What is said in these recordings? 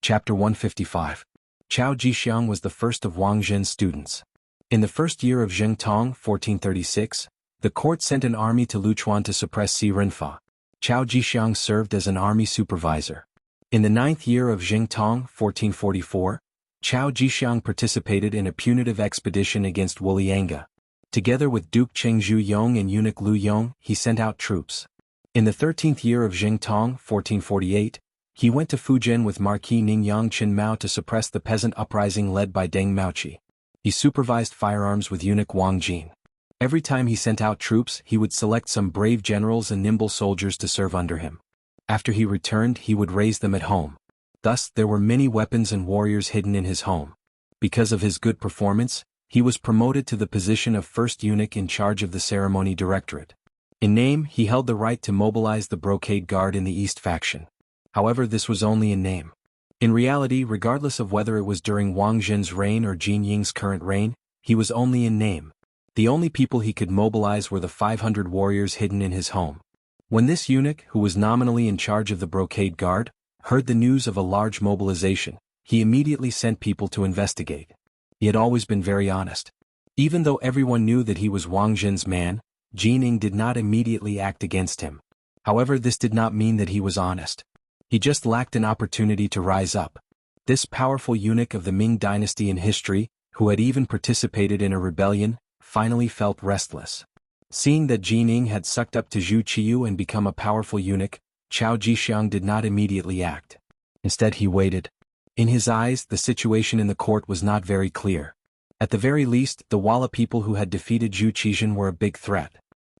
Chapter 155. Chao Jixiang was the first of Wang Zhen's students. In the first year of Zheng Tong 1436, the court sent an army to Luchuan to suppress Si Renfa. Chao Jixiang served as an army supervisor. In the 9th year of Zheng Tong 1444, Chao Jixiang participated in a punitive expedition against Wulianga. Together with Duke Chengzhu Yong and eunuch Lu Yong, he sent out troops. In the 13th year of Zheng Tong 1448, he went to Fujian with Marquis Ningyang Qin Mao to suppress the peasant uprising led by Deng Maoqi. He supervised firearms with eunuch Wang Jin. Every time he sent out troops, he would select some brave generals and nimble soldiers to serve under him. After he returned, he would raise them at home. Thus, there were many weapons and warriors hidden in his home. Because of his good performance, he was promoted to the position of first eunuch in charge of the ceremony directorate. In name, he held the right to mobilize the brocade guard in the East faction. However, this was only in name. In reality, regardless of whether it was during Wang Zhen's reign or Jin Ying's current reign, he was only in name. The only people he could mobilize were the 500 warriors hidden in his home. When this eunuch, who was nominally in charge of the brocade guard, heard the news of a large mobilization, he immediately sent people to investigate. He had always been very honest. Even though everyone knew that he was Wang Zhen's man, Jin Ying did not immediately act against him. However, this did not mean that he was honest. He just lacked an opportunity to rise up. This powerful eunuch of the Ming dynasty in history, who had even participated in a rebellion, finally felt restless. Seeing that Jin Ying had sucked up to Zhu Qiyu and become a powerful eunuch, Chao Jixiang did not immediately act. Instead, he waited. In his eyes, the situation in the court was not very clear. At the very least, the Walla people who had defeated Zhu Qizhen were a big threat.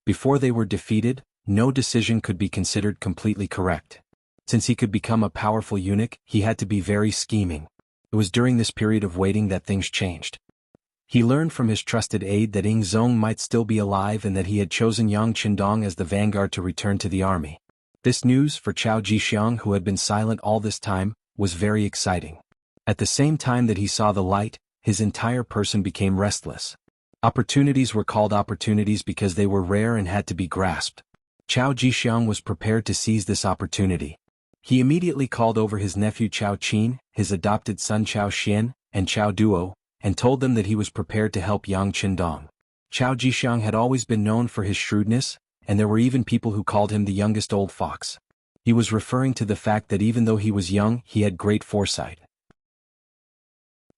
Before they were defeated, no decision could be considered completely correct. Since he could become a powerful eunuch, he had to be very scheming. It was during this period of waiting that things changed. He learned from his trusted aide that Ying Zong might still be alive and that he had chosen Yang Qindong as the vanguard to return to the army. This news, for Chao Jixiang, who had been silent all this time, was very exciting. At the same time that he saw the light, his entire person became restless. Opportunities were called opportunities because they were rare and had to be grasped. Chao Jixiang was prepared to seize this opportunity. He immediately called over his nephew Chao Qin, his adopted son Chao Xian, and Chao Duo, and told them that he was prepared to help Yang Qindong. Chao Jixiang had always been known for his shrewdness, and there were even people who called him the youngest old fox. He was referring to the fact that even though he was young, he had great foresight.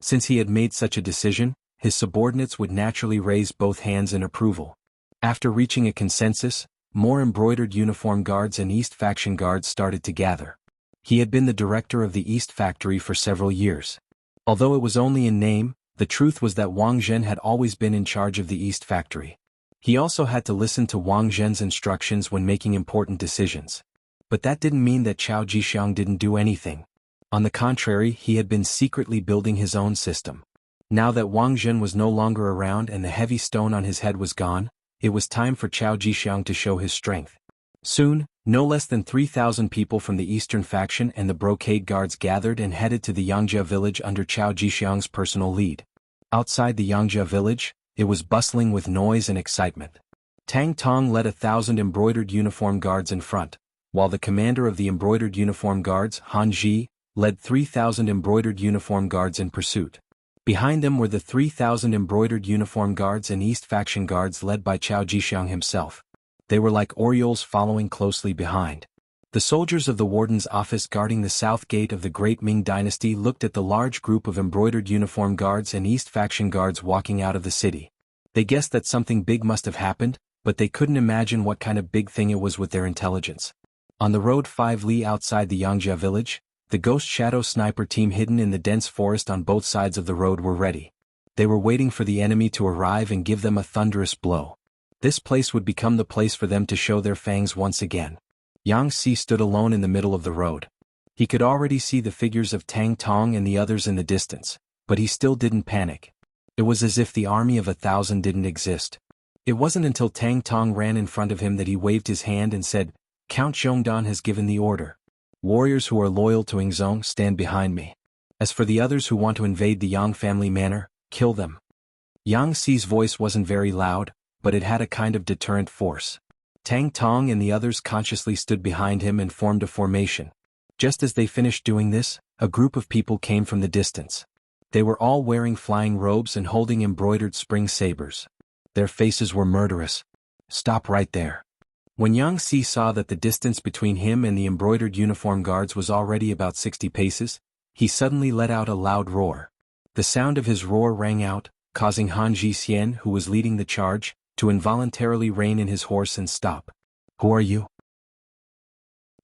Since he had made such a decision, his subordinates would naturally raise both hands in approval. After reaching a consensus, more embroidered uniform guards and East faction guards started to gather. He had been the director of the East factory for several years. Although it was only in name, the truth was that Wang Zhen had always been in charge of the East factory. He also had to listen to Wang Zhen's instructions when making important decisions. But that didn't mean that Chao Jixiang didn't do anything. On the contrary, he had been secretly building his own system. Now that Wang Zhen was no longer around and the heavy stone on his head was gone, it was time for Chao Jixiang to show his strength. Soon, no less than 3,000 people from the Eastern faction and the brocade guards gathered and headed to the Yangjia village under Chao Jixiang's personal lead. Outside the Yangjia village, it was bustling with noise and excitement. Tang Tong led 1,000 embroidered uniform guards in front, while the commander of the embroidered uniform guards, Han Ji, led 3,000 embroidered uniform guards in pursuit. Behind them were the 3,000 embroidered uniform guards and East faction guards led by Chao Jixiang himself. They were like orioles following closely behind. The soldiers of the warden's office guarding the south gate of the great Ming dynasty looked at the large group of embroidered uniform guards and East faction guards walking out of the city. They guessed that something big must have happened, but they couldn't imagine what kind of big thing it was with their intelligence. On the road 5 li outside the Yangjia village, the Ghost Shadow sniper team hidden in the dense forest on both sides of the road were ready. They were waiting for the enemy to arrive and give them a thunderous blow. This place would become the place for them to show their fangs once again. Yang Si stood alone in the middle of the road. He could already see the figures of Tang Tong and the others in the distance, but he still didn't panic. It was as if the army of 1,000 didn't exist. It wasn't until Tang Tong ran in front of him that he waved his hand and said, "Count Zhongdan has given the order. Warriors who are loyal to Ying Zong stand behind me. As for the others who want to invade the Yang family manor, kill them." Yang Si's voice wasn't very loud, but it had a kind of deterrent force. Tang Tong and the others consciously stood behind him and formed a formation. Just as they finished doing this, a group of people came from the distance. They were all wearing flying robes and holding embroidered spring sabers. Their faces were murderous. "Stop right there." When Yang Si saw that the distance between him and the embroidered uniform guards was already about 60 paces, he suddenly let out a loud roar. The sound of his roar rang out, causing Han Ji-xian, who was leading the charge, to involuntarily rein in his horse and stop. "Who are you?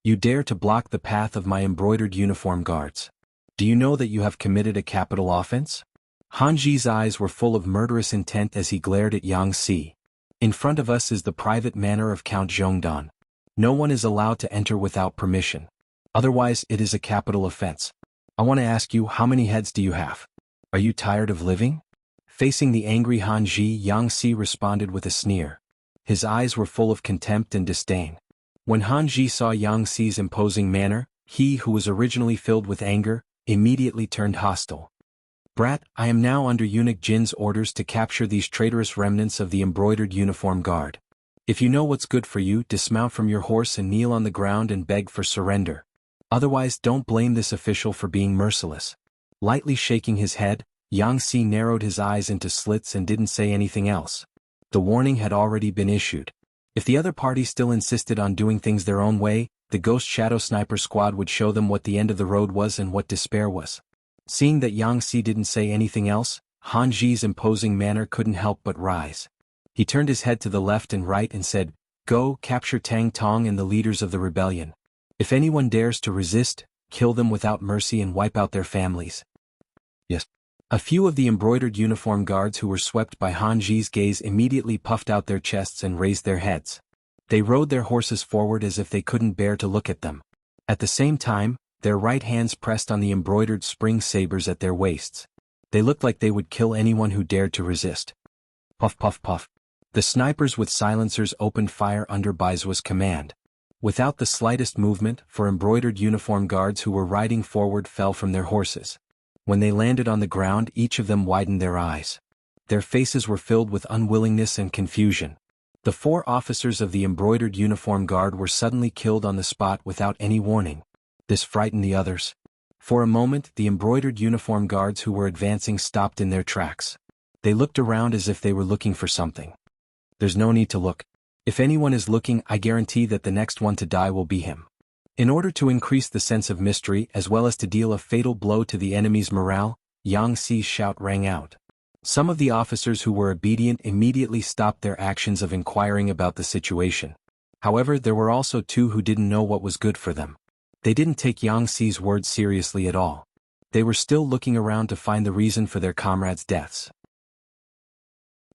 You dare to block the path of my embroidered uniform guards. Do you know that you have committed a capital offense?" Han Ji's eyes were full of murderous intent as he glared at Yang Si. "In front of us is the private manor of Count Zhongdan. No one is allowed to enter without permission. Otherwise it is a capital offense. I want to ask you, how many heads do you have? Are you tired of living?" Facing the angry Han Ji, Yang Si responded with a sneer. His eyes were full of contempt and disdain. When Han Ji saw Yang Si's imposing manner, he, who was originally filled with anger, immediately turned hostile. "Brat, I am now under Eunuch Jin's orders to capture these traitorous remnants of the embroidered uniform guard. If you know what's good for you, dismount from your horse and kneel on the ground and beg for surrender. Otherwise don't blame this official for being merciless." Lightly shaking his head, Yang Si narrowed his eyes into slits and didn't say anything else. The warning had already been issued. If the other party still insisted on doing things their own way, the Ghost Shadow Sniper Squad would show them what the end of the road was and what despair was. Seeing that Yang Si didn't say anything else, Han Ji's imposing manner couldn't help but rise. He turned his head to the left and right and said, "Go, capture Tang Tong and the leaders of the rebellion. If anyone dares to resist, kill them without mercy and wipe out their families." "Yes." A few of the embroidered uniform guards who were swept by Han Ji's gaze immediately puffed out their chests and raised their heads. They rode their horses forward as if they couldn't bear to look at them. At the same time, their right hands pressed on the embroidered spring sabers at their waists. They looked like they would kill anyone who dared to resist. Puff puff puff. The snipers with silencers opened fire under Baizuo's command. Without the slightest movement, four embroidered uniform guards who were riding forward fell from their horses. When they landed on the ground, each of them widened their eyes. Their faces were filled with unwillingness and confusion. The 4 officers of the embroidered uniform guard were suddenly killed on the spot without any warning. This frightened the others. For a moment, the embroidered uniform guards who were advancing stopped in their tracks. They looked around as if they were looking for something. There's no need to look. If anyone is looking, I guarantee that the next one to die will be him. In order to increase the sense of mystery as well as to deal a fatal blow to the enemy's morale, Yang Si's shout rang out. Some of the officers who were obedient immediately stopped their actions of inquiring about the situation. However, there were also 2 who didn't know what was good for them. They didn't take Yang Si's words seriously at all. They were still looking around to find the reason for their comrades' deaths.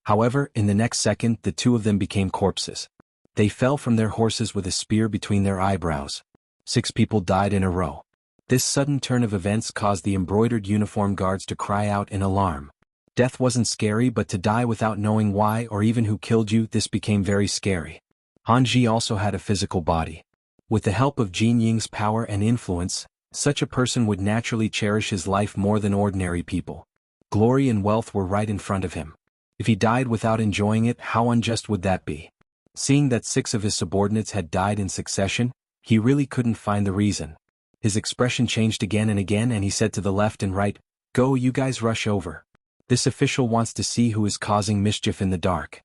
However, in the next second, the 2 of them became corpses. They fell from their horses with a spear between their eyebrows. 6 people died in a row. This sudden turn of events caused the embroidered uniform guards to cry out in alarm. Death wasn't scary, but to die without knowing why or even who killed you, this became very scary. Han Ji also had a physical body. With the help of Jin Ying's power and influence, such a person would naturally cherish his life more than ordinary people. Glory and wealth were right in front of him. If he died without enjoying it, how unjust would that be? Seeing that 6 of his subordinates had died in succession, he really couldn't find the reason. His expression changed again and again, and he said to the left and right, "Go, you guys, rush over. This official wants to see who is causing mischief in the dark."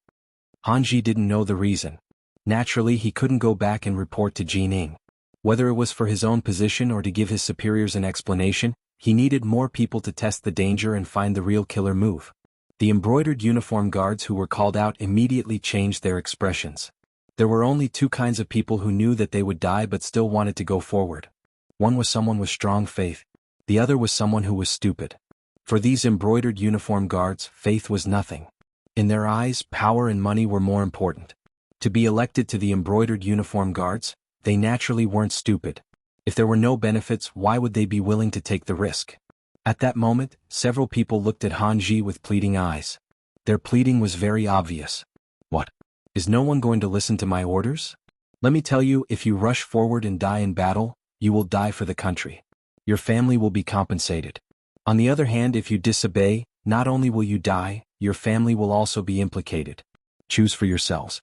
Han Ji didn't know the reason. Naturally, he couldn't go back and report to Jin Ying. Whether it was for his own position or to give his superiors an explanation, he needed more people to test the danger and find the real killer move. The embroidered uniform guards who were called out immediately changed their expressions. There were only 2 kinds of people who knew that they would die but still wanted to go forward. One was someone with strong faith. The other was someone who was stupid. For these embroidered uniform guards, faith was nothing. In their eyes, power and money were more important. To be elected to the embroidered uniform guards, they naturally weren't stupid. If there were no benefits, why would they be willing to take the risk? At that moment, several people looked at Han Ji with pleading eyes. Their pleading was very obvious. What? Is no one going to listen to my orders? Let me tell you, if you rush forward and die in battle, you will die for the country. Your family will be compensated. On the other hand, if you disobey, not only will you die, your family will also be implicated. Choose for yourselves.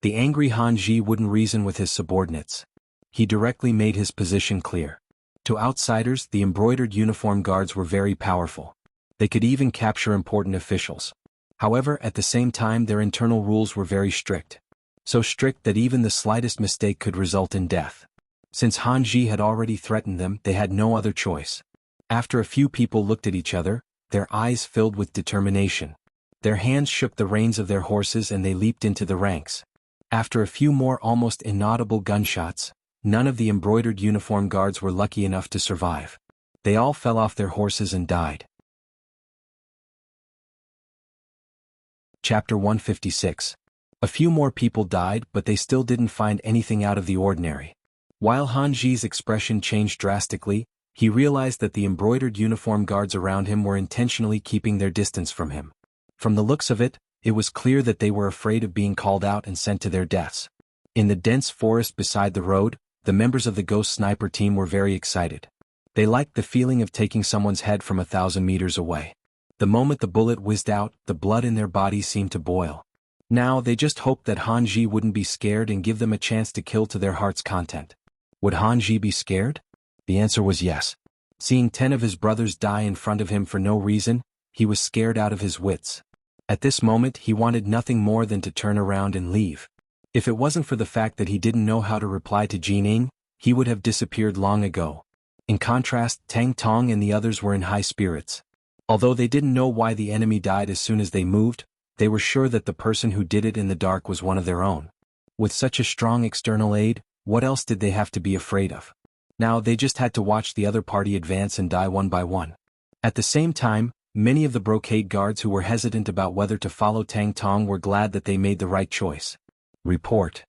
The angry Han Ji wouldn't reason with his subordinates. He directly made his position clear. To outsiders, the embroidered uniform guards were very powerful. They could even capture important officials. However, at the same time their internal rules were very strict. So strict that even the slightest mistake could result in death. Since Han Ji had already threatened them, they had no other choice. After a few people looked at each other, their eyes filled with determination. Their hands shook the reins of their horses and they leaped into the ranks. After a few more almost inaudible gunshots, none of the embroidered uniform guards were lucky enough to survive. They all fell off their horses and died. Chapter 156. A few more people died, but they still didn't find anything out of the ordinary. While Han Ji's expression changed drastically, he realized that the embroidered uniform guards around him were intentionally keeping their distance from him. From the looks of it, it was clear that they were afraid of being called out and sent to their deaths. In the dense forest beside the road, the members of the Ghost Sniper team were very excited. They liked the feeling of taking someone's head from 1,000 meters away. The moment the bullet whizzed out, the blood in their bodies seemed to boil. Now they just hoped that Han Ji wouldn't be scared and give them a chance to kill to their heart's content. Would Han Ji be scared? The answer was yes. Seeing 10 of his brothers die in front of him for no reason, he was scared out of his wits. At this moment he wanted nothing more than to turn around and leave. If it wasn't for the fact that he didn't know how to reply to Jianghu, he would have disappeared long ago. In contrast, Tang Tong and the others were in high spirits. Although they didn't know why the enemy died as soon as they moved, they were sure that the person who did it in the dark was one of their own. With such a strong external aid, what else did they have to be afraid of? Now they just had to watch the other party advance and die one by one. At the same time, many of the brocade guards who were hesitant about whether to follow Tang Tong were glad that they made the right choice. Report.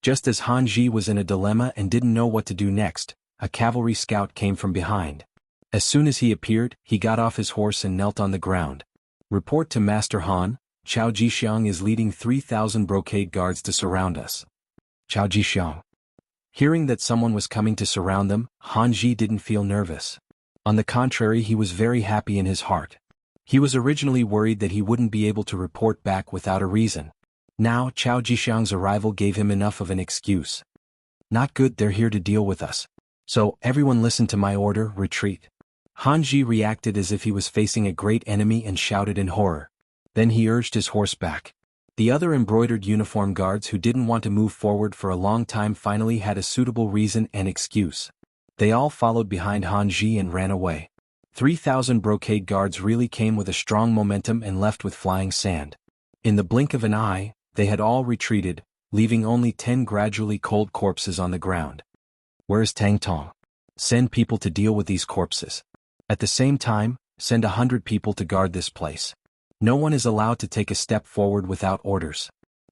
Just as Han Ji was in a dilemma and didn't know what to do next, a cavalry scout came from behind. As soon as he appeared, he got off his horse and knelt on the ground. Report to Master Han, Chao Jixiang is leading 3,000 brocade guards to surround us. Chao Jixiang. Hearing that someone was coming to surround them, Han Ji didn't feel nervous. On the contrary, he was very happy in his heart. He was originally worried that he wouldn't be able to report back without a reason. Now, Chao Jixiang's arrival gave him enough of an excuse. Not good, they're here to deal with us. So, everyone listen to my order, retreat. Han Ji reacted as if he was facing a great enemy and shouted in horror. Then he urged his horse back. The other embroidered uniform guards who didn't want to move forward for a long time finally had a suitable reason and excuse. They all followed behind Han Ji and ran away. 3,000 brocade guards really came with a strong momentum and left with flying sand. In the blink of an eye, they had all retreated, leaving only 10 gradually cold corpses on the ground. Where is Tang Tong? Send people to deal with these corpses. At the same time, send 100 people to guard this place. No one is allowed to take a step forward without orders.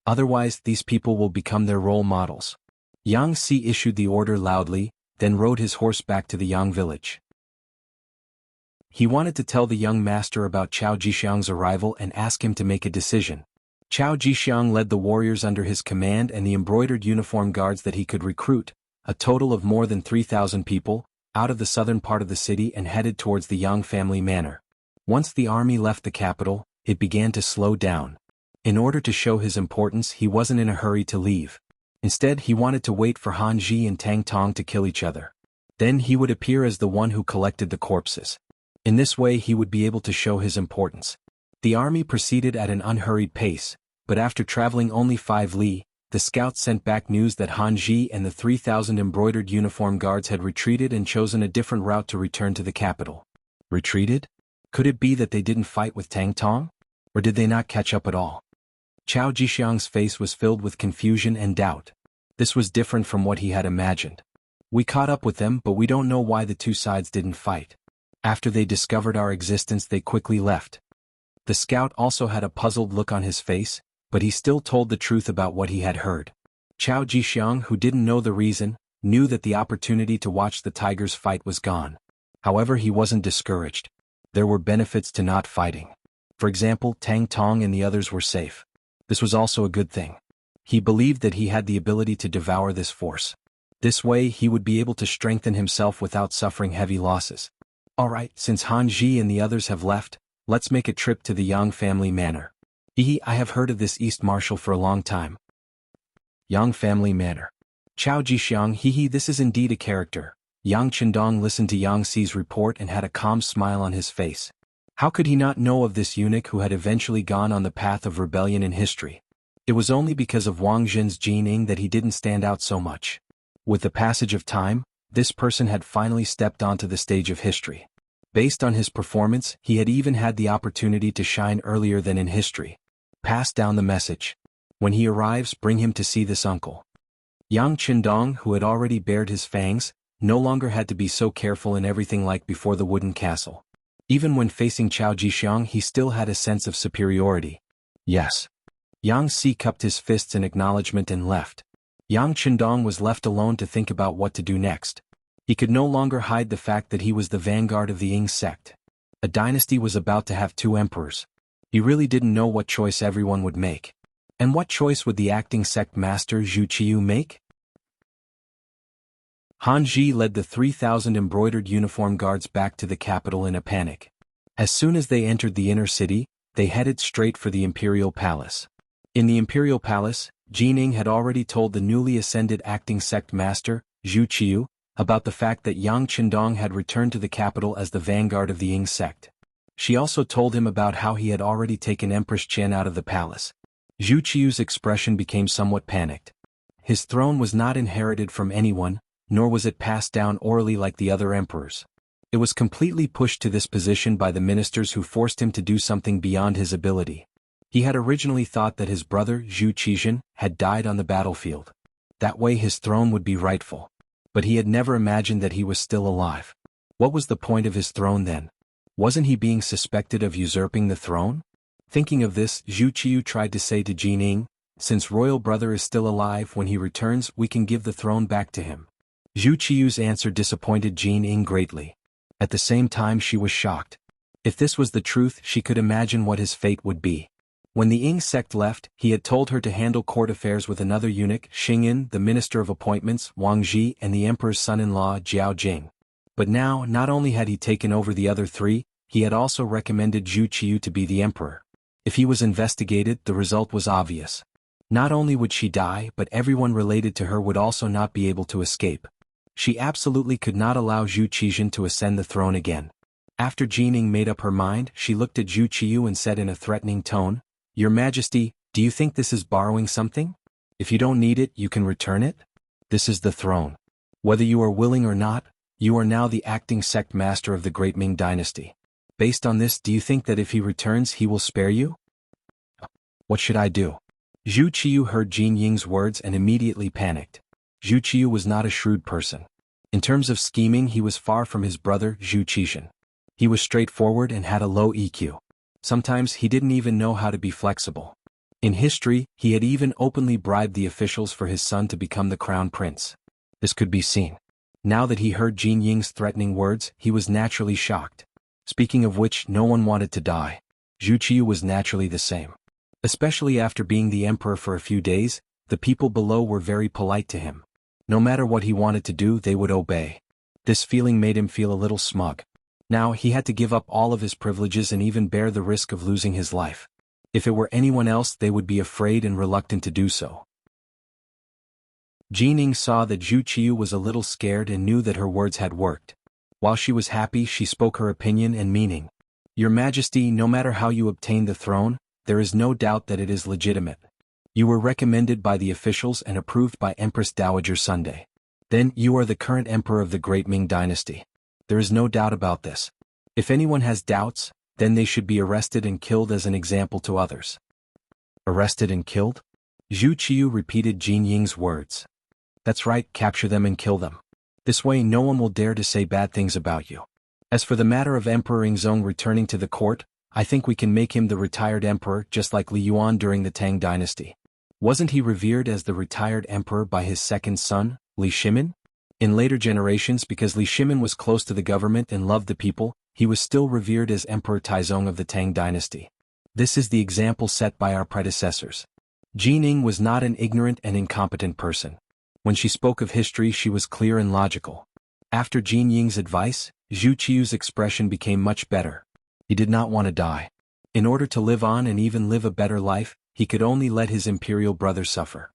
Otherwise, these people will become their role models. Yang Si issued the order loudly, then rode his horse back to the Yang village. He wanted to tell the young master about Chao Jixiang's arrival and ask him to make a decision. Chao Jixiang led the warriors under his command and the embroidered uniform guards that he could recruit, a total of more than 3,000 people, out of the southern part of the city and headed towards the Yang family manor. Once the army left the capital, it began to slow down. In order to show his importance, he wasn't in a hurry to leave. Instead, he wanted to wait for Han Ji and Tang Tong to kill each other. Then he would appear as the one who collected the corpses. In this way he would be able to show his importance. The army proceeded at an unhurried pace, but after traveling only 5 li, the scouts sent back news that Han Ji and the 3,000 embroidered uniform guards had retreated and chosen a different route to return to the capital. Retreated? Could it be that they didn't fight with Tang Tong? Or did they not catch up at all? Chao Jixiang's face was filled with confusion and doubt. This was different from what he had imagined. We caught up with them, but we don't know why the two sides didn't fight. After they discovered our existence, they quickly left. The scout also had a puzzled look on his face, but he still told the truth about what he had heard. Chao Jixiang, who didn't know the reason, knew that the opportunity to watch the tigers fight was gone. However, he wasn't discouraged. There were benefits to not fighting. For example, Tang Tong and the others were safe. This was also a good thing. He believed that he had the ability to devour this force. This way he would be able to strengthen himself without suffering heavy losses. Alright, since Han Ji and the others have left, let's make a trip to the Yang family manor. I have heard of this East Marshal for a long time. Yang family manor. Chao Jixiang, this is indeed a character. Yang Chendong listened to Yang Xi's report and had a calm smile on his face. How could he not know of this eunuch who had eventually gone on the path of rebellion in history? It was only because of Wang Jin's Jining that he didn't stand out so much. With the passage of time, this person had finally stepped onto the stage of history. Based on his performance, he had even had the opportunity to shine earlier than in history. Pass down the message. When he arrives, bring him to see this uncle. Yang Chendong, who had already bared his fangs, no longer had to be so careful in everything like before the wooden castle. Even when facing Chao Jixiang, he still had a sense of superiority. Yes. Yang Xi cupped his fists in acknowledgement and left. Yang Chendong was left alone to think about what to do next. He could no longer hide the fact that he was the vanguard of the Ying sect. A dynasty was about to have 2 emperors. He really didn't know what choice everyone would make. And what choice would the acting sect master Zhu Qiyu make? Han Ji led the 3,000 embroidered uniform guards back to the capital in a panic. As soon as they entered the inner city, they headed straight for the imperial palace. In the imperial palace, Jining had already told the newly ascended acting sect master, Zhu Qiyu, about the fact that Yang Chendong had returned to the capital as the vanguard of the Ying sect. She also told him about how he had already taken Empress Qian out of the palace. Zhu Qiyu's expression became somewhat panicked. His throne was not inherited from anyone, nor was it passed down orally like the other emperors. It was completely pushed to this position by the ministers who forced him to do something beyond his ability. He had originally thought that his brother, Zhu Qizhen, had died on the battlefield. That way his throne would be rightful. But he had never imagined that he was still alive. What was the point of his throne then? Wasn't he being suspected of usurping the throne? Thinking of this, Zhu Qiyu tried to say to Jining, "Since royal brother is still alive, when he returns we can give the throne back to him." Zhu Qiyu's answer disappointed Jining greatly. At the same time she was shocked. If this was the truth, she could imagine what his fate would be. When the Ying sect left, he had told her to handle court affairs with another eunuch, Xingyan, the minister of appointments, Wang Ji, and the emperor's son-in-law, Jiao Jing. But now, not only had he taken over the other 3, he had also recommended Zhu Qiyu to be the emperor. If he was investigated, the result was obvious. Not only would she die, but everyone related to her would also not be able to escape. She absolutely could not allow Zhu Qizhen to ascend the throne again. After Jining made up her mind, she looked at Zhu Qiyu and said in a threatening tone, "Your Majesty, do you think this is borrowing something? If you don't need it, you can return it? This is the throne. Whether you are willing or not, you are now the acting sect master of the great Ming dynasty. Based on this, do you think that if he returns he will spare you?" "What should I do?" Zhu Qiyu heard Jin Ying's words and immediately panicked. Zhu Qiyu was not a shrewd person. In terms of scheming, he was far from his brother Zhu Qizhen. He was straightforward and had a low EQ. Sometimes he didn't even know how to be flexible. In history, he had even openly bribed the officials for his son to become the crown prince. This could be seen. Now that he heard Jin Ying's threatening words, he was naturally shocked. Speaking of which, no one wanted to die. Zhu Qiyu was naturally the same. Especially after being the emperor for a few days, the people below were very polite to him. No matter what he wanted to do, they would obey. This feeling made him feel a little smug. Now he had to give up all of his privileges and even bear the risk of losing his life. If it were anyone else, they would be afraid and reluctant to do so. Jining saw that Zhu Qiyu was a little scared and knew that her words had worked. While she was happy, she spoke her opinion and meaning. "Your Majesty, no matter how you obtain the throne, there is no doubt that it is legitimate. You were recommended by the officials and approved by Empress Dowager Sunday. Then, you are the current emperor of the great Ming dynasty. There is no doubt about this. If anyone has doubts, then they should be arrested and killed as an example to others." "Arrested and killed?" Zhu Qiyu repeated Jin Ying's words. "That's right, capture them and kill them. This way no one will dare to say bad things about you. As for the matter of Emperor Yingzong returning to the court, I think we can make him the retired emperor just like Li Yuan during the Tang dynasty. Wasn't he revered as the retired emperor by his second son, Li Shimin? In later generations, because Li Shimin was close to the government and loved the people, he was still revered as Emperor Taizong of the Tang dynasty. This is the example set by our predecessors." Jining was not an ignorant and incompetent person. When she spoke of history, she was clear and logical. After Jin Ying's advice, Zhu Qiyu's expression became much better. He did not want to die. In order to live on and even live a better life, he could only let his imperial brother suffer.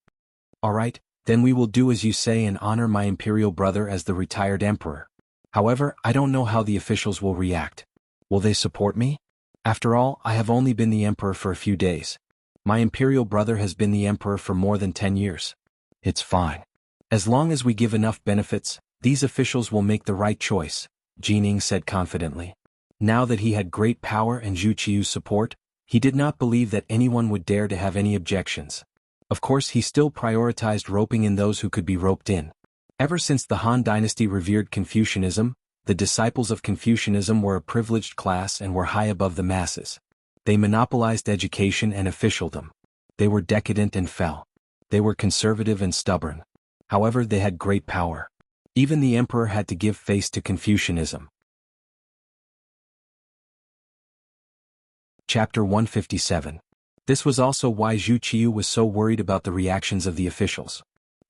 "All right, Then we will do as you say and honor my imperial brother as the retired emperor. However, I don't know how the officials will react. Will they support me? After all, I have only been the emperor for a few days. My imperial brother has been the emperor for more than 10 years. It's fine. As long as we give enough benefits, these officials will make the right choice, Jining said confidently. Now that he had great power and Zhu Qiu's support, he did not believe that anyone would dare to have any objections. Of course, he still prioritized roping in those who could be roped in. Ever since the Han dynasty revered Confucianism, the disciples of Confucianism were a privileged class and were high above the masses. They monopolized education and officialdom. They were decadent and fell. They were conservative and stubborn. However, they had great power. Even the emperor had to give face to Confucianism. Chapter 157. This was also why Zhu Qiu was so worried about the reactions of the officials.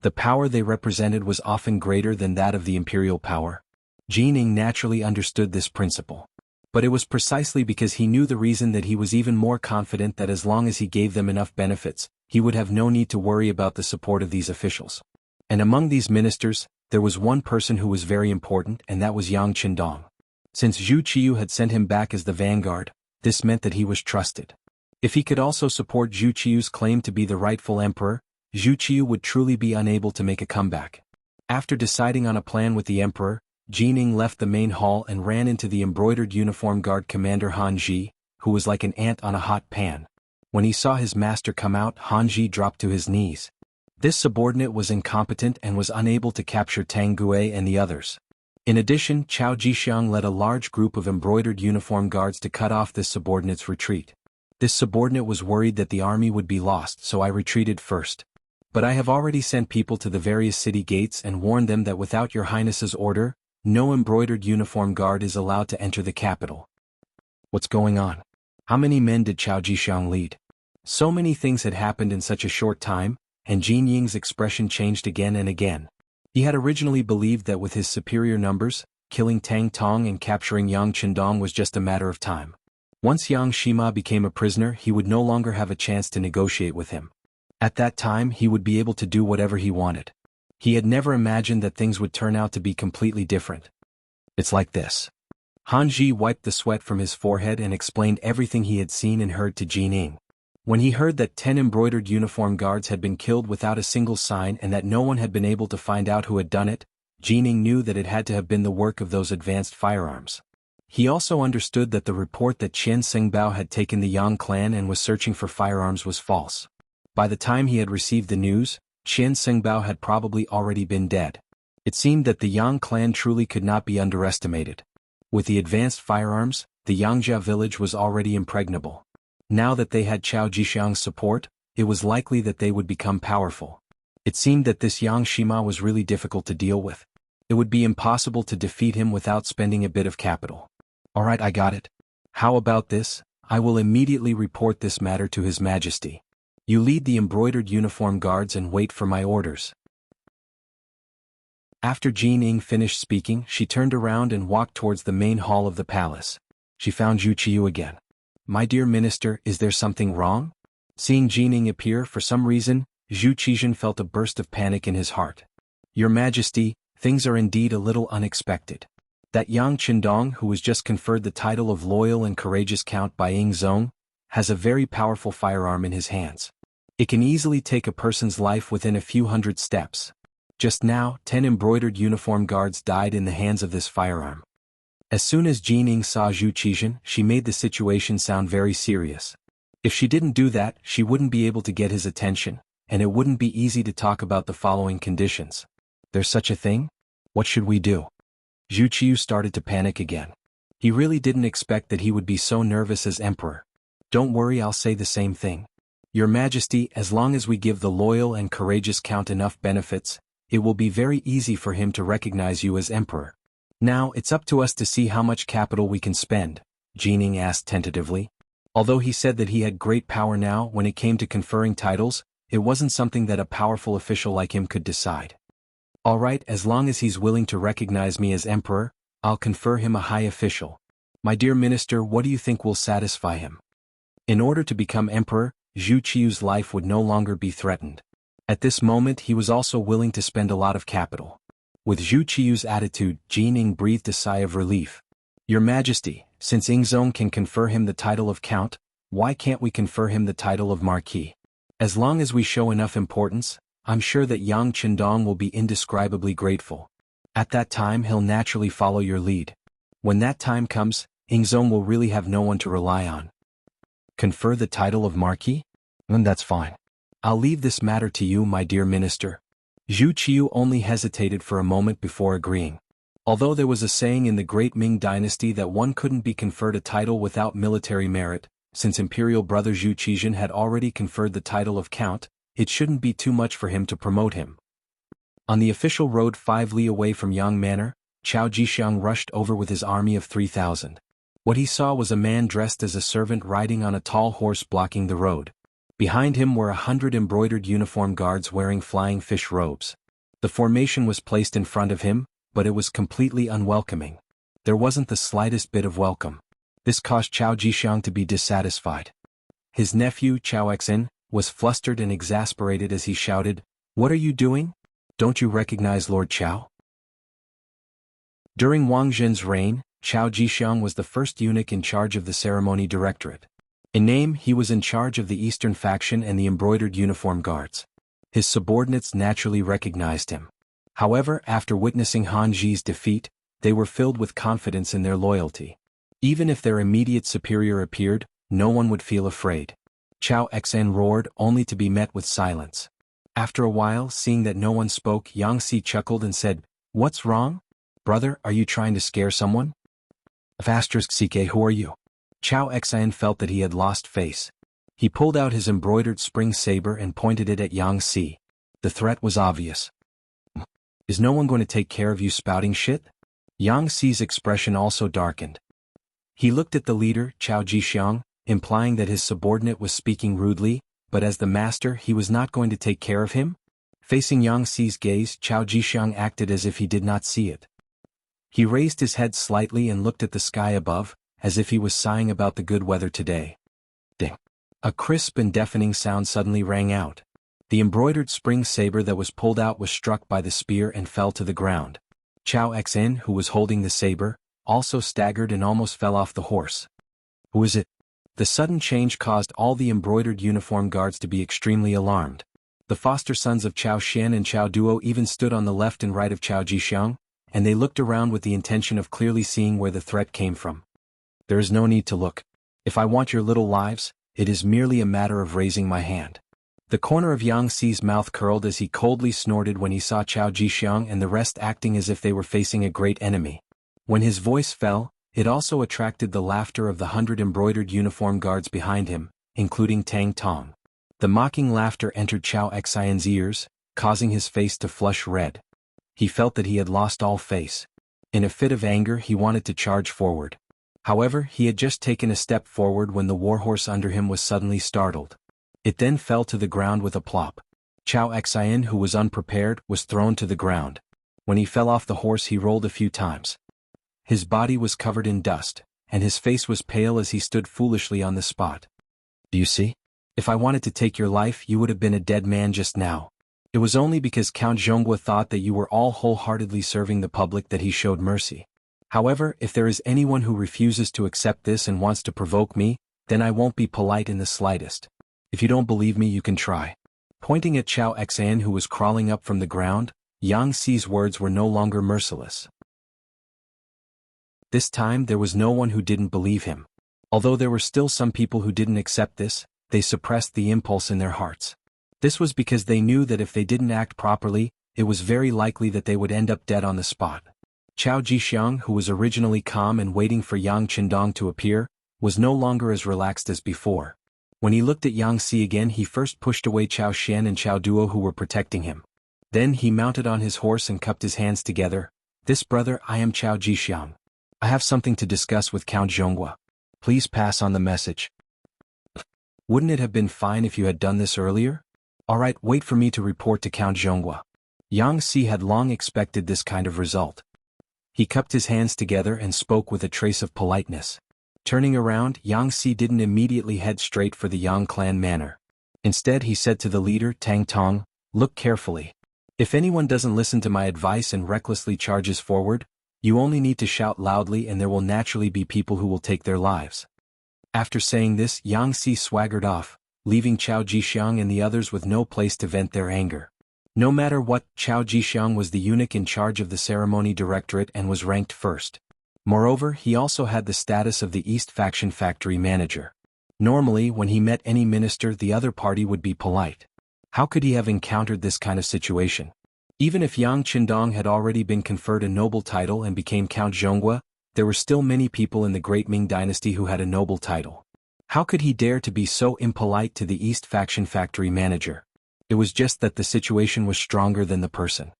The power they represented was often greater than that of the imperial power. Jining naturally understood this principle. But it was precisely because he knew the reason that he was even more confident that as long as he gave them enough benefits, he would have no need to worry about the support of these officials. And among these ministers, there was one person who was very important, and that was Yang Qindong. Since Zhu Qiu had sent him back as the vanguard, this meant that he was trusted. If he could also support Zhu Qiu's claim to be the rightful emperor, Zhu Qiu would truly be unable to make a comeback. After deciding on a plan with the emperor, Jining left the main hall and ran into the embroidered uniform guard commander Han Ji, who was like an ant on a hot pan. When he saw his master come out, Han Ji dropped to his knees. This subordinate was incompetent and was unable to capture Tang Gue and the others. In addition, Cao Jixiang led a large group of embroidered uniform guards to cut off this subordinate's retreat. This subordinate was worried that the army would be lost, so I retreated first. But I have already sent people to the various city gates and warned them that without your highness's order, no embroidered uniform guard is allowed to enter the capital. What's going on? How many men did Cao Jixiang lead? So many things had happened in such a short time, and Jin Ying's expression changed again and again. He had originally believed that with his superior numbers, killing Tang Tong and capturing Yang Qindong was just a matter of time. Once Yang Shima became a prisoner, he would no longer have a chance to negotiate with him. At that time, he would be able to do whatever he wanted. He had never imagined that things would turn out to be completely different. It's like this. Han Ji wiped the sweat from his forehead and explained everything he had seen and heard to Jining. When he heard that 10 embroidered uniform guards had been killed without a single sign and that no one had been able to find out who had done it, Jining knew that it had to have been the work of those advanced firearms. He also understood that the report that Qian Sengbao had taken the Yang clan and was searching for firearms was false. By the time he had received the news, Qian Sengbao had probably already been dead. It seemed that the Yang clan truly could not be underestimated. With the advanced firearms, the Yangjia village was already impregnable. Now that they had Cao Jixiang's support, it was likely that they would become powerful. It seemed that this Yang Shima was really difficult to deal with. It would be impossible to defeat him without spending a bit of capital. Alright, I got it. How about this? I will immediately report this matter to His Majesty. You lead the embroidered uniform guards and wait for my orders. After Jining finished speaking, she turned around and walked towards the main hall of the palace. She found Zhu Qiu again. My dear minister, is there something wrong? Seeing Jining appear, for some reason, Zhu Qiu felt a burst of panic in his heart. Your Majesty, things are indeed a little unexpected. That Yang Qindong, who was just conferred the title of Loyal and Courageous Count by Ying Zong, has a very powerful firearm in his hands. It can easily take a person's life within a few hundred steps. Just now, 10 embroidered uniform guards died in the hands of this firearm. As soon as Jining saw Zhu Qiu, she made the situation sound very serious. If she didn't do that, she wouldn't be able to get his attention, and it wouldn't be easy to talk about the following conditions. There's such a thing? What should we do? Zhu Qiu started to panic again. He really didn't expect that he would be so nervous as emperor. Don't worry, I'll say the same thing. Your Majesty, as long as we give the loyal and courageous count enough benefits, it will be very easy for him to recognize you as emperor. Now, it's up to us to see how much capital we can spend, Jining asked tentatively. Although he said that he had great power now, when it came to conferring titles, it wasn't something that a powerful official like him could decide. All right, as long as he's willing to recognize me as emperor, I'll confer him a high official. My dear minister, what do you think will satisfy him? In order to become emperor, Zhu Qiu's life would no longer be threatened. At this moment he was also willing to spend a lot of capital. With Zhu Qiu's attitude, Ning breathed a sigh of relief. Your Majesty, since Ingzong can confer him the title of Count, why can't we confer him the title of Marquis? As long as we show enough importance, I'm sure that Yang Qindong will be indescribably grateful. At that time he'll naturally follow your lead. When that time comes, Ingzong will really have no one to rely on. Confer the title of Marquis? That's fine. I'll leave this matter to you, my dear minister. Zhu Qiu only hesitated for a moment before agreeing. Although there was a saying in the great Ming dynasty that one couldn't be conferred a title without military merit, since imperial brother Zhu Qizhen had already conferred the title of Count, it shouldn't be too much for him to promote him. On the official road 5 li away from Yang Manor, Chao Jixiang rushed over with his army of 3,000. What he saw was a man dressed as a servant riding on a tall horse blocking the road. Behind him were 100 embroidered uniform guards wearing flying fish robes. The formation was placed in front of him, but it was completely unwelcoming. There wasn't the slightest bit of welcome. This caused Chao Jixiang to be dissatisfied. His nephew, Chao Xen, was flustered and exasperated as he shouted, "What are you doing? Don't you recognize Lord Chao?" During Wang Zhen's reign, Chao Jixiang was the first eunuch in charge of the ceremony directorate. In name, he was in charge of the Eastern faction and the embroidered uniform guards. His subordinates naturally recognized him. However, after witnessing Han Ji's defeat, they were filled with confidence in their loyalty. Even if their immediate superior appeared, no one would feel afraid. Chao Xen roared, only to be met with silence. After a while, seeing that no one spoke, Yang Si chuckled and said, "What's wrong? Brother, are you trying to scare someone?" *CK, who are you? Chao Xen felt that he had lost face. He pulled out his embroidered spring saber and pointed it at Yang Si. The threat was obvious. Is no one going to take care of you spouting shit? Yang Si's expression also darkened. He looked at the leader, Chao Jixiang, implying that his subordinate was speaking rudely, but as the master he was not going to take care of him? Facing Yang Si's gaze, Chao Jixiang acted as if he did not see it. He raised his head slightly and looked at the sky above, as if he was sighing about the good weather today. Ding! A crisp and deafening sound suddenly rang out. The embroidered spring saber that was pulled out was struck by the spear and fell to the ground. Chao Xen, who was holding the saber, also staggered and almost fell off the horse. Who is it? The sudden change caused all the embroidered uniform guards to be extremely alarmed. The foster sons of Chao Xian and Chao Duo even stood on the left and right of Chao Jixiang, and they looked around with the intention of clearly seeing where the threat came from. There is no need to look. If I want your little lives, it is merely a matter of raising my hand. The corner of Yang Si's mouth curled as he coldly snorted when he saw Chao Jixiang and the rest acting as if they were facing a great enemy. When his voice fell, it also attracted the laughter of the 100 embroidered uniform guards behind him, including Tang Tong. The mocking laughter entered Chao Xian's ears, causing his face to flush red. He felt that he had lost all face. In a fit of anger he wanted to charge forward. However, he had just taken a step forward when the warhorse under him was suddenly startled. It then fell to the ground with a plop. Chao Xian, who was unprepared, was thrown to the ground. When he fell off the horse he rolled a few times. His body was covered in dust, and his face was pale as he stood foolishly on the spot. Do you see? If I wanted to take your life you would have been a dead man just now. It was only because Count Zhongguo thought that you were all wholeheartedly serving the public that he showed mercy. However, if there is anyone who refuses to accept this and wants to provoke me, then I won't be polite in the slightest. If you don't believe me you can try. Pointing at Chao Xan who was crawling up from the ground, Yang Si's words were no longer merciless. This time there was no one who didn't believe him. Although there were still some people who didn't accept this, they suppressed the impulse in their hearts. This was because they knew that if they didn't act properly, it was very likely that they would end up dead on the spot. Chao Jixiang, who was originally calm and waiting for Yang Qindong to appear, was no longer as relaxed as before. When he looked at Yang Si again he first pushed away Chao Xian and Chao Duo who were protecting him. Then he mounted on his horse and cupped his hands together. This brother, I am Chao Jixiang. I have something to discuss with Count Zhongguo. Please pass on the message. Wouldn't it have been fine if you had done this earlier? Alright, wait for me to report to Count Zhongguo. Yang Si had long expected this kind of result. He cupped his hands together and spoke with a trace of politeness. Turning around, Yang Si didn't immediately head straight for the Yang clan manor. Instead he said to the leader, Tang Tong, Look carefully. If anyone doesn't listen to my advice and recklessly charges forward, you only need to shout loudly and there will naturally be people who will take their lives. After saying this, Yang Si swaggered off, leaving Chao Jixiang and the others with no place to vent their anger. No matter what, Chao Jixiang was the eunuch in charge of the ceremony directorate and was ranked first. Moreover, he also had the status of the East Faction factory manager. Normally, when he met any minister, the other party would be polite. How could he have encountered this kind of situation? Even if Yang Qindong had already been conferred a noble title and became Count Zhonghua, there were still many people in the Great Ming dynasty who had a noble title. How could he dare to be so impolite to the East Faction factory manager? It was just that the situation was stronger than the person.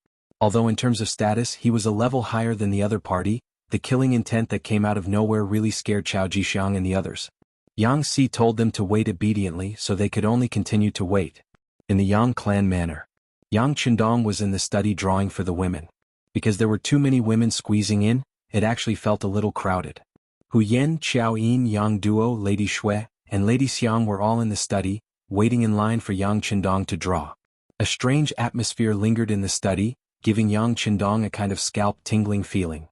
Although in terms of status he was a level higher than the other party, the killing intent that came out of nowhere really scared Chao Jixiang and the others. Yang Si told them to wait obediently so they could only continue to wait. In the Yang clan manner. Yang Qindong was in the study drawing for the women. Because there were too many women squeezing in, it actually felt a little crowded. Hu Yan, Xiao Yin, Yang Duo, Lady Shui, and Lady Xiang were all in the study, waiting in line for Yang Qindong to draw. A strange atmosphere lingered in the study, giving Yang Qindong a kind of scalp-tingling feeling.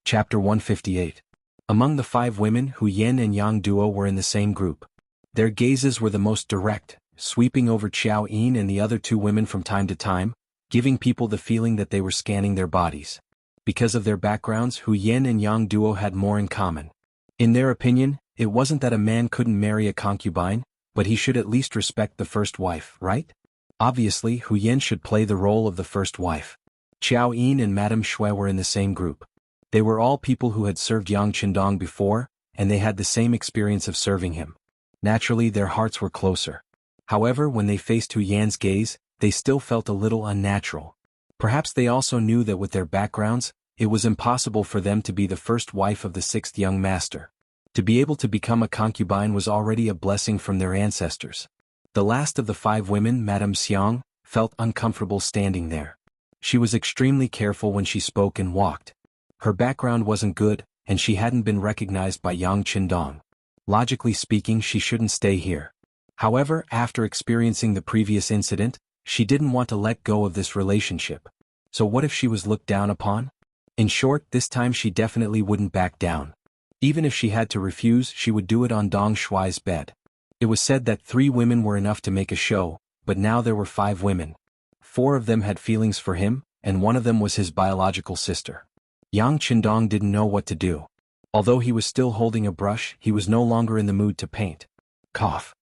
Chapter 158. Among the 5 women, Hu Yan and Yang Duo were in the same group. Their gazes were the most direct, sweeping over Xiao Yin and the other 2 women from time to time, giving people the feeling that they were scanning their bodies. Because of their backgrounds, Hu Yan and Yang Duo had more in common. In their opinion, it wasn't that a man couldn't marry a concubine, but he should at least respect the first wife, right? Obviously, Hu Yan should play the role of the first wife. Xiao Yin and Madame Shui were in the same group. They were all people who had served Yang Qindong before, and they had the same experience of serving him. Naturally, their hearts were closer. However, when they faced Hu Yan's gaze, they still felt a little unnatural. Perhaps they also knew that with their backgrounds, it was impossible for them to be the first wife of the 6th young master. To be able to become a concubine was already a blessing from their ancestors. The last of the 5 women, Madame Xiang, felt uncomfortable standing there. She was extremely careful when she spoke and walked. Her background wasn't good, and she hadn't been recognized by Yang Qindong. Logically speaking, she shouldn't stay here. However, after experiencing the previous incident, she didn't want to let go of this relationship. So what if she was looked down upon? In short, this time she definitely wouldn't back down. Even if she had to refuse, she would do it on Dong Shuai's bed. It was said that 3 women were enough to make a show, but now there were 5 women. 4 of them had feelings for him, and one of them was his biological sister. Yang Qindong didn't know what to do. Although he was still holding a brush, he was no longer in the mood to paint. Cough.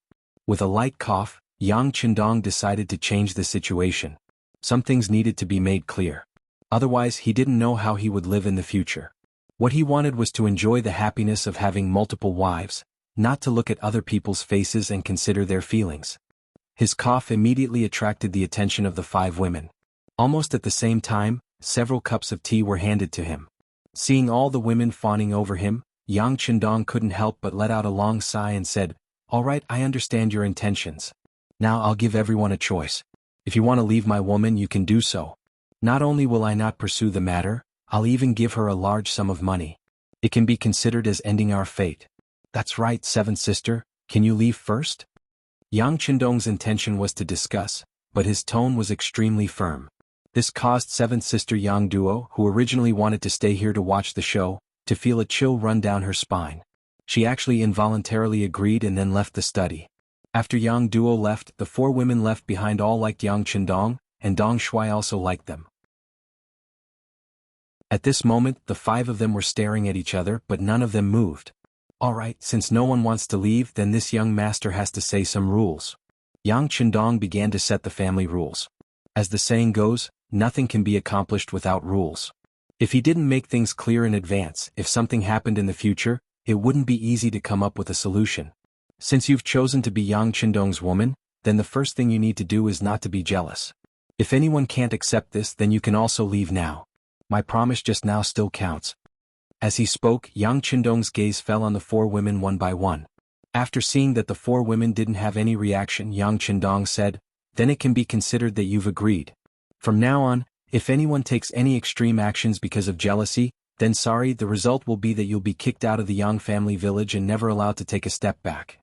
With a light cough, Yang Qindong decided to change the situation. Some things needed to be made clear. Otherwise, he didn't know how he would live in the future. What he wanted was to enjoy the happiness of having multiple wives, not to look at other people's faces and consider their feelings. His cough immediately attracted the attention of the 5 women. Almost at the same time, several cups of tea were handed to him. Seeing all the women fawning over him, Yang Qindong couldn't help but let out a long sigh and said, "All right, I understand your intentions. Now I'll give everyone a choice. If you want to leave my woman, you can do so. Not only will I not pursue the matter, I'll even give her a large sum of money. It can be considered as ending our fate." "That's right, 7th sister, can you leave first?" Yang Qindong's intention was to discuss, but his tone was extremely firm. This caused 7th sister Yang Duo, who originally wanted to stay here to watch the show, to feel a chill run down her spine. She actually involuntarily agreed and then left the study. After Yang Duo left, the 4 women left behind all liked Yang Qindong, and Dong Shuai also liked them. At this moment, the 5 of them were staring at each other, but none of them moved. "All right, since no one wants to leave, then this young master has to say some rules." Yang Qindong began to set the family rules. As the saying goes, nothing can be accomplished without rules. If he didn't make things clear in advance, if something happened in the future, it wouldn't be easy to come up with a solution. Since you've chosen to be Yang Qindong's woman, then the first thing you need to do is not to be jealous. If anyone can't accept this, then you can also leave now. My promise just now still counts. As he spoke, Yang Qindong's gaze fell on the 4 women one by one. After seeing that the 4 women didn't have any reaction, Yang Qindong said, "Then it can be considered that you've agreed. From now on, if anyone takes any extreme actions because of jealousy, then sorry, the result will be that you'll be kicked out of the Yang family village and never allowed to take a step back."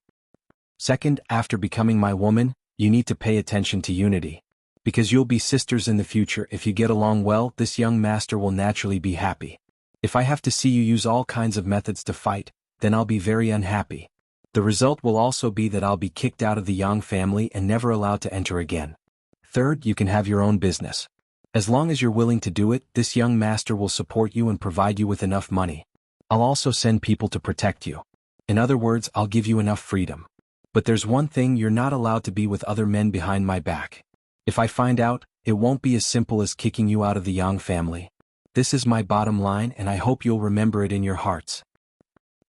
Second, after becoming my woman, you need to pay attention to unity. Because you'll be sisters in the future. If you get along well, this young master will naturally be happy. If I have to see you use all kinds of methods to fight, then I'll be very unhappy. The result will also be that I'll be kicked out of the Yang family and never allowed to enter again. Third, you can have your own business. As long as you're willing to do it, this young master will support you and provide you with enough money. I'll also send people to protect you. In other words, I'll give you enough freedom. But there's one thing: you're not allowed to be with other men behind my back. If I find out, it won't be as simple as kicking you out of the Yang family. This is my bottom line, and I hope you'll remember it in your hearts.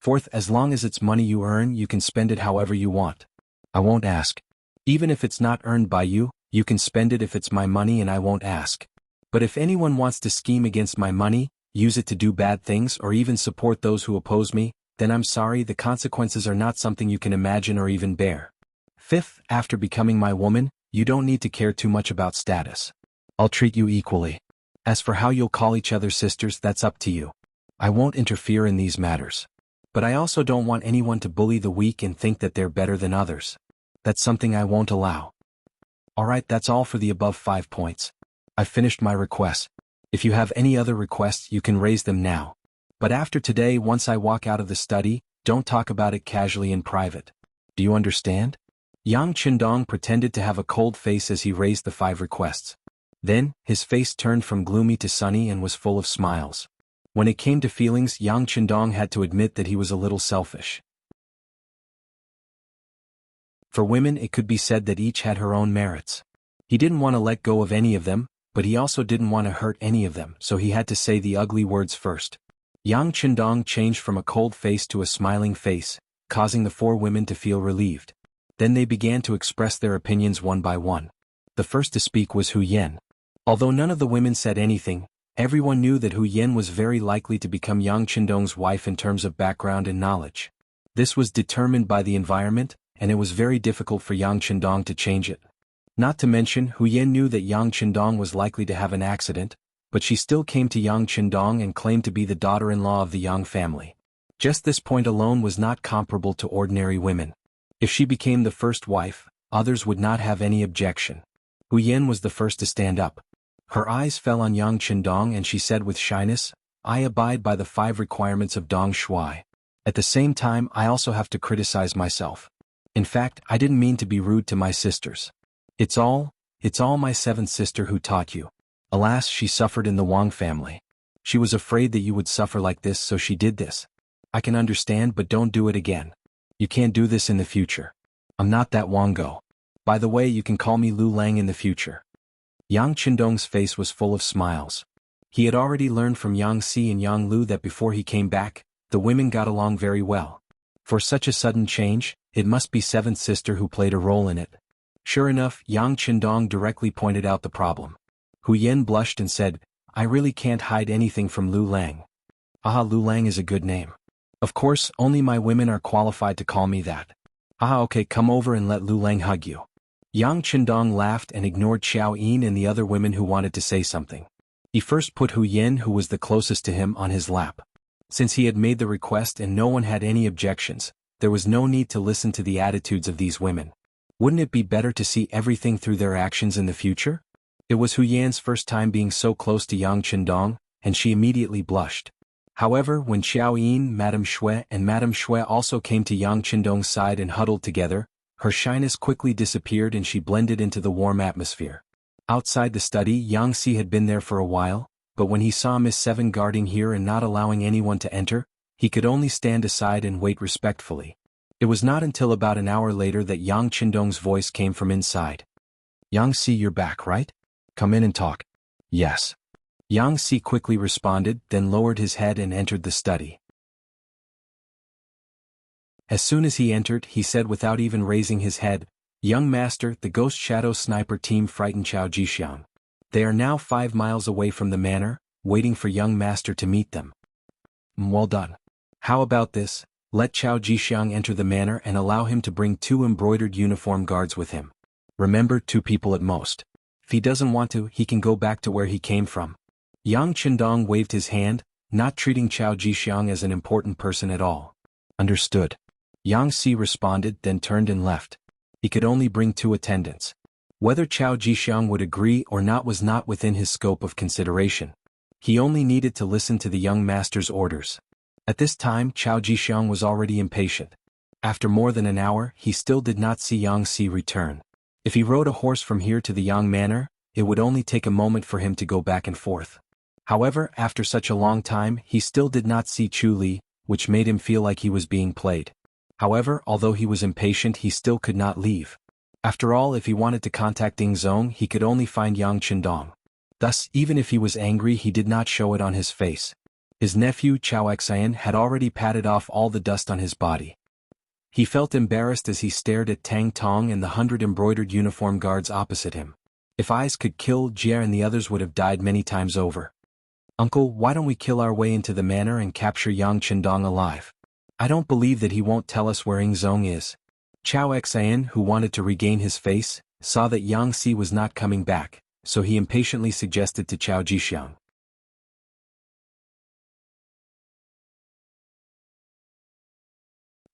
Fourth, as long as it's money you earn, you can spend it however you want. I won't ask. Even if it's not earned by you, you can spend it if it's my money and I won't ask. But if anyone wants to scheme against my money, use it to do bad things, or even support those who oppose me, then I'm sorry, the consequences are not something you can imagine or even bear. Fifth, after becoming my woman, you don't need to care too much about status. I'll treat you equally. As for how you'll call each other sisters, that's up to you. I won't interfere in these matters. But I also don't want anyone to bully the weak and think that they're better than others. That's something I won't allow. Alright, that's all for the above 5 points. I've finished my requests. If you have any other requests, you can raise them now. But after today, once I walk out of the study, don't talk about it casually in private. Do you understand? Yang Qindong pretended to have a cold face as he raised the 5 requests. Then, his face turned from gloomy to sunny and was full of smiles. When it came to feelings, Yang Qindong had to admit that he was a little selfish. For women, it could be said that each had her own merits. He didn't want to let go of any of them, but he also didn't want to hurt any of them, so he had to say the ugly words first. Yang Qindong changed from a cold face to a smiling face, causing the 4 women to feel relieved. Then they began to express their opinions one by one. The first to speak was Hu Yan. Although none of the women said anything, everyone knew that Hu Yan was very likely to become Yang Qindong's wife in terms of background and knowledge. This was determined by the environment, and it was very difficult for Yang Qindong to change it. Not to mention, Hu Yan knew that Yang Qindong was likely to have an accident, but she still came to Yang Qindong and claimed to be the daughter-in-law of the Yang family. Just this point alone was not comparable to ordinary women. If she became the first wife, others would not have any objection. Hu Yan was the first to stand up. Her eyes fell on Yang Qindong and she said with shyness, "I abide by the 5 requirements of Dong Shui. At the same time, I also have to criticize myself. In fact, I didn't mean to be rude to my sisters. It's all my 7th sister who taught you. Alas, she suffered in the Wang family. She was afraid that you would suffer like this, so she did this. I can understand, but don't do it again. You can't do this in the future. I'm not that Wango. By the way, you can call me Lu Lang in the future." Yang Qindong's face was full of smiles. He had already learned from Yang Si and Yang Lu that before he came back, the women got along very well. For such a sudden change, it must be 7th sister who played a role in it. Sure enough, Yang Qindong directly pointed out the problem. Hu Yan blushed and said, "I really can't hide anything from Lu Lang." "Ah, Lu Lang is a good name. Of course, only my women are qualified to call me that." "Ah, okay, come over and let Lu Lang hug you." Yang Qindong laughed and ignored Xiao Yin and the other women who wanted to say something. He first put Hu Yan, who was the closest to him, on his lap. Since he had made the request and no one had any objections, there was no need to listen to the attitudes of these women. Wouldn't it be better to see everything through their actions in the future? It was Hu Yan's first time being so close to Yang Qindong, and she immediately blushed. However, when Xiao Yin, Madame Shui, and Madame Shui also came to Yang Qindong's side and huddled together, her shyness quickly disappeared and she blended into the warm atmosphere. Outside the study, Yang Si had been there for a while, but when he saw Miss Seven guarding here and not allowing anyone to enter, he could only stand aside and wait respectfully. It was not until about an hour later that Yang Qindong's voice came from inside. "Yang Si, you're back, right? Come in and talk." "Yes." Yang Si quickly responded, then lowered his head and entered the study. As soon as he entered, he said without even raising his head, "Young master, the Ghost Shadow Sniper team frightened Chao Jixiang. They are now 5 miles away from the manor, waiting for young master to meet them." "Well done. How about this? Let Chao Jixiang enter the manor and allow him to bring 2 embroidered uniform guards with him. Remember, 2 people at most. If he doesn't want to, he can go back to where he came from." Yang Qindong waved his hand, not treating Chao Jixiang as an important person at all. "Understood." Yang Si responded, then turned and left. He could only bring 2 attendants. Whether Chao Jixiang would agree or not was not within his scope of consideration. He only needed to listen to the young master's orders. At this time Chao Jixiang was already impatient. After more than an hour he still did not see Yang Si return. If he rode a horse from here to the Yang Manor, it would only take a moment for him to go back and forth. However, after such a long time he still did not see Chu Li, which made him feel like he was being played. However, although he was impatient he still could not leave. After all, if he wanted to contact Ding Zong he could only find Yang Qindong. Thus, even if he was angry he did not show it on his face. His nephew Chao Xian had already patted off all the dust on his body. He felt embarrassed as he stared at Tang Tong and the 100 embroidered uniform guards opposite him. If eyes could kill, Jie and the others would have died many times over. "Uncle, why don't we kill our way into the manor and capture Yang Qindong alive? I don't believe that he won't tell us where Ing Zong is." Chao Xian, who wanted to regain his face, saw that Yang Si was not coming back, so he impatiently suggested to Chao Jixiang.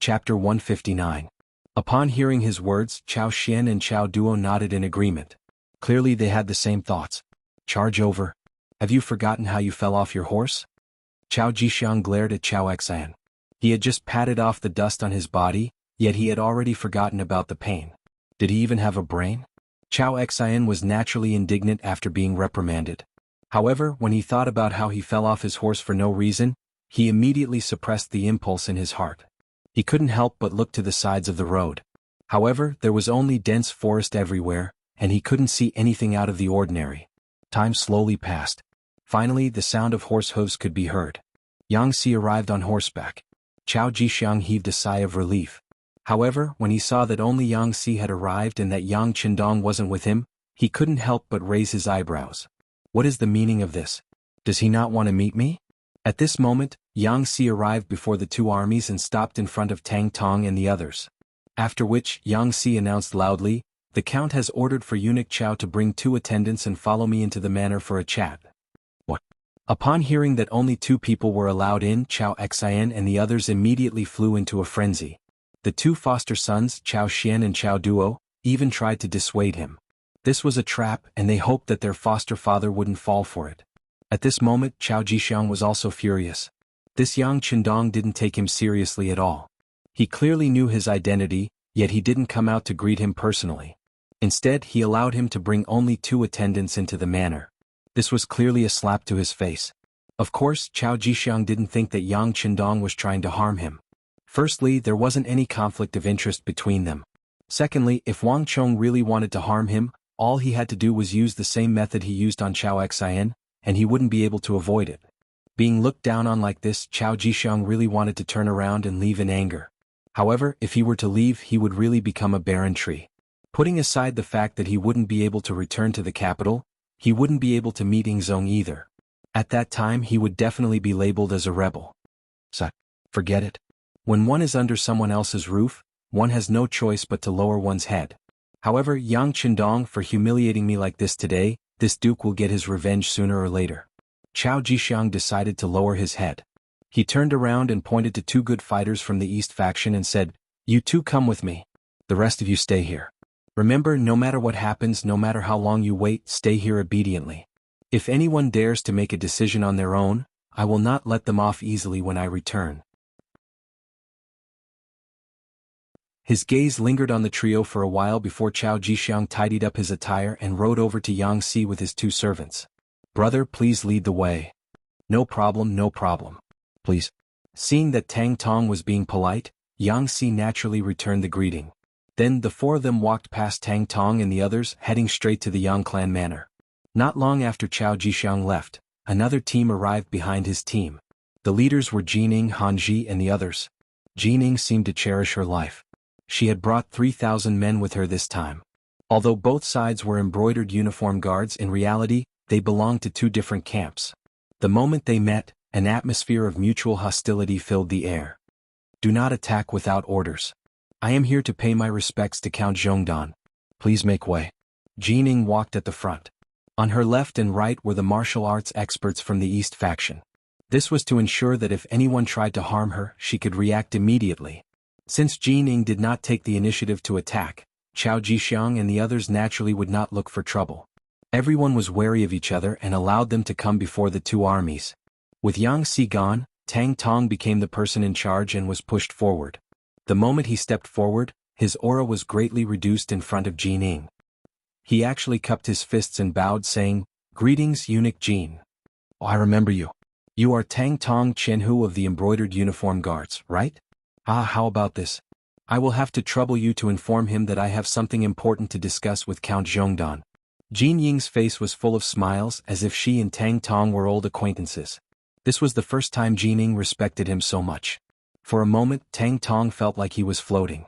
Chapter 159. Upon hearing his words, Chao Xian and Chao Duo nodded in agreement. Clearly they had the same thoughts. "Charge over. Have you forgotten how you fell off your horse?" Chao Jixiang glared at Chao Xian. He had just patted off the dust on his body, yet he had already forgotten about the pain. Did he even have a brain? Chao Xian was naturally indignant after being reprimanded. However, when he thought about how he fell off his horse for no reason, he immediately suppressed the impulse in his heart. He couldn't help but look to the sides of the road. However, there was only dense forest everywhere, and he couldn't see anything out of the ordinary. Time slowly passed. Finally, the sound of horse hooves could be heard. Yang Si arrived on horseback. Chao Jixiang heaved a sigh of relief. However, when he saw that only Yang Si had arrived and that Yang Qindong wasn't with him, he couldn't help but raise his eyebrows. What is the meaning of this? Does he not want to meet me? At this moment, Yang Si arrived before the 2 armies and stopped in front of Tang Tong and the others. After which, Yang Si announced loudly, "The Count has ordered for eunuch Chao to bring 2 attendants and follow me into the manor for a chat." What? Upon hearing that only 2 people were allowed in, Chao Xian and the others immediately flew into a frenzy. The 2 foster sons, Chao Xian and Chao Duo, even tried to dissuade him. This was a trap and they hoped that their foster father wouldn't fall for it. At this moment Chao Jixiang was also furious. This Yang Qindong didn't take him seriously at all. He clearly knew his identity, yet he didn't come out to greet him personally. Instead he allowed him to bring only 2 attendants into the manor. This was clearly a slap to his face. Of course, Chao Jixiang didn't think that Yang Qindong was trying to harm him. Firstly, there wasn't any conflict of interest between them. Secondly, if Wang Chong really wanted to harm him, all he had to do was use the same method he used on Chao Xian, and he wouldn't be able to avoid it. Being looked down on like this, Chao Jixiang really wanted to turn around and leave in anger. However, if he were to leave he would really become a barren tree. Putting aside the fact that he wouldn't be able to return to the capital, he wouldn't be able to meet Ing Zong either. At that time he would definitely be labeled as a rebel. So, forget it. When one is under someone else's roof, one has no choice but to lower one's head. However, Yang Qindong, for humiliating me like this today, this duke will get his revenge sooner or later. Chao Jixiang decided to lower his head. He turned around and pointed to 2 good fighters from the East faction and said, "You 2 come with me. The rest of you stay here. Remember, no matter what happens, no matter how long you wait, stay here obediently. If anyone dares to make a decision on their own, I will not let them off easily when I return." His gaze lingered on the trio for a while before Chao Jixiang tidied up his attire and rode over to Yang Si with his 2 servants. "Brother, please lead the way." No problem. Please." Seeing that Tang Tong was being polite, Yang Si naturally returned the greeting. Then the 4 of them walked past Tang Tong and the others, heading straight to the Yang clan manor. Not long after Chao Jixiang left, another team arrived behind his team. The leaders were Jining, Hanji and the others. Jining seemed to cherish her life. She had brought 3,000 men with her this time. Although both sides were embroidered uniform guards, in reality, they belonged to 2 different camps. The moment they met, an atmosphere of mutual hostility filled the air. "Do not attack without orders. I am here to pay my respects to Count Zhongdan. Please make way." Jining walked at the front. On her left and right were the martial arts experts from the East faction. This was to ensure that if anyone tried to harm her, she could react immediately. Since Jining did not take the initiative to attack, Chao Jixiang and the others naturally would not look for trouble. Everyone was wary of each other and allowed them to come before the two armies. With Yang Si gone, Tang Tong became the person in charge and was pushed forward. The moment he stepped forward, his aura was greatly reduced in front of Jining. He actually cupped his fists and bowed, saying, "Greetings, eunuch Jin. Oh, I remember you. You are Tang Tong Qianhu of the embroidered uniform guards, right? Ah, how about this? I will have to trouble you to inform him that I have something important to discuss with Count Zhongdan." Jin Ying's face was full of smiles as if she and Tang Tong were old acquaintances. This was the first time Jining respected him so much. For a moment, Tang Tong felt like he was floating.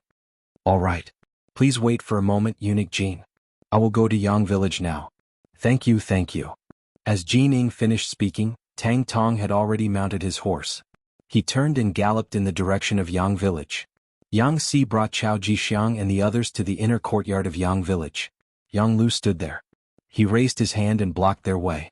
"All right. Please wait for a moment, eunuch Jin. I will go to Yang village now." Thank you, thank you." As Jining finished speaking, Tang Tong had already mounted his horse. He turned and galloped in the direction of Yang village. Yang Si brought Chao Jixiang and the others to the inner courtyard of Yang village. Yang Lu stood there. He raised his hand and blocked their way.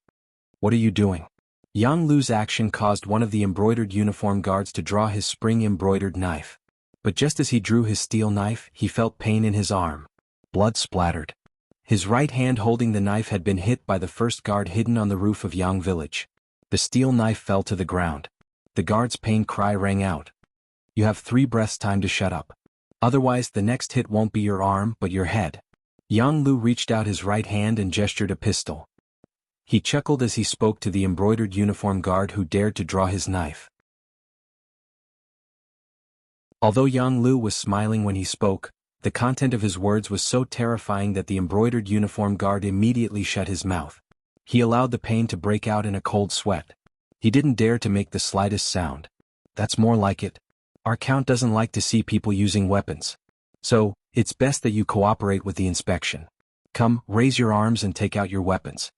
"What are you doing?" Yang Lu's action caused one of the embroidered uniform guards to draw his spring-embroidered knife. But just as he drew his steel knife, he felt pain in his arm. Blood splattered. His right hand holding the knife had been hit by the first guard hidden on the roof of Yang village. The steel knife fell to the ground. The guard's pain cry rang out. "You have 3 breaths time to shut up. Otherwise the next hit won't be your arm but your head." Yang Lu reached out his right hand and gestured a pistol. He chuckled as he spoke to the embroidered uniform guard who dared to draw his knife. Although Yang Lu was smiling when he spoke, the content of his words was so terrifying that the embroidered uniform guard immediately shut his mouth. He allowed the pain to break out in a cold sweat. He didn't dare to make the slightest sound. "That's more like it. Our count doesn't like to see people using weapons. So, it's best that you cooperate with the inspection. Come, raise your arms and take out your weapons."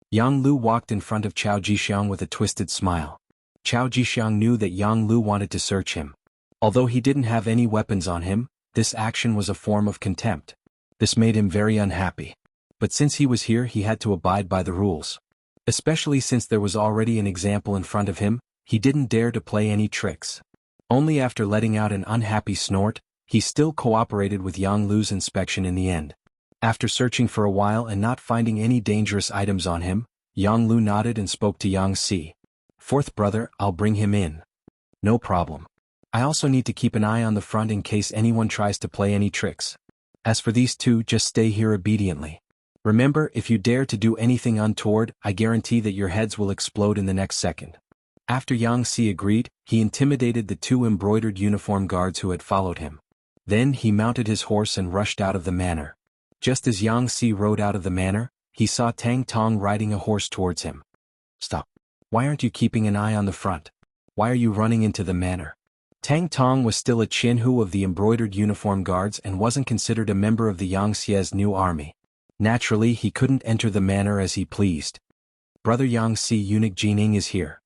Yang Lu walked in front of Chao Jixiang with a twisted smile. Chao Jixiang knew that Yang Lu wanted to search him. Although he didn't have any weapons on him, this action was a form of contempt. This made him very unhappy. But since he was here, he had to abide by the rules. Especially since there was already an example in front of him, he didn't dare to play any tricks. Only after letting out an unhappy snort, he still cooperated with Yang Lu's inspection in the end. After searching for a while and not finding any dangerous items on him, Yang Lu nodded and spoke to Yang Si. "Fourth brother, I'll bring him in." "No problem. I also need to keep an eye on the front in case anyone tries to play any tricks. As for these two, just stay here obediently. Remember, if you dare to do anything untoward, I guarantee that your heads will explode in the next second." After Yang Si agreed, he intimidated the 2 embroidered uniform guards who had followed him. Then he mounted his horse and rushed out of the manor. Just as Yang Si rode out of the manor, he saw Tang Tong riding a horse towards him. "Stop. Why aren't you keeping an eye on the front? Why are you running into the manor?" Tang Tong was still a Qianhu of the embroidered uniform guards and wasn't considered a member of the Yangxie's new army. Naturally, he couldn't enter the manor as he pleased. "Brother Yang Si, eunuch Jining is here.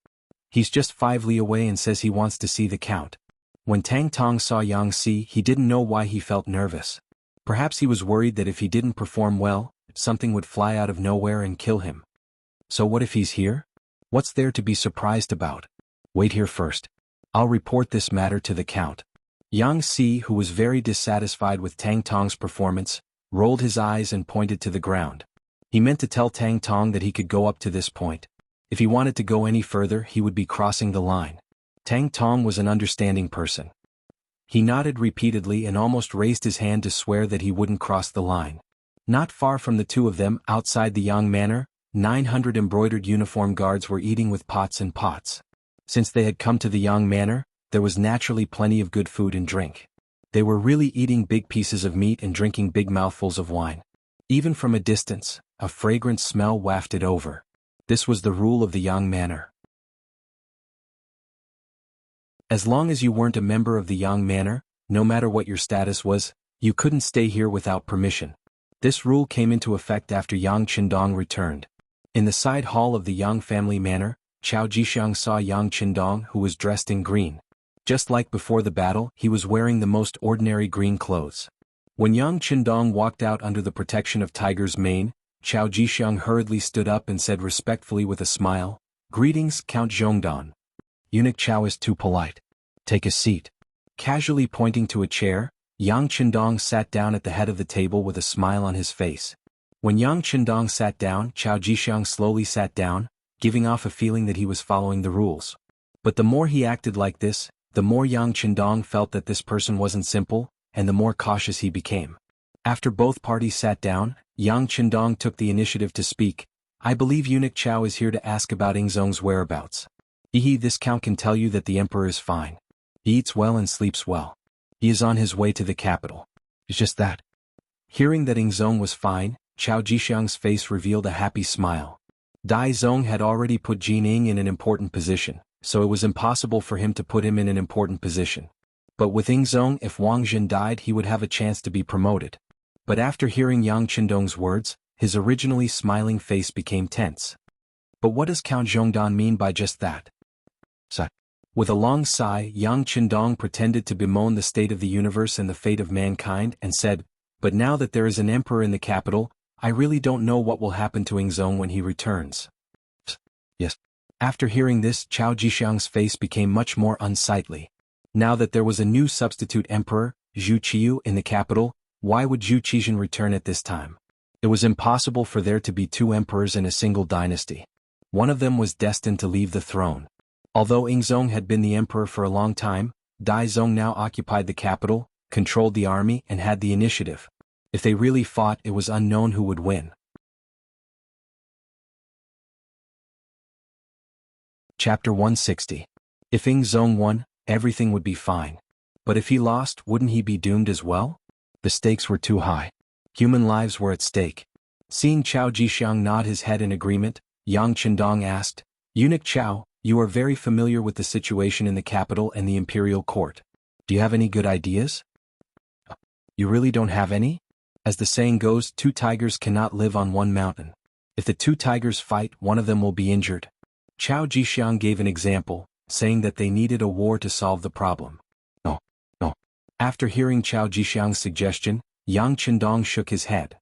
He's just 5 li away and says he wants to see the count." When Tang Tong saw Yang Si, he didn't know why he felt nervous. Perhaps he was worried that if he didn't perform well, something would fly out of nowhere and kill him. So what if he's here? What's there to be surprised about? Wait here first. I'll report this matter to the count. Yang Si, who was very dissatisfied with Tang Tong's performance, rolled his eyes and pointed to the ground. He meant to tell Tang Tong that he could go up to this point. If he wanted to go any further, he would be crossing the line. Tang Tong was an understanding person. He nodded repeatedly and almost raised his hand to swear that he wouldn't cross the line. Not far from the 2 of them, outside the Yang Manor, 900 embroidered uniform guards were eating with pots and pots. Since they had come to the Yang Manor, there was naturally plenty of good food and drink. They were really eating big pieces of meat and drinking big mouthfuls of wine. Even from a distance, a fragrant smell wafted over. This was the rule of the Yang Manor. As long as you weren't a member of the Yang Manor, no matter what your status was, you couldn't stay here without permission. This rule came into effect after Yang Qindong returned. In the side hall of the Yang family manor, Chao Jixiang saw Yang Qindong, who was dressed in green. Just like before the battle, he was wearing the most ordinary green clothes. When Yang Qindong walked out under the protection of Tiger's mane, Chao Jixiang hurriedly stood up and said respectfully with a smile, "Greetings, Count Zhongdan. Eunuch Chao is too polite. Take a seat." Casually pointing to a chair, Yang Chendong sat down at the head of the table with a smile on his face. When Yang Chendong sat down, Chao Jixiang slowly sat down, giving off a feeling that he was following the rules. But the more he acted like this, the more Yang Chendong felt that this person wasn't simple, and the more cautious he became. After both parties sat down, Yang Chendong took the initiative to speak. I believe Eunuch Chao is here to ask about Ingzong's whereabouts. This count can tell you that the emperor is fine. He eats well and sleeps well. He is on his way to the capital. It's just that. Hearing that Ingzong was fine, Chao Jixiang's face revealed a happy smile. Dai Zong had already put Jining in an important position, so it was impossible for him to put him in an important position. But with Ingzong, if Wang Jin died, he would have a chance to be promoted. But after hearing Yang Chendong's words, his originally smiling face became tense. But what does Count Zhongdan mean by just that? With a long sigh, Yang Chendong pretended to bemoan the state of the universe and the fate of mankind and said, but now that there is an emperor in the capital, I really don't know what will happen to Ingzong when he returns. Yes. After hearing this, Chao Jixiang's face became much more unsightly. Now that there was a new substitute emperor, Zhu Qiyu, in the capital, why would Zhu Qizhen return at this time? It was impossible for there to be two emperors in a single dynasty. One of them was destined to leave the throne. Although Ingzong had been the emperor for a long time, Dai Zong now occupied the capital, controlled the army and had the initiative. If they really fought, it was unknown who would win. Chapter 160. If Ingzong won, everything would be fine. But if he lost, wouldn't he be doomed as well? The stakes were too high. Human lives were at stake. Seeing Chao Jixiang nod his head in agreement, Yang Chendong asked, Eunuch Chao, you are very familiar with the situation in the capital and the imperial court. Do you have any good ideas? You really don't have any? As the saying goes, two tigers cannot live on one mountain. If the two tigers fight, one of them will be injured. Chao Jixiang gave an example, saying that they needed a war to solve the problem. No. After hearing Chao Jixiang's suggestion, Yang Chendong shook his head.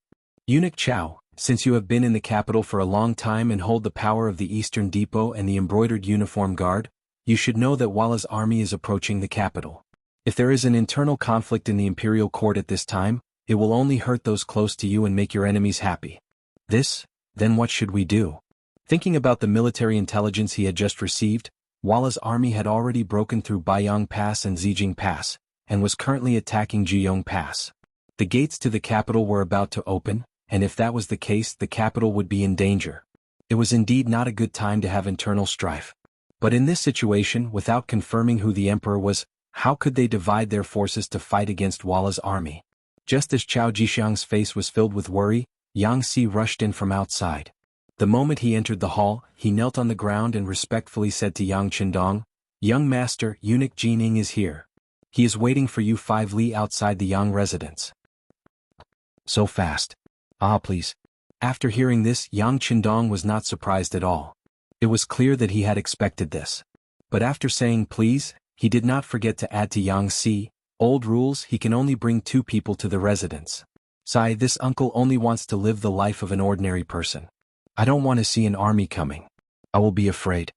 Eunuch Chao, since you have been in the capital for a long time and hold the power of the Eastern Depot and the embroidered uniform guard, you should know that Walla's army is approaching the capital. If there is an internal conflict in the imperial court at this time, it will only hurt those close to you and make your enemies happy. Then what should we do? Thinking about the military intelligence he had just received, Walla's army had already broken through Baiyang Pass and Zijing Pass, and was currently attacking Jiyong Pass. The gates to the capital were about to open, and if that was the case, the capital would be in danger. It was indeed not a good time to have internal strife. But in this situation, without confirming who the emperor was, how could they divide their forces to fight against Walla's army? Just as Chao Jixiang's face was filled with worry, Yang Si rushed in from outside. The moment he entered the hall, he knelt on the ground and respectfully said to Yang Chendong, Young master, Eunuch Jining is here. He is waiting for you 5 li outside the Yang residence. So fast. Please. After hearing this, Yang Chendong was not surprised at all. It was clear that he had expected this. But after saying please, he did not forget to add to Yang Si, old rules, he can only bring 2 people to the residence. This uncle only wants to live the life of an ordinary person. I don't want to see an army coming. I will be afraid.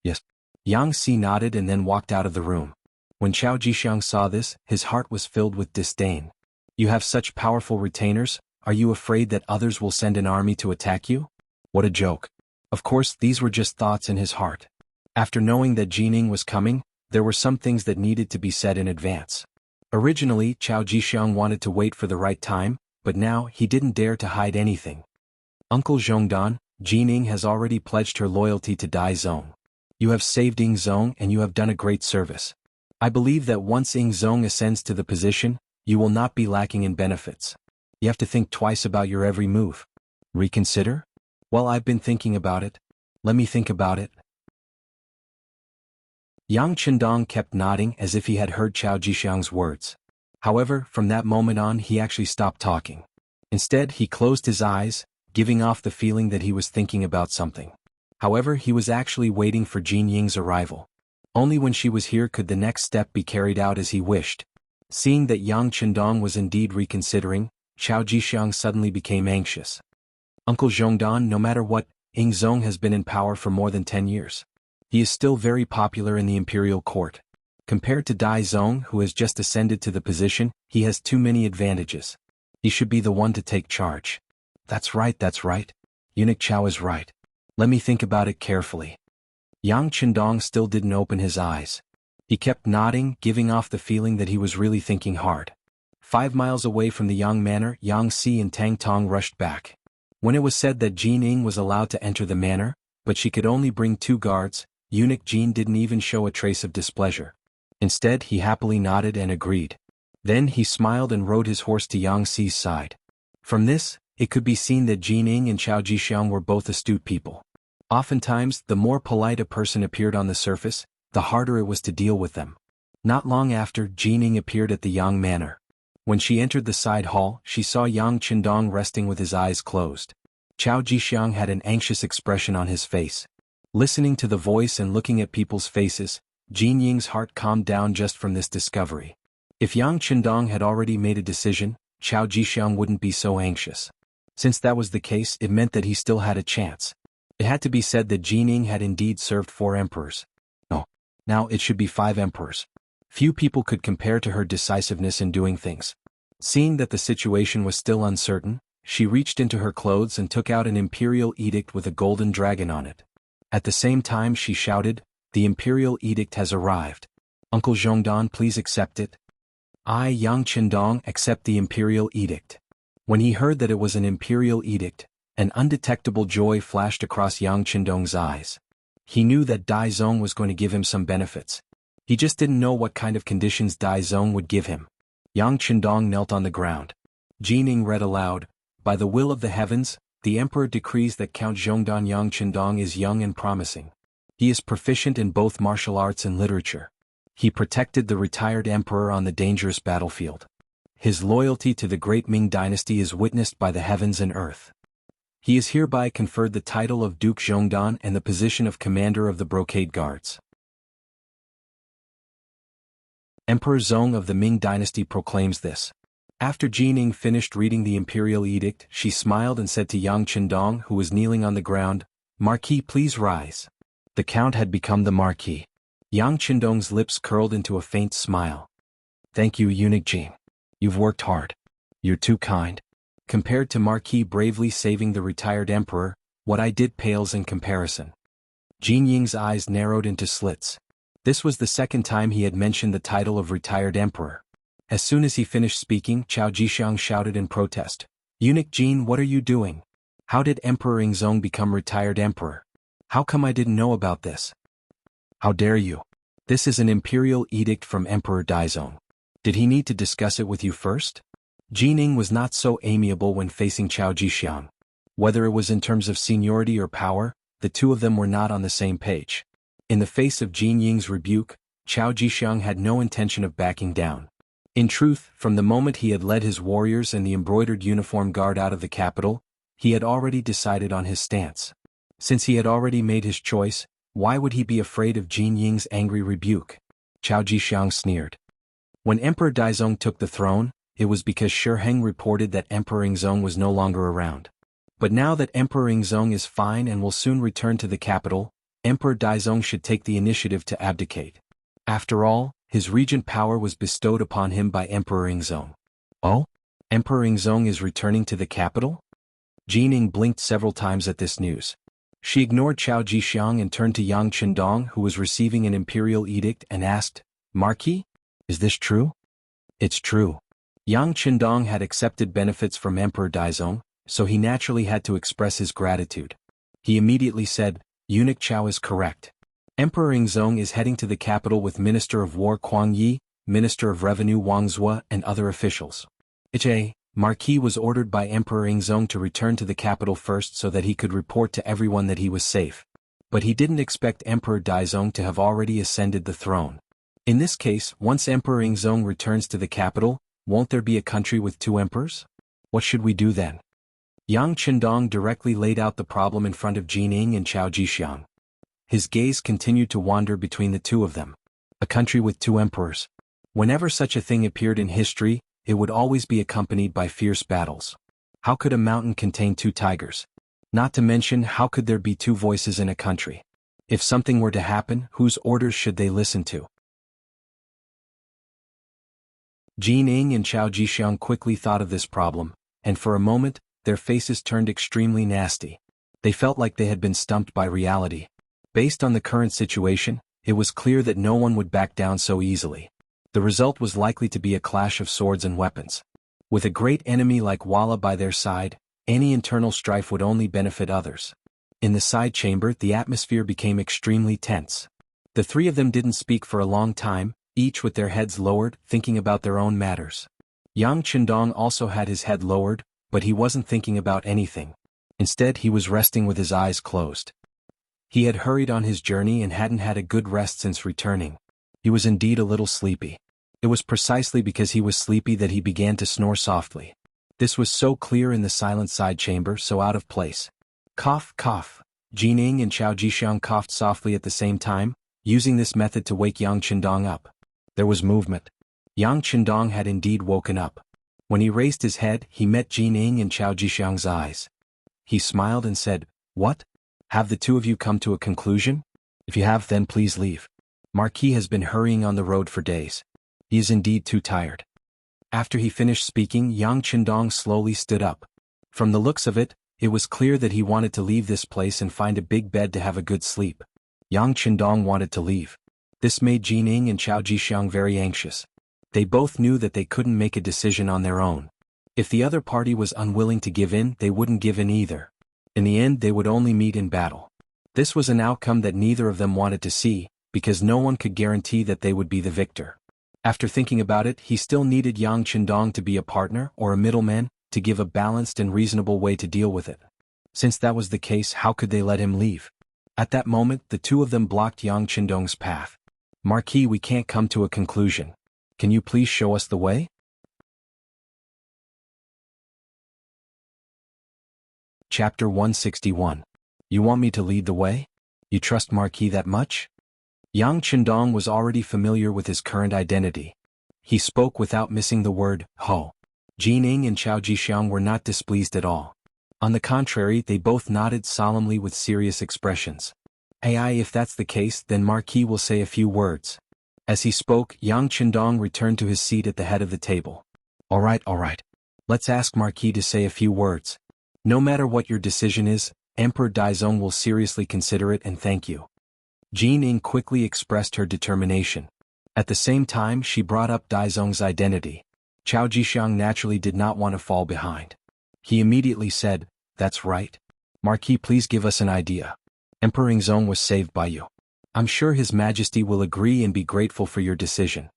Yes. Yang Si nodded and then walked out of the room. When Chao Jixiang saw this, his heart was filled with disdain. You have such powerful retainers, are you afraid that others will send an army to attack you? What a joke. Of course, these were just thoughts in his heart. After knowing that Jining was coming, there were some things that needed to be said in advance. Originally, Chao Jixiang wanted to wait for the right time, but now he didn't dare to hide anything. Uncle Zhongdan, Jining has already pledged her loyalty to Dai Zong. You have saved Ingzong and you have done a great service. I believe that once Ingzong ascends to the position, you will not be lacking in benefits. You have to think twice about your every move. Reconsider? Well, I've been thinking about it. Let me think about it. Yang Chendong kept nodding as if he had heard Chao Jixiang's words. However, from that moment on he actually stopped talking. Instead, he closed his eyes, giving off the feeling that he was thinking about something. However, he was actually waiting for Jin Ying's arrival. Only when she was here could the next step be carried out as he wished. Seeing that Yang Chendong was indeed reconsidering, Chao Jixiang suddenly became anxious. Uncle Zhongdan, no matter what, Ingzong has been in power for more than 10 years. He is still very popular in the imperial court. Compared to Dai Zong, who has just ascended to the position, he has too many advantages. He should be the one to take charge. That's right. Eunuch Chao is right. Let me think about it carefully. Yang Qindong still didn't open his eyes. He kept nodding, giving off the feeling that he was really thinking hard. 5 miles away from the Yang manor, Yang Si and Tang Tong rushed back. When it was said that Jin Ning was allowed to enter the manor, but she could only bring 2 guards, Eunuch Jin didn't even show a trace of displeasure. Instead, he happily nodded and agreed. Then he smiled and rode his horse to Yang Si's side. From this, it could be seen that Jin Ning and Chao Jixiang were both astute people. Oftentimes, the more polite a person appeared on the surface, the harder it was to deal with them. Not long after, Jin Ning appeared at the Yang manor. When she entered the side hall, she saw Yang Qindong resting with his eyes closed. Chao Jixiang had an anxious expression on his face. Listening to the voice and looking at people's faces, Jin Ying's heart calmed down just from this discovery. If Yang Qindong had already made a decision, Chao Jixiang wouldn't be so anxious. Since that was the case, it meant that he still had a chance. It had to be said that Jin Ying had indeed served 4 emperors. No. Now it should be 5 emperors. Few people could compare to her decisiveness in doing things. Seeing that the situation was still uncertain, she reached into her clothes and took out an imperial edict with a golden dragon on it. At the same time she shouted, "The imperial edict has arrived. Uncle Zhongdan, please accept it." I, Yang Qindong, accept the imperial edict. When he heard that it was an imperial edict, an undetectable joy flashed across Yang Qindong's eyes. He knew that Dai Zong was going to give him some benefits. He just didn't know what kind of conditions Dai Zong would give him. Yang Qindong knelt on the ground. Jin Ning read aloud, "By the will of the heavens, the emperor decrees that Count Zhongdan Yang Qindong is young and promising. He is proficient in both martial arts and literature. He protected the retired emperor on the dangerous battlefield. His loyalty to the great Ming dynasty is witnessed by the heavens and earth. He is hereby conferred the title of Duke Zhongdan and the position of commander of the Brocade Guards." Emperor Zong of the Ming dynasty proclaims this. After Jin Ning finished reading the imperial edict, she smiled and said to Yang Qindong, who was kneeling on the ground, "Marquis, please rise." The count had become the Marquis. Yang Qindong's lips curled into a faint smile. "Thank you, Eunuch Jin. You've worked hard. You're too kind. Compared to Marquis bravely saving the retired emperor, what I did pales in comparison." Jin Ying's eyes narrowed into slits. This was the second time he had mentioned the title of retired emperor. As soon as he finished speaking, Chao Jixiang shouted in protest, "Eunuch Jin, what are you doing? How did Emperor Ingzong become retired emperor? How come I didn't know about this? How dare you? This is an imperial edict from Emperor Daizong. Did he need to discuss it with you first?" Jin Ning was not so amiable when facing Chao Jixiang. Whether it was in terms of seniority or power, the two of them were not on the same page. In the face of Jin Ying's rebuke, Chao Jixiang had no intention of backing down. In truth, from the moment he had led his warriors and the embroidered uniform guard out of the capital, he had already decided on his stance. Since he had already made his choice, why would he be afraid of Jin Ying's angry rebuke? Chao Jixiang sneered. When Emperor Daizong took the throne, it was because Shi Heng reported that Emperor Ingzong was no longer around. But now that Emperor Ingzong is fine and will soon return to the capital, Emperor Daizong should take the initiative to abdicate. After all, his regent power was bestowed upon him by Emperor Ingzong. Oh? Emperor Ingzong is returning to the capital? Jin Ning blinked several times at this news. She ignored Chao Jixiang and turned to Yang Qindong, who was receiving an imperial edict, and asked, "Marquis? Is this true?" "It's true." Yang Qindong had accepted benefits from Emperor Daizong, so he naturally had to express his gratitude. He immediately said, "Eunuch Chao is correct. Emperor Ingzong is heading to the capital with Minister of War Kuang Yi, Minister of Revenue Wang Zhua, and other officials. Marquis was ordered by Emperor Ingzong to return to the capital first so that he could report to everyone that he was safe. But he didn't expect Emperor Daizong to have already ascended the throne. In this case, once Emperor Ingzong returns to the capital, won't there be a country with 2 emperors? What should we do then?" Yang Qindong directly laid out the problem in front of Jin Ning and Chao Jixiang. His gaze continued to wander between the two of them. A country with 2 emperors. Whenever such a thing appeared in history, it would always be accompanied by fierce battles. How could a mountain contain 2 tigers? Not to mention, how could there be 2 voices in a country? If something were to happen, whose orders should they listen to? Jin Ing and Chao Jixiang quickly thought of this problem, and for a moment, their faces turned extremely nasty. They felt like they had been stumped by reality. Based on the current situation, it was clear that no one would back down so easily. The result was likely to be a clash of swords and weapons. With a great enemy like Walla by their side, any internal strife would only benefit others. In the side chamber, the atmosphere became extremely tense. The three of them didn't speak for a long time, each with their heads lowered, thinking about their own matters. Yang Qindong also had his head lowered, but he wasn't thinking about anything. Instead, he was resting with his eyes closed. He had hurried on his journey and hadn't had a good rest since returning. He was indeed a little sleepy. It was precisely because he was sleepy that he began to snore softly. This was so clear in the silent side chamber, so out of place. Cough, cough. Jin Ing and Chao Jixiang coughed softly at the same time, using this method to wake Yang Qindong up. There was movement. Yang Qindong had indeed woken up. When he raised his head, he met Jin Ing and Chao Jixiang's eyes. He smiled and said, "What? Have the two of you come to a conclusion? If you have, then please leave. Marquis has been hurrying on the road for days. He is indeed too tired." After he finished speaking, Yang Qindong slowly stood up. From the looks of it, it was clear that he wanted to leave this place and find a big bed to have a good sleep. Yang Qindong wanted to leave. This made Jin Ing and Chao Jixiang very anxious. They both knew that they couldn't make a decision on their own. If the other party was unwilling to give in, they wouldn't give in either. In the end, they would only meet in battle. This was an outcome that neither of them wanted to see, because no one could guarantee that they would be the victor. After thinking about it, he still needed Yang Qindong to be a partner or a middleman, to give a balanced and reasonable way to deal with it. Since that was the case, how could they let him leave? At that moment, the two of them blocked Yang Qindong's path. "Marquis, we can't come to a conclusion. Can you please show us the way?" Chapter 161. You want me to lead the way? You trust Marquis that much? Yang Qindong was already familiar with his current identity. He spoke without missing the word, ho. Jin Ing and Chao Jixiang were not displeased at all. On the contrary, they both nodded solemnly with serious expressions. If that's the case, then Marquis will say a few words. As he spoke, Yang Qindong returned to his seat at the head of the table. All right. Let's ask Marquis to say a few words. No matter what your decision is, Emperor Daizong will seriously consider it and thank you. Jin Ing quickly expressed her determination. At the same time, she brought up Daizong's identity. Chao Jixiang naturally did not want to fall behind. He immediately said, "That's right. Marquis, please give us an idea. Emperor Ingzong was saved by you. I'm sure His Majesty will agree and be grateful for your decision."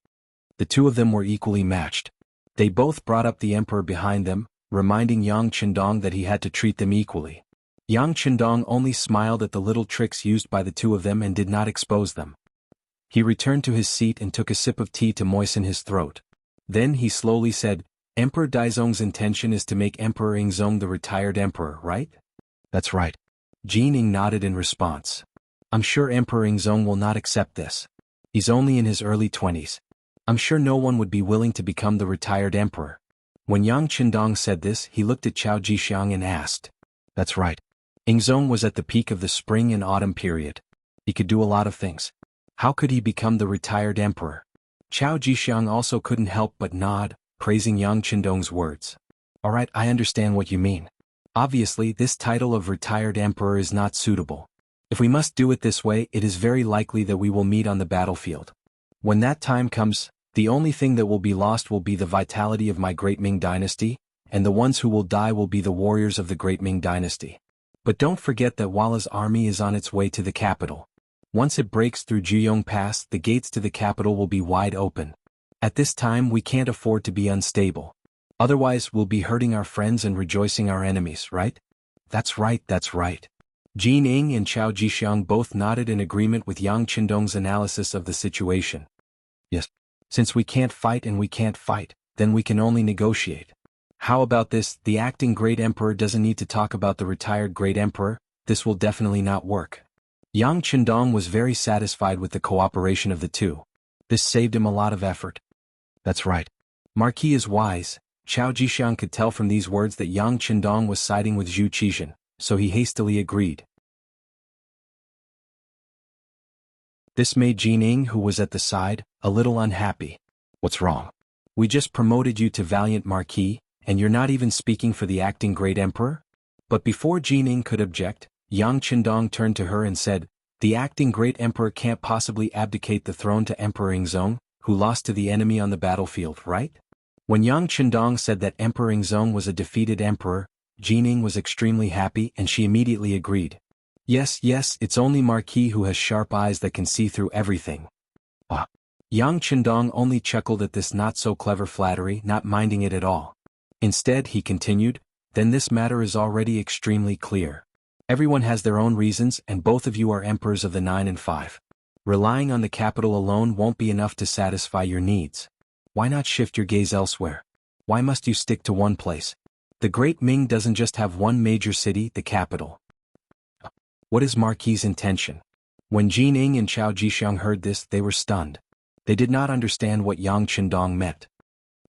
The two of them were equally matched. They both brought up the emperor behind them, reminding Yang Qindong that he had to treat them equally. Yang Qindong only smiled at the little tricks used by the two of them and did not expose them. He returned to his seat and took a sip of tea to moisten his throat. Then he slowly said, "Emperor Daizong's intention is to make Emperor Ingzong the retired emperor, right?" "That's right." Jin Ing nodded in response. "I'm sure Emperor Ingzong will not accept this. He's only in his early 20s. I'm sure no one would be willing to become the retired emperor." When Yang Qindong said this, he looked at Chao Jixiang and asked, "That's right. Ingzong was at the peak of the spring and autumn period. He could do a lot of things. How could he become the retired emperor?" Chao Jixiang also couldn't help but nod, praising Yang Qindong's words. "All right, I understand what you mean. Obviously, this title of retired emperor is not suitable. If we must do it this way, it is very likely that we will meet on the battlefield. When that time comes, the only thing that will be lost will be the vitality of my great Ming dynasty, and the ones who will die will be the warriors of the great Ming dynasty. But don't forget that Walla's army is on its way to the capital. Once it breaks through Juyong Pass, the gates to the capital will be wide open. At this time, we can't afford to be unstable. Otherwise, we'll be hurting our friends and rejoicing our enemies, right?" That's right. Jin Ing and Chao Jixiang both nodded in agreement with Yang Qindong's analysis of the situation. "Yes. Since we can't fight, then we can only negotiate. How about this? The acting great emperor doesn't need to talk about the retired great emperor. This will definitely not work." Yang Qindong was very satisfied with the cooperation of the two. This saved him a lot of effort. "That's right. Marquis is wise." Chao Jixiang could tell from these words that Yang Qindong was siding with Zhu Qizhen, so he hastily agreed. This made Jin Ing, who was at the side, a little unhappy. "What's wrong? We just promoted you to Valiant Marquis, and you're not even speaking for the acting great emperor? But before Jining could object, Yang Qindong turned to her and said, the acting great emperor can't possibly abdicate the throne to Emperor Ingzong, who lost to the enemy on the battlefield, right? When Yang Qindong said that Emperor Ingzong was a defeated emperor, Jining was extremely happy and she immediately agreed. Yes, it's only Marquis who has sharp eyes that can see through everything. Yang Qindong only chuckled at this not-so-clever flattery, not minding it at all. Instead, he continued, then this matter is already extremely clear. Everyone has their own reasons and both of you are emperors of the 9 and 5. Relying on the capital alone won't be enough to satisfy your needs. Why not shift your gaze elsewhere? Why must you stick to one place? The great Ming doesn't just have one major city, the capital. What is Marquis' intention? When Jining and Chao Jixiang heard this, they were stunned. They did not understand what Yang Qindong meant.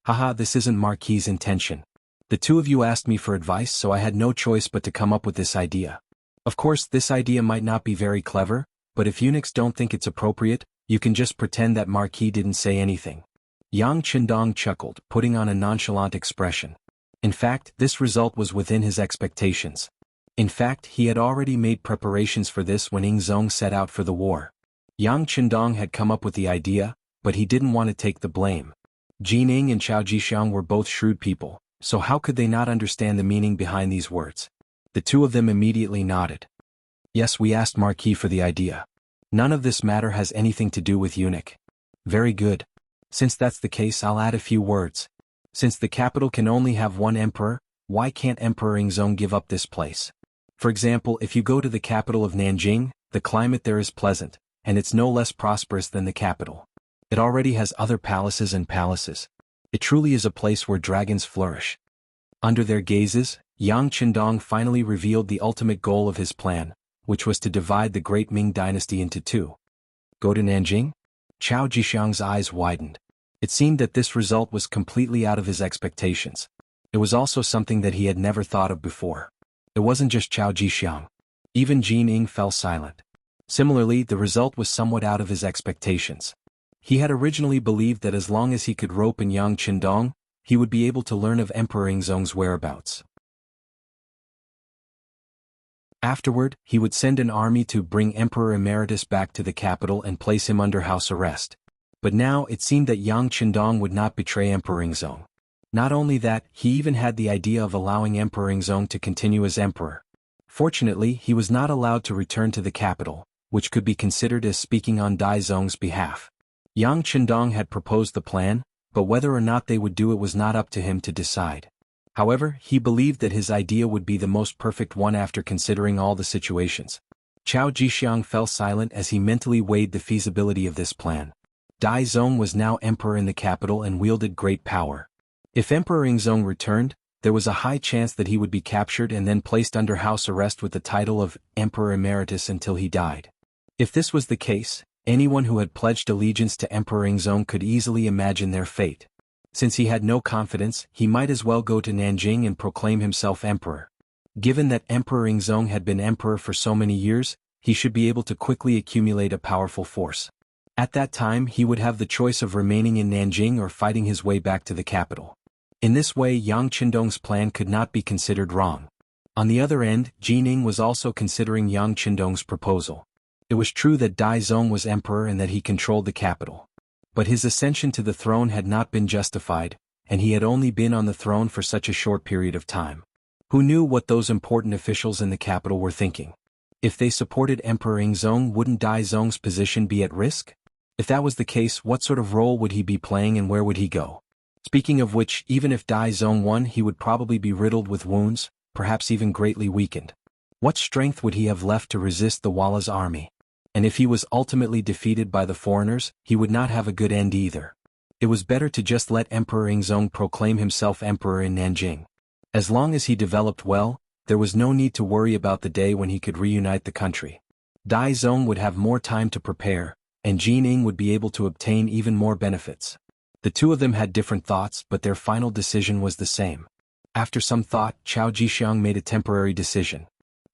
Haha, this isn't Marquis' intention. The two of you asked me for advice, so I had no choice but to come up with this idea. Of course, this idea might not be very clever, but if eunuchs don't think it's appropriate, you can just pretend that Marquis didn't say anything. Yang Qindong chuckled, putting on a nonchalant expression. In fact, this result was within his expectations. In fact, he had already made preparations for this when Ingzong set out for the war. Yang Qindong had come up with the idea, but he didn't want to take the blame. Jining and Chao Jixiang were both shrewd people, so how could they not understand the meaning behind these words? The two of them immediately nodded. Yes, we asked Marquis for the idea. None of this matter has anything to do with eunuch. Very good. Since that's the case, I'll add a few words. Since the capital can only have one emperor, why can't Emperor Ingzong give up this place? For example, if you go to the capital of Nanjing, the climate there is pleasant, and it's no less prosperous than the capital. It already has other palaces and palaces. It truly is a place where dragons flourish. Under their gazes, Yang Qindong finally revealed the ultimate goal of his plan, which was to divide the great Ming dynasty into two. Go to Nanjing? Chao Jixiang's eyes widened. It seemed that this result was completely out of his expectations. It was also something that he had never thought of before. It wasn't just Chao Jixiang. Even Jining fell silent. Similarly, the result was somewhat out of his expectations. He had originally believed that as long as he could rope in Yang Qindong, he would be able to learn of Emperor Ingzong's whereabouts. Afterward, he would send an army to bring Emperor Emeritus back to the capital and place him under house arrest. But now it seemed that Yang Qindong would not betray Emperor Ingzong. Not only that, he even had the idea of allowing Emperor Ingzong to continue as emperor. Fortunately, he was not allowed to return to the capital, which could be considered as speaking on Dai Zong's behalf. Yang Qindong had proposed the plan, but whether or not they would do it was not up to him to decide. However, he believed that his idea would be the most perfect one after considering all the situations. Chao Jixiang fell silent as he mentally weighed the feasibility of this plan. Dai Zong was now emperor in the capital and wielded great power. If Emperor Ingzong returned, there was a high chance that he would be captured and then placed under house arrest with the title of Emperor Emeritus until he died. If this was the case, anyone who had pledged allegiance to Emperor Ingzong could easily imagine their fate. Since he had no confidence, he might as well go to Nanjing and proclaim himself emperor. Given that Emperor Ingzong had been emperor for so many years, he should be able to quickly accumulate a powerful force. At that time, he would have the choice of remaining in Nanjing or fighting his way back to the capital. In this way, Yang Qindong's plan could not be considered wrong. On the other end, Jining was also considering Yang Qindong's proposal. It was true that Dai Zong was emperor and that he controlled the capital. But his ascension to the throne had not been justified, and he had only been on the throne for such a short period of time. Who knew what those important officials in the capital were thinking? If they supported Emperor Ingzong, wouldn't Dai Zong's position be at risk? If that was the case, what sort of role would he be playing and where would he go? Speaking of which, even if Dai Zong won, he would probably be riddled with wounds, perhaps even greatly weakened. What strength would he have left to resist the Walla's army? And if he was ultimately defeated by the foreigners, he would not have a good end either. It was better to just let Emperor Ingzong proclaim himself emperor in Nanjing. As long as he developed well, there was no need to worry about the day when he could reunite the country. Dai Zong would have more time to prepare, and Jining would be able to obtain even more benefits. The two of them had different thoughts, but their final decision was the same. After some thought, Chao Jixiang made a temporary decision.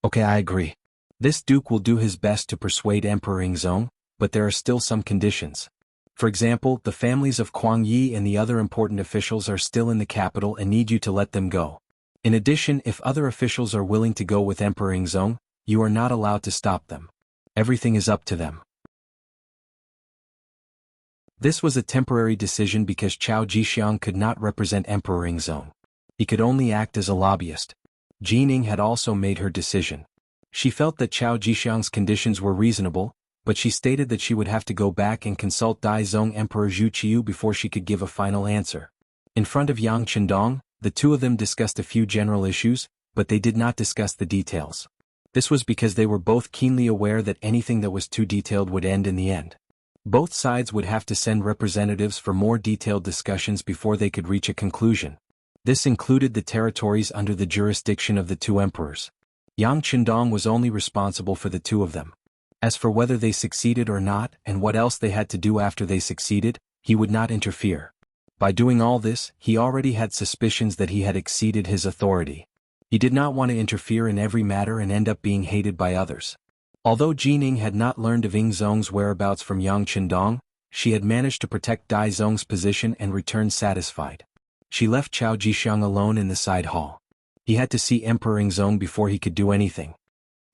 Okay, I agree. This duke will do his best to persuade Emperor Ingzong, but there are still some conditions. For example, the families of Kuang Yi and the other important officials are still in the capital and need you to let them go. In addition, if other officials are willing to go with Emperor Yingzong, you are not allowed to stop them. Everything is up to them. This was a temporary decision because Chao Jixiang could not represent Emperor Yingzong. He could only act as a lobbyist. Jining had also made her decision. She felt that Chao Jixiang's conditions were reasonable, but she stated that she would have to go back and consult Daizong Emperor Zhu Qiu before she could give a final answer. In front of Yang Qindong, the two of them discussed a few general issues, but they did not discuss the details. This was because they were both keenly aware that anything that was too detailed would end in the end. Both sides would have to send representatives for more detailed discussions before they could reach a conclusion. This included the territories under the jurisdiction of the two emperors. Yang Qindong was only responsible for the two of them. As for whether they succeeded or not and what else they had to do after they succeeded, he would not interfere. By doing all this, he already had suspicions that he had exceeded his authority. He did not want to interfere in every matter and end up being hated by others. Although Jining had not learned of Yingzong's whereabouts from Yang Qindong, she had managed to protect Daizong's position and return satisfied. She left Chao Jixiang alone in the side hall. He had to see Emperor Yingzong before he could do anything.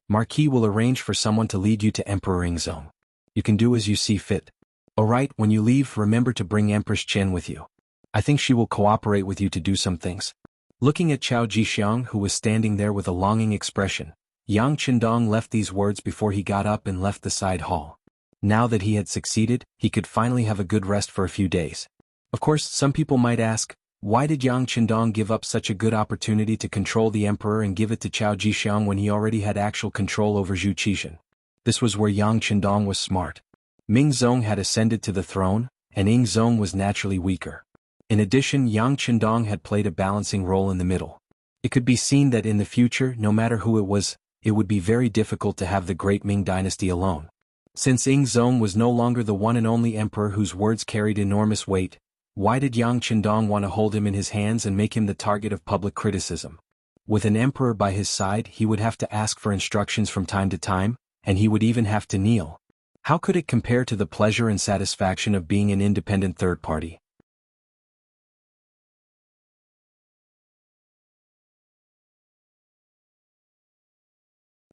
Marquis will arrange for someone to lead you to Emperor Yingzong. You can do as you see fit. Alright, when you leave, remember to bring Empress Chen with you. I think she will cooperate with you to do some things. Looking at Chao Jixiang, who was standing there with a longing expression, Yang Qindong left these words before he got up and left the side hall. Now that he had succeeded, he could finally have a good rest for a few days. Of course, some people might ask, why did Yang Qindong give up such a good opportunity to control the emperor and give it to Chao Jixiang when he already had actual control over Zhu Qishan? This was where Yang Qindong was smart. Ming Zong had ascended to the throne, and Ying Zong was naturally weaker. In addition, Yang Qindong had played a balancing role in the middle. It could be seen that in the future, no matter who it was, it would be very difficult to have the great Ming dynasty alone. Since Ying Zong was no longer the one and only emperor whose words carried enormous weight, why did Yang Qindong want to hold him in his hands and make him the target of public criticism? With an emperor by his side, he would have to ask for instructions from time to time, and he would even have to kneel. How could it compare to the pleasure and satisfaction of being an independent third party?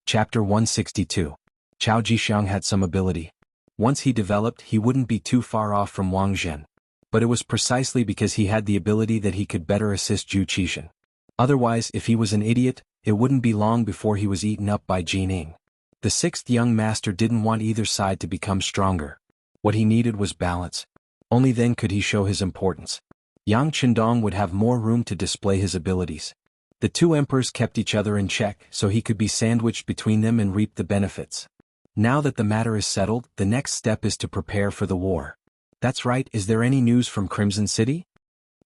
Chapter 162. Chao Jixiang had some ability. Once he developed, he wouldn't be too far off from Wang Zhen. But it was precisely because he had the ability that he could better assist Zhu Qishan. Otherwise, if he was an idiot, it wouldn't be long before he was eaten up by Jining. The sixth young master didn't want either side to become stronger. What he needed was balance. Only then could he show his importance. Yang Qindong would have more room to display his abilities. The two emperors kept each other in check so he could be sandwiched between them and reap the benefits. Now that the matter is settled, the next step is to prepare for the war. That's right, is there any news from Crimson City?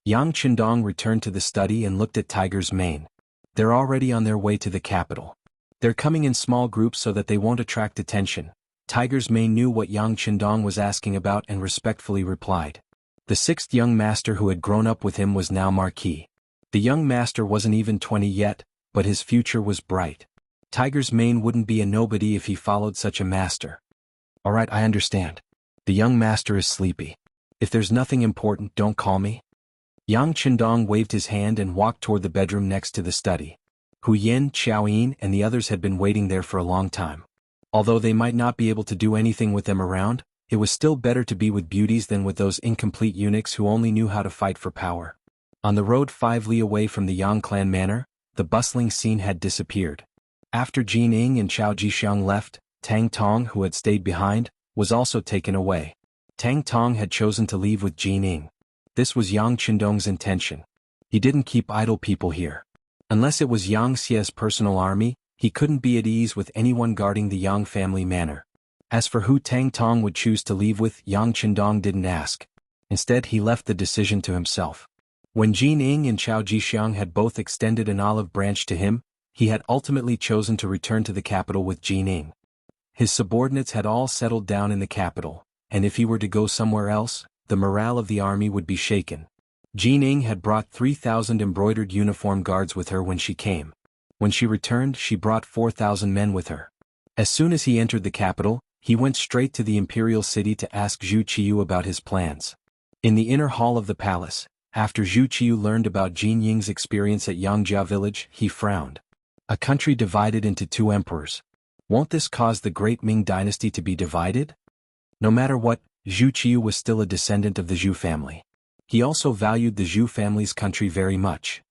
Yang Qindong returned to the study and looked at Tiger's Mane. They're already on their way to the capital. They're coming in small groups so that they won't attract attention. Tiger's Mane knew what Yang Qindong was asking about and respectfully replied. The sixth young master who had grown up with him was now Marquis. The young master wasn't even 20 yet, but his future was bright. Tiger's Mane wouldn't be a nobody if he followed such a master. Alright, I understand. The young master is sleepy. If there's nothing important, don't call me. Yang Qindong waved his hand and walked toward the bedroom next to the study. Hu Yin, Xiao Yin, and the others had been waiting there for a long time. Although they might not be able to do anything with them around, it was still better to be with beauties than with those incomplete eunuchs who only knew how to fight for power. On the road 5 li away from the Yang clan manor, the bustling scene had disappeared. After Jining and Chao Jixiang left, Tang Tong, who had stayed behind, was also taken away. Tang Tong had chosen to leave with Jining. This was Yang Qindong's intention. He didn't keep idle people here. Unless it was Yang Xie's personal army, he couldn't be at ease with anyone guarding the Yang family manor. As for who Tang Tong would choose to leave with, Yang Qindong didn't ask. Instead, he left the decision to himself. When Jining and Chao Jixiang had both extended an olive branch to him, he had ultimately chosen to return to the capital with Jining. His subordinates had all settled down in the capital, and if he were to go somewhere else, the morale of the army would be shaken. Jining had brought 3,000 embroidered uniform guards with her when she came. When she returned, she brought 4,000 men with her. As soon as he entered the capital, he went straight to the imperial city to ask Zhu Qiyu about his plans. In the inner hall of the palace, after Zhu Qiyu learned about Jin Ying's experience at Yangjia village, he frowned. A country divided into two emperors. Won't this cause the great Ming dynasty to be divided? No matter what, Zhu Qiyu was still a descendant of the Zhu family. He also valued the Zhu family's country very much.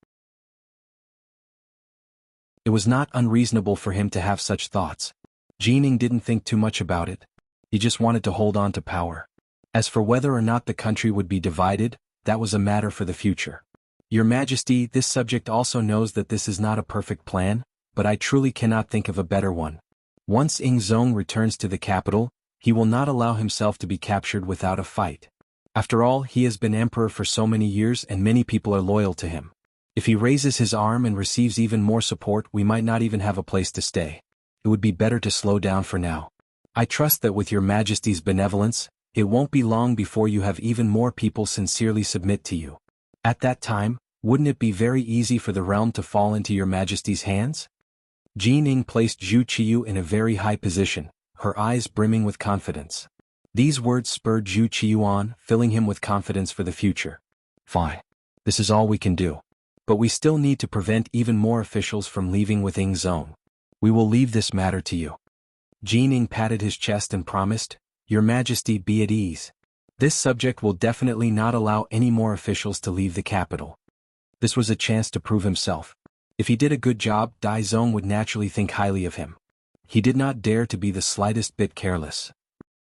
It was not unreasonable for him to have such thoughts. Jin Ying didn't think too much about it. He just wanted to hold on to power. As for whether or not the country would be divided, that was a matter for the future. Your Majesty, this subject also knows that this is not a perfect plan, but I truly cannot think of a better one. Once Ing Zong returns to the capital, he will not allow himself to be captured without a fight. After all, he has been emperor for so many years and many people are loyal to him. If he raises his arm and receives even more support, we might not even have a place to stay. It would be better to slow down for now. I trust that with your Majesty's benevolence, it won't be long before you have even more people sincerely submit to you. At that time, wouldn't it be very easy for the realm to fall into your Majesty's hands? Jin Ying placed Zhu Qiyu in a very high position, her eyes brimming with confidence. These words spurred Zhu Qiyu on, filling him with confidence for the future. Fine. This is all we can do. But we still need to prevent even more officials from leaving with Ing Zong. We will leave this matter to you. Jin Ying patted his chest and promised, Your Majesty, be at ease. This subject will definitely not allow any more officials to leave the capital. This was a chance to prove himself. If he did a good job, Dai Zong would naturally think highly of him. He did not dare to be the slightest bit careless.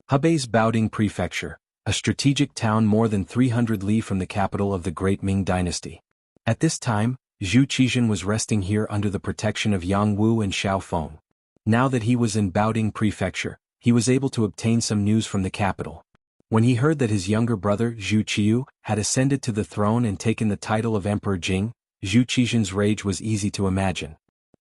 Hebei's Baoding Prefecture, a strategic town more than 300 li from the capital of the Great Ming Dynasty. At this time, Zhu Qizhen was resting here under the protection of Jianghu and Xiaofeng. Now that he was in Baoding Prefecture, he was able to obtain some news from the capital. When he heard that his younger brother, Zhu Qiyu, had ascended to the throne and taken the title of Emperor Jing, Zhu Qizhen's rage was easy to imagine.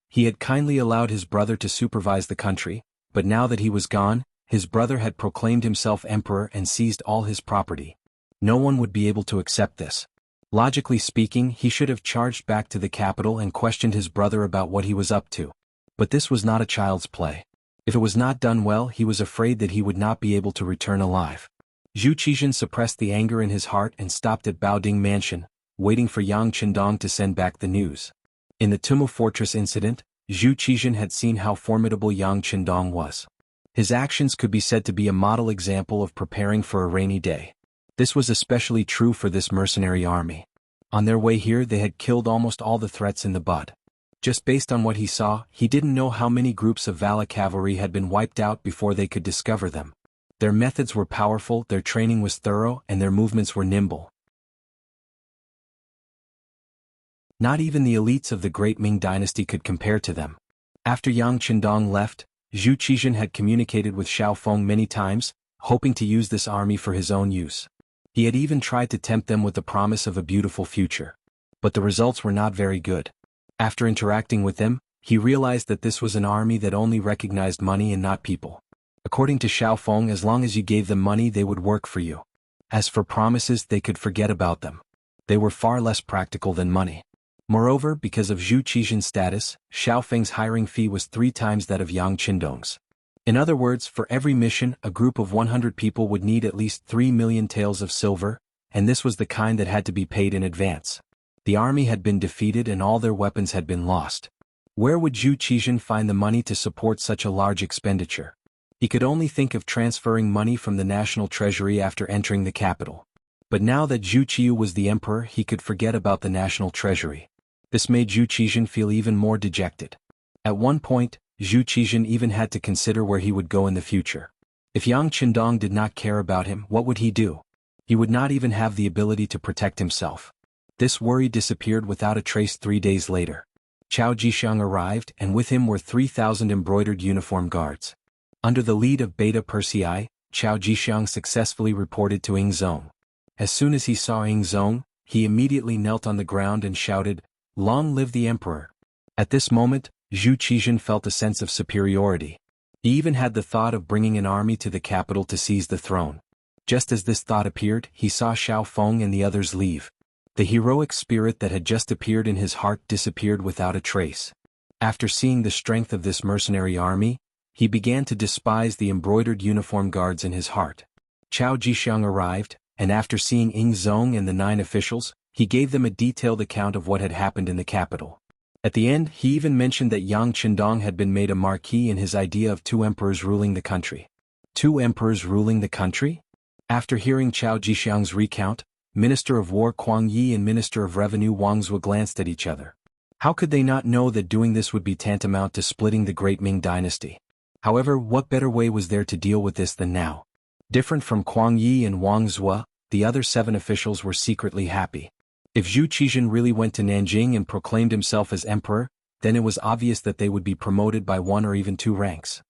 He had kindly allowed his brother to supervise the country, but now that he was gone, his brother had proclaimed himself emperor and seized all his property. No one would be able to accept this. Logically speaking, he should have charged back to the capital and questioned his brother about what he was up to. But this was not a child's play. If it was not done well, he was afraid that he would not be able to return alive. Zhu Qizhen suppressed the anger in his heart and stopped at Baoding Mansion, waiting for Yang Qindong to send back the news. In the Tumu Fortress incident, Zhu Qizhen had seen how formidable Yang Qindong was. His actions could be said to be a model example of preparing for a rainy day. This was especially true for this mercenary army. On their way here they had killed almost all the threats in the bud. Just based on what he saw, he didn't know how many groups of Vala cavalry had been wiped out before they could discover them. Their methods were powerful, their training was thorough, and their movements were nimble. Not even the elites of the Great Ming Dynasty could compare to them. After Yang Qindong left, Zhu Qizhen had communicated with Xiaofeng many times, hoping to use this army for his own use. He had even tried to tempt them with the promise of a beautiful future. But the results were not very good. After interacting with them, he realized that this was an army that only recognized money and not people. According to Xiaofeng, as long as you gave them money they would work for you. As for promises, they could forget about them. They were far less practical than money. Moreover, because of Zhu Qizhen's status, Xiaofeng's hiring fee was 3 times that of Yang Qindong's. In other words, for every mission, a group of 100 people would need at least 3 million taels of silver, and this was the kind that had to be paid in advance. The army had been defeated and all their weapons had been lost. Where would Zhu Qizhen find the money to support such a large expenditure? He could only think of transferring money from the national treasury after entering the capital. But now that Zhu Qiyu was the emperor, he could forget about the national treasury. This made Zhu Qizhen feel even more dejected. At one point, Zhu Qizhen even had to consider where he would go in the future. If Yang Qindong did not care about him, what would he do? He would not even have the ability to protect himself. This worry disappeared without a trace 3 days later. Qiao Jixiang arrived, and with him were 3,000 embroidered uniform guards. Under the lead of Beta Persei, Qiao Jixiang successfully reported to Ing Zong. As soon as he saw Ing Zong, he immediately knelt on the ground and shouted, "Long live the emperor!" At this moment, Zhu Qizhen felt a sense of superiority. He even had the thought of bringing an army to the capital to seize the throne. Just as this thought appeared, he saw Xiaofeng and the others leave. The heroic spirit that had just appeared in his heart disappeared without a trace. After seeing the strength of this mercenary army, he began to despise the embroidered uniform guards in his heart. Chao Jixiang arrived, and after seeing Ying Zong and the 9 officials, he gave them a detailed account of what had happened in the capital. At the end, he even mentioned that Yang Qindong had been made a marquis in his idea of 2 emperors ruling the country. 2 emperors ruling the country? After hearing Chao Jixiang's recount, Minister of War Kuang Yi and Minister of Revenue Wang Zhuo glanced at each other. How could they not know that doing this would be tantamount to splitting the great Ming dynasty? However, what better way was there to deal with this than now? Different from Kuang Yi and Wang Zhuo, the other 7 officials were secretly happy. If Zhu Qizhen really went to Nanjing and proclaimed himself as emperor, then it was obvious that they would be promoted by 1 or even 2 ranks.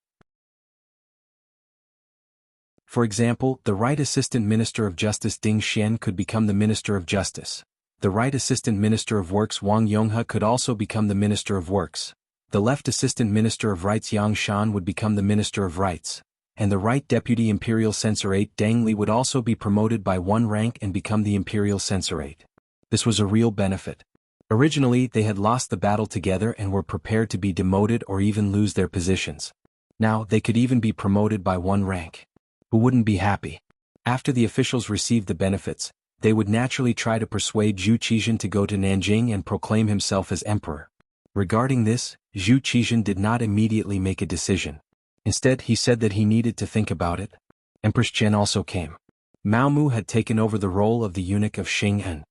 For example, the Right Assistant Minister of Justice Ding Xian could become the Minister of Justice. The Right Assistant Minister of Works Wang Yonghe could also become the Minister of Works. The Left Assistant Minister of Rights Yang Shan would become the Minister of Rights. And the Right Deputy Imperial Censorate Deng Li would also be promoted by 1 rank and become the Imperial Censorate. This was a real benefit. Originally, they had lost the battle together and were prepared to be demoted or even lose their positions. Now, they could even be promoted by 1 rank. Who wouldn't be happy? After the officials received the benefits, they would naturally try to persuade Zhu Qizhen to go to Nanjing and proclaim himself as emperor. Regarding this, Zhu Qizhen did not immediately make a decision. Instead, he said that he needed to think about it. Empress Chen also came. Mao Mu had taken over the role of the eunuch of Xing'an.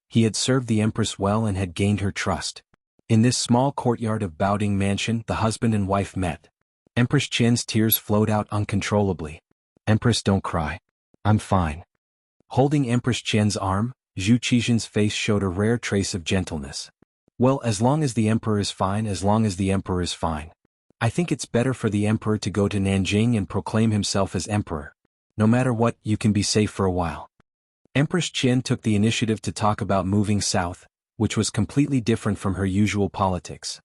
He had served the empress well and had gained her trust. In this small courtyard of Baoding Mansion, the husband and wife met. Empress Chen's tears flowed out uncontrollably. Empress, don't cry. I'm fine. Holding Empress Chen's arm, Zhu Qizhen's face showed a rare trace of gentleness. Well, as long as the emperor is fine, as long as the emperor is fine. I think it's better for the emperor to go to Nanjing and proclaim himself as emperor. No matter what, you can be safe for a while. Empress Chen took the initiative to talk about moving south, which was completely different from her usual politics.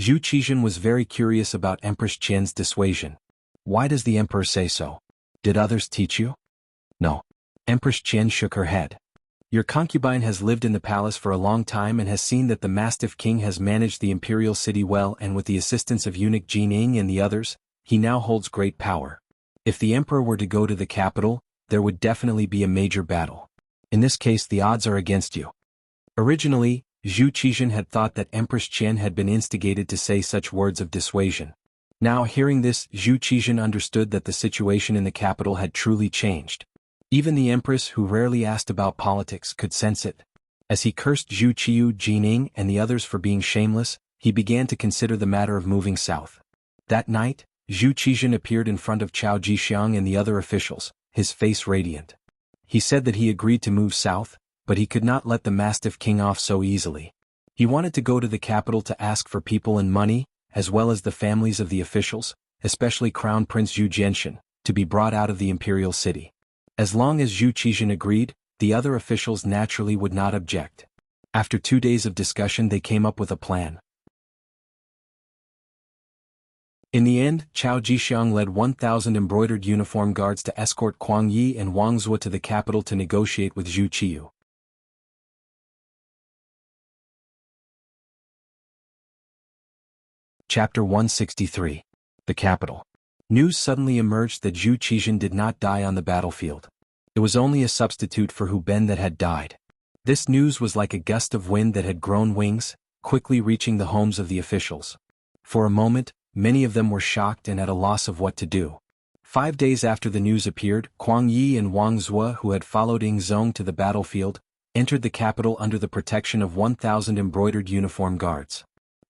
Zhu Qizhen was very curious about Empress Chen's dissuasion. Why does the emperor say so? Did others teach you? No. Empress Chen shook her head. Your concubine has lived in the palace for a long time and has seen that the Mastiff King has managed the imperial city well, and with the assistance of eunuch Jining and the others, he now holds great power. If the emperor were to go to the capital, there would definitely be a major battle. In this case, the odds are against you. Originally, Zhu Qizhen had thought that Empress Chen had been instigated to say such words of dissuasion. Now, hearing this, Zhu Qizhen understood that the situation in the capital had truly changed. Even the empress, who rarely asked about politics, could sense it. As he cursed Zhu Qiyu, Jining, and the others for being shameless, he began to consider the matter of moving south. That night, Zhu Qizhen appeared in front of Chao Jixiang and the other officials, his face radiant. He said that he agreed to move south, but he could not let the Mastiff King off so easily. He wanted to go to the capital to ask for people and money, as well as the families of the officials, especially Crown Prince Zhu Jianxian, to be brought out of the imperial city. As long as Zhu Qizhen agreed, the other officials naturally would not object. After 2 days of discussion, they came up with a plan. In the end, Chao Jixiang led 1,000 embroidered uniform guards to escort Kuang Yi and Wang Zhuo to the capital to negotiate with Zhu Qiyu. Chapter 163. The Capital. News suddenly emerged that Zhu Qizhen did not die on the battlefield. It was only a substitute for Hu Ben that had died. This news was like a gust of wind that had grown wings, quickly reaching the homes of the officials. For a moment, many of them were shocked and at a loss of what to do. 5 days after the news appeared, Kuang Yi and Wang Zhuo, who had followed Ying Zong to the battlefield, entered the capital under the protection of 1,000 embroidered uniform guards.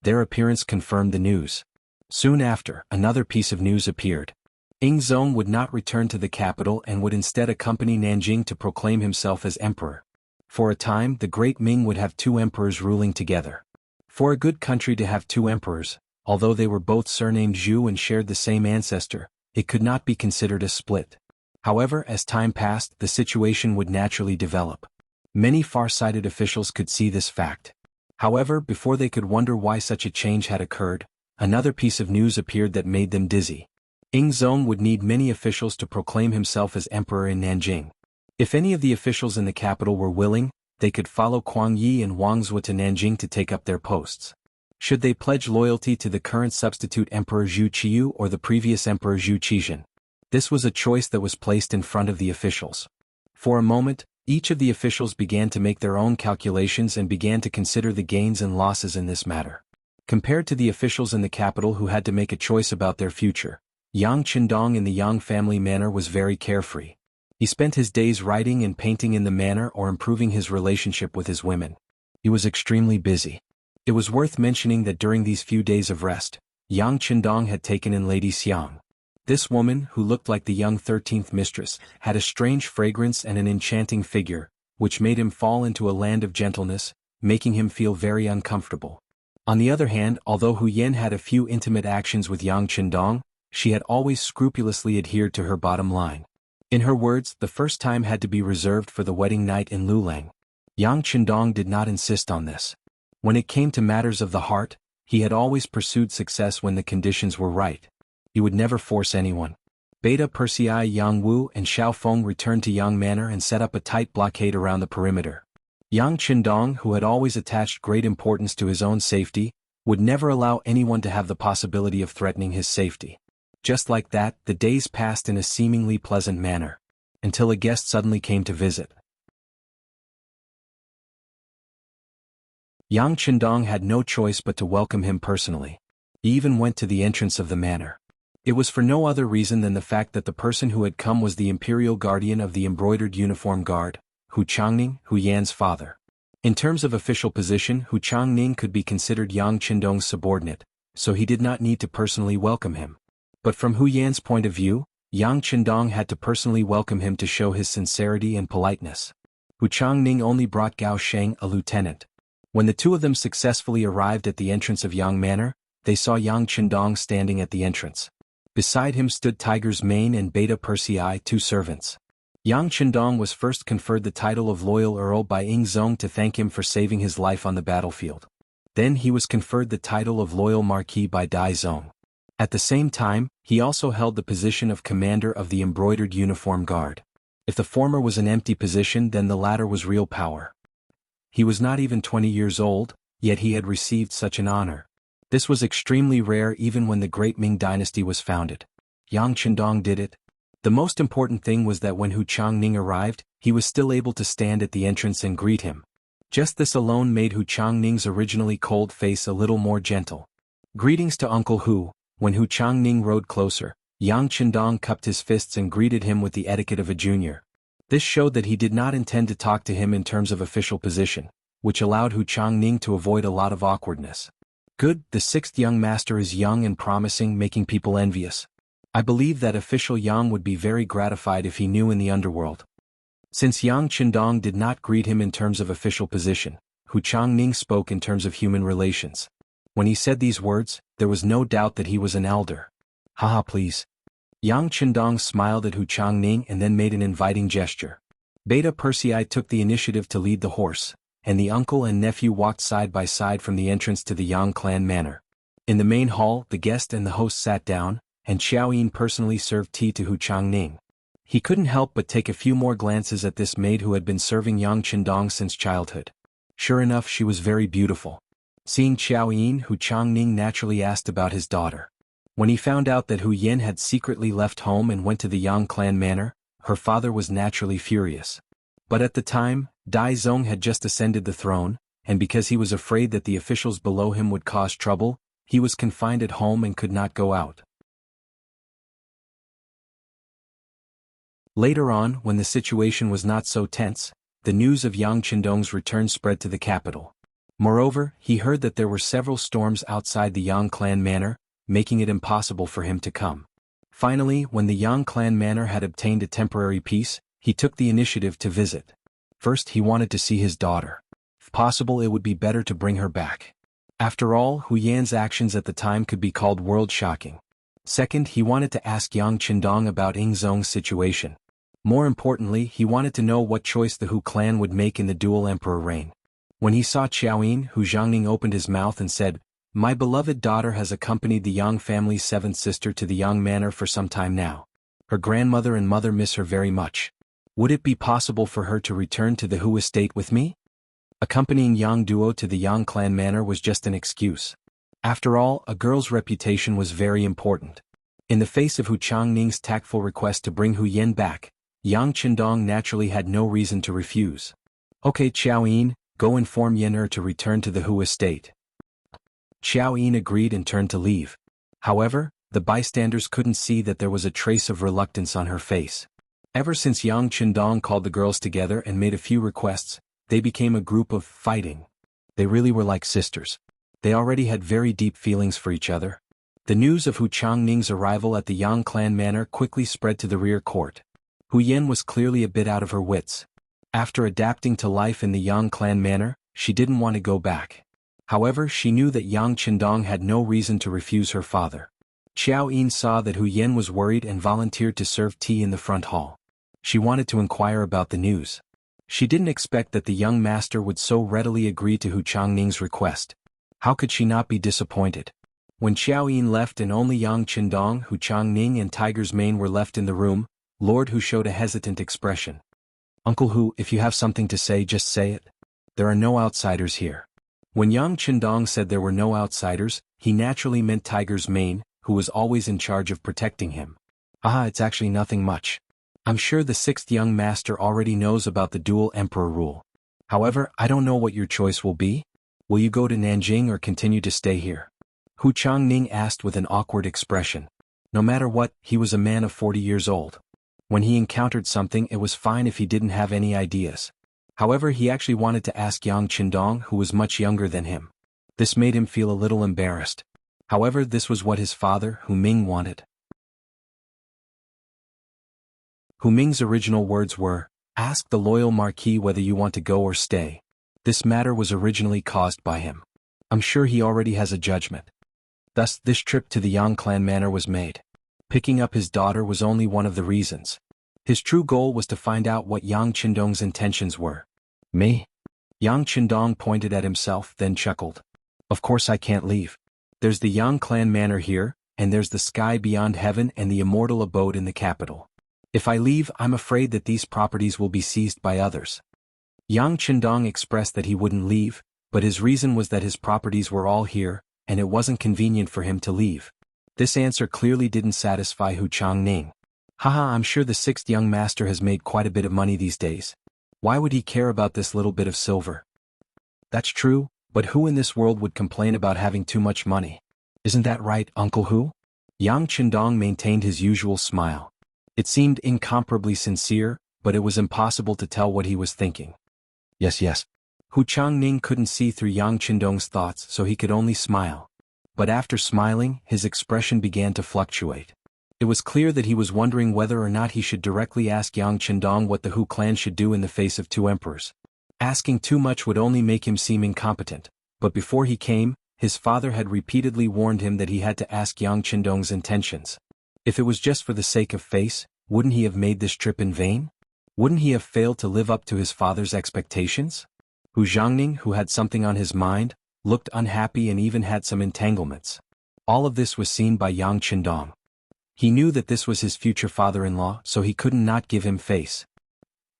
Their appearance confirmed the news. Soon after, another piece of news appeared. Ying Zong would not return to the capital and would instead accompany Nanjing to proclaim himself as emperor. For a time, the great Ming would have 2 emperors ruling together. For a good country to have 2 emperors, although they were both surnamed Zhu and shared the same ancestor, it could not be considered a split. However, as time passed, the situation would naturally develop. Many far-sighted officials could see this fact. However, before they could wonder why such a change had occurred, another piece of news appeared that made them dizzy. Ying Zong would need many officials to proclaim himself as emperor in Nanjing. If any of the officials in the capital were willing, they could follow Kuang Yi and Wang Zhuo to Nanjing to take up their posts. Should they pledge loyalty to the current substitute Emperor Zhu Qiyu or the previous Emperor Zhu Qizhen? This was a choice that was placed in front of the officials. For a moment, each of the officials began to make their own calculations and began to consider the gains and losses in this matter. Compared to the officials in the capital who had to make a choice about their future, Yang Qindong in the Yang family manor was very carefree. He spent his days writing and painting in the manor or improving his relationship with his women. He was extremely busy. It was worth mentioning that during these few days of rest, Yang Qindong had taken in Lady Xiang. This woman, who looked like the young 13th mistress, had a strange fragrance and an enchanting figure, which made him fall into a land of gentleness, making him feel very uncomfortable. On the other hand, although Hu Yan had a few intimate actions with Yang Qindong, she had always scrupulously adhered to her bottom line. In her words, the first time had to be reserved for the wedding night in Lulang. Yang Qindong did not insist on this. When it came to matters of the heart, he had always pursued success when the conditions were right. He would never force anyone. Beta Persei Yang Wu and Xiao Feng returned to Yang Manor and set up a tight blockade around the perimeter. Yang Qindong, who had always attached great importance to his own safety, would never allow anyone to have the possibility of threatening his safety. Just like that, the days passed in a seemingly pleasant manner, until a guest suddenly came to visit. Yang Qindong had no choice but to welcome him personally. He even went to the entrance of the manor. It was for no other reason than the fact that the person who had come was the imperial guardian of the embroidered uniform guard, Hu Changning, Hu Yan's father. In terms of official position, Hu Changning could be considered Yang Qindong's subordinate, so he did not need to personally welcome him. But from Hu Yan's point of view, Yang Qindong had to personally welcome him to show his sincerity and politeness. Hu Changning only brought Gao Sheng, a lieutenant. When the two of them successfully arrived at the entrance of Yang Manor, they saw Yang Qindong standing at the entrance. Beside him stood Tiger's Mane and Beta Persei, two servants. Yang Qindong was first conferred the title of Loyal Earl by Ying Zong to thank him for saving his life on the battlefield. Then he was conferred the title of Loyal Marquis by Dai Zong. At the same time, he also held the position of Commander of the Embroidered Uniform Guard. If the former was an empty position, then the latter was real power. He was not even 20 years old, yet he had received such an honor. This was extremely rare even when the great Ming dynasty was founded. Yang Qindong did it. The most important thing was that when Hu Changning arrived, he was still able to stand at the entrance and greet him. Just this alone made Hu Changning's originally cold face a little more gentle. Greetings to Uncle Hu. When Hu Changning rode closer, Yang Qindong cupped his fists and greeted him with the etiquette of a junior. This showed that he did not intend to talk to him in terms of official position, which allowed Hu Changning to avoid a lot of awkwardness. Good, the sixth young master is young and promising, making people envious. I believe that official Yang would be very gratified if he knew in the underworld. Since Yang Qindong did not greet him in terms of official position, Hu Changning spoke in terms of human relations. When he said these words, there was no doubt that he was an elder. Haha, please. Yang Qindong smiled at Hu Changning and then made an inviting gesture. Beta Persei took the initiative to lead the horse, and the uncle and nephew walked side by side from the entrance to the Yang clan manor. In the main hall, the guest and the host sat down, and Xiao Yin personally served tea to Hu Changning. He couldn't help but take a few more glances at this maid who had been serving Yang Qindong since childhood. Sure enough, she was very beautiful. Seeing Xiao Yin, Hu Changning naturally asked about his daughter. When he found out that Hu Yan had secretly left home and went to the Yang clan manor, her father was naturally furious. But at the time, Dai Zong had just ascended the throne, and because he was afraid that the officials below him would cause trouble, he was confined at home and could not go out. Later on, when the situation was not so tense, the news of Yang Qindong's return spread to the capital. Moreover, he heard that there were several storms outside the Yang clan manor, making it impossible for him to come. Finally, when the Yang clan manor had obtained a temporary peace, he took the initiative to visit. First, he wanted to see his daughter. If possible, it would be better to bring her back. After all, Hu Yan's actions at the time could be called world-shocking. Second, he wanted to ask Yang Qindong about Ying Zong's situation. More importantly, he wanted to know what choice the Hu clan would make in the dual emperor reign. When he saw Xiao Yin, Hu Zhangning opened his mouth and said, "My beloved daughter has accompanied the Yang family's seventh sister to the Yang manor for some time now. Her grandmother and mother miss her very much. Would it be possible for her to return to the Hu estate with me?" Accompanying Yang Duo to the Yang clan manor was just an excuse. After all, a girl's reputation was very important. In the face of Hu Changning's tactful request to bring Hu Yen back, Yang Qindong naturally had no reason to refuse. Okay, Qiao Yin, go inform Yen to return to the Hu estate. Qiao Yin agreed and turned to leave. However, the bystanders couldn't see that there was a trace of reluctance on her face. Ever since Yang Qindong called the girls together and made a few requests, they became a group of fighting. They really were like sisters. They already had very deep feelings for each other. The news of Hu Changning's arrival at the Yang clan manor quickly spread to the rear court. Hu Yen was clearly a bit out of her wits. After adapting to life in the Yang clan manor, she didn't want to go back. However, she knew that Yang Qindong had no reason to refuse her father. Qiao Yin saw that Hu Yen was worried and volunteered to serve tea in the front hall. She wanted to inquire about the news. She didn't expect that the young master would so readily agree to Hu Changning's request. How could she not be disappointed? When Qiao Yin left and only Yang Qindong, Hu Changning and Tiger's Mane were left in the room, Lord Hu showed a hesitant expression. Uncle Hu, if you have something to say, just say it. There are no outsiders here. When Yang Qindong said there were no outsiders, he naturally meant Tiger's Mane, who was always in charge of protecting him. It's actually nothing much. I'm sure the sixth young master already knows about the dual emperor rule. However, I don't know what your choice will be. Will you go to Nanjing or continue to stay here? Hu Changning asked with an awkward expression. No matter what, he was a man of 40 years old. When he encountered something, it was fine if he didn't have any ideas. However, he actually wanted to ask Yang Qindong, who was much younger than him. This made him feel a little embarrassed. However, this was what his father, Hu Ming, wanted. Hu Ming's original words were, "Ask the loyal marquis whether you want to go or stay." This matter was originally caused by him. I'm sure he already has a judgment. Thus, this trip to the Yang clan manor was made. Picking up his daughter was only one of the reasons. His true goal was to find out what Yang Qindong's intentions were. Me? Yang Qindong pointed at himself, then chuckled. Of course I can't leave. There's the Yang clan manor here, and there's the sky beyond heaven and the immortal abode in the capital. If I leave, I'm afraid that these properties will be seized by others. Yang Qindong expressed that he wouldn't leave, but his reason was that his properties were all here, and it wasn't convenient for him to leave. This answer clearly didn't satisfy Hu Changning. Haha, I'm sure the sixth young master has made quite a bit of money these days. Why would he care about this little bit of silver? That's true, but who in this world would complain about having too much money? Isn't that right, Uncle Hu? Yang Qindong maintained his usual smile. It seemed incomparably sincere, but it was impossible to tell what he was thinking. Yes. Hu Changning couldn't see through Yang Qindong's thoughts, so he could only smile. But after smiling, his expression began to fluctuate. It was clear that he was wondering whether or not he should directly ask Yang Qindong what the Hu clan should do in the face of two emperors. Asking too much would only make him seem incompetent, but before he came, his father had repeatedly warned him that he had to ask Yang Qindong's intentions. If it was just for the sake of face, wouldn't he have made this trip in vain? Wouldn't he have failed to live up to his father's expectations? Hu Zhangning, who had something on his mind, looked unhappy and even had some entanglements. All of this was seen by Yang Qindong. He knew that this was his future father-in-law, so he couldn't not give him face.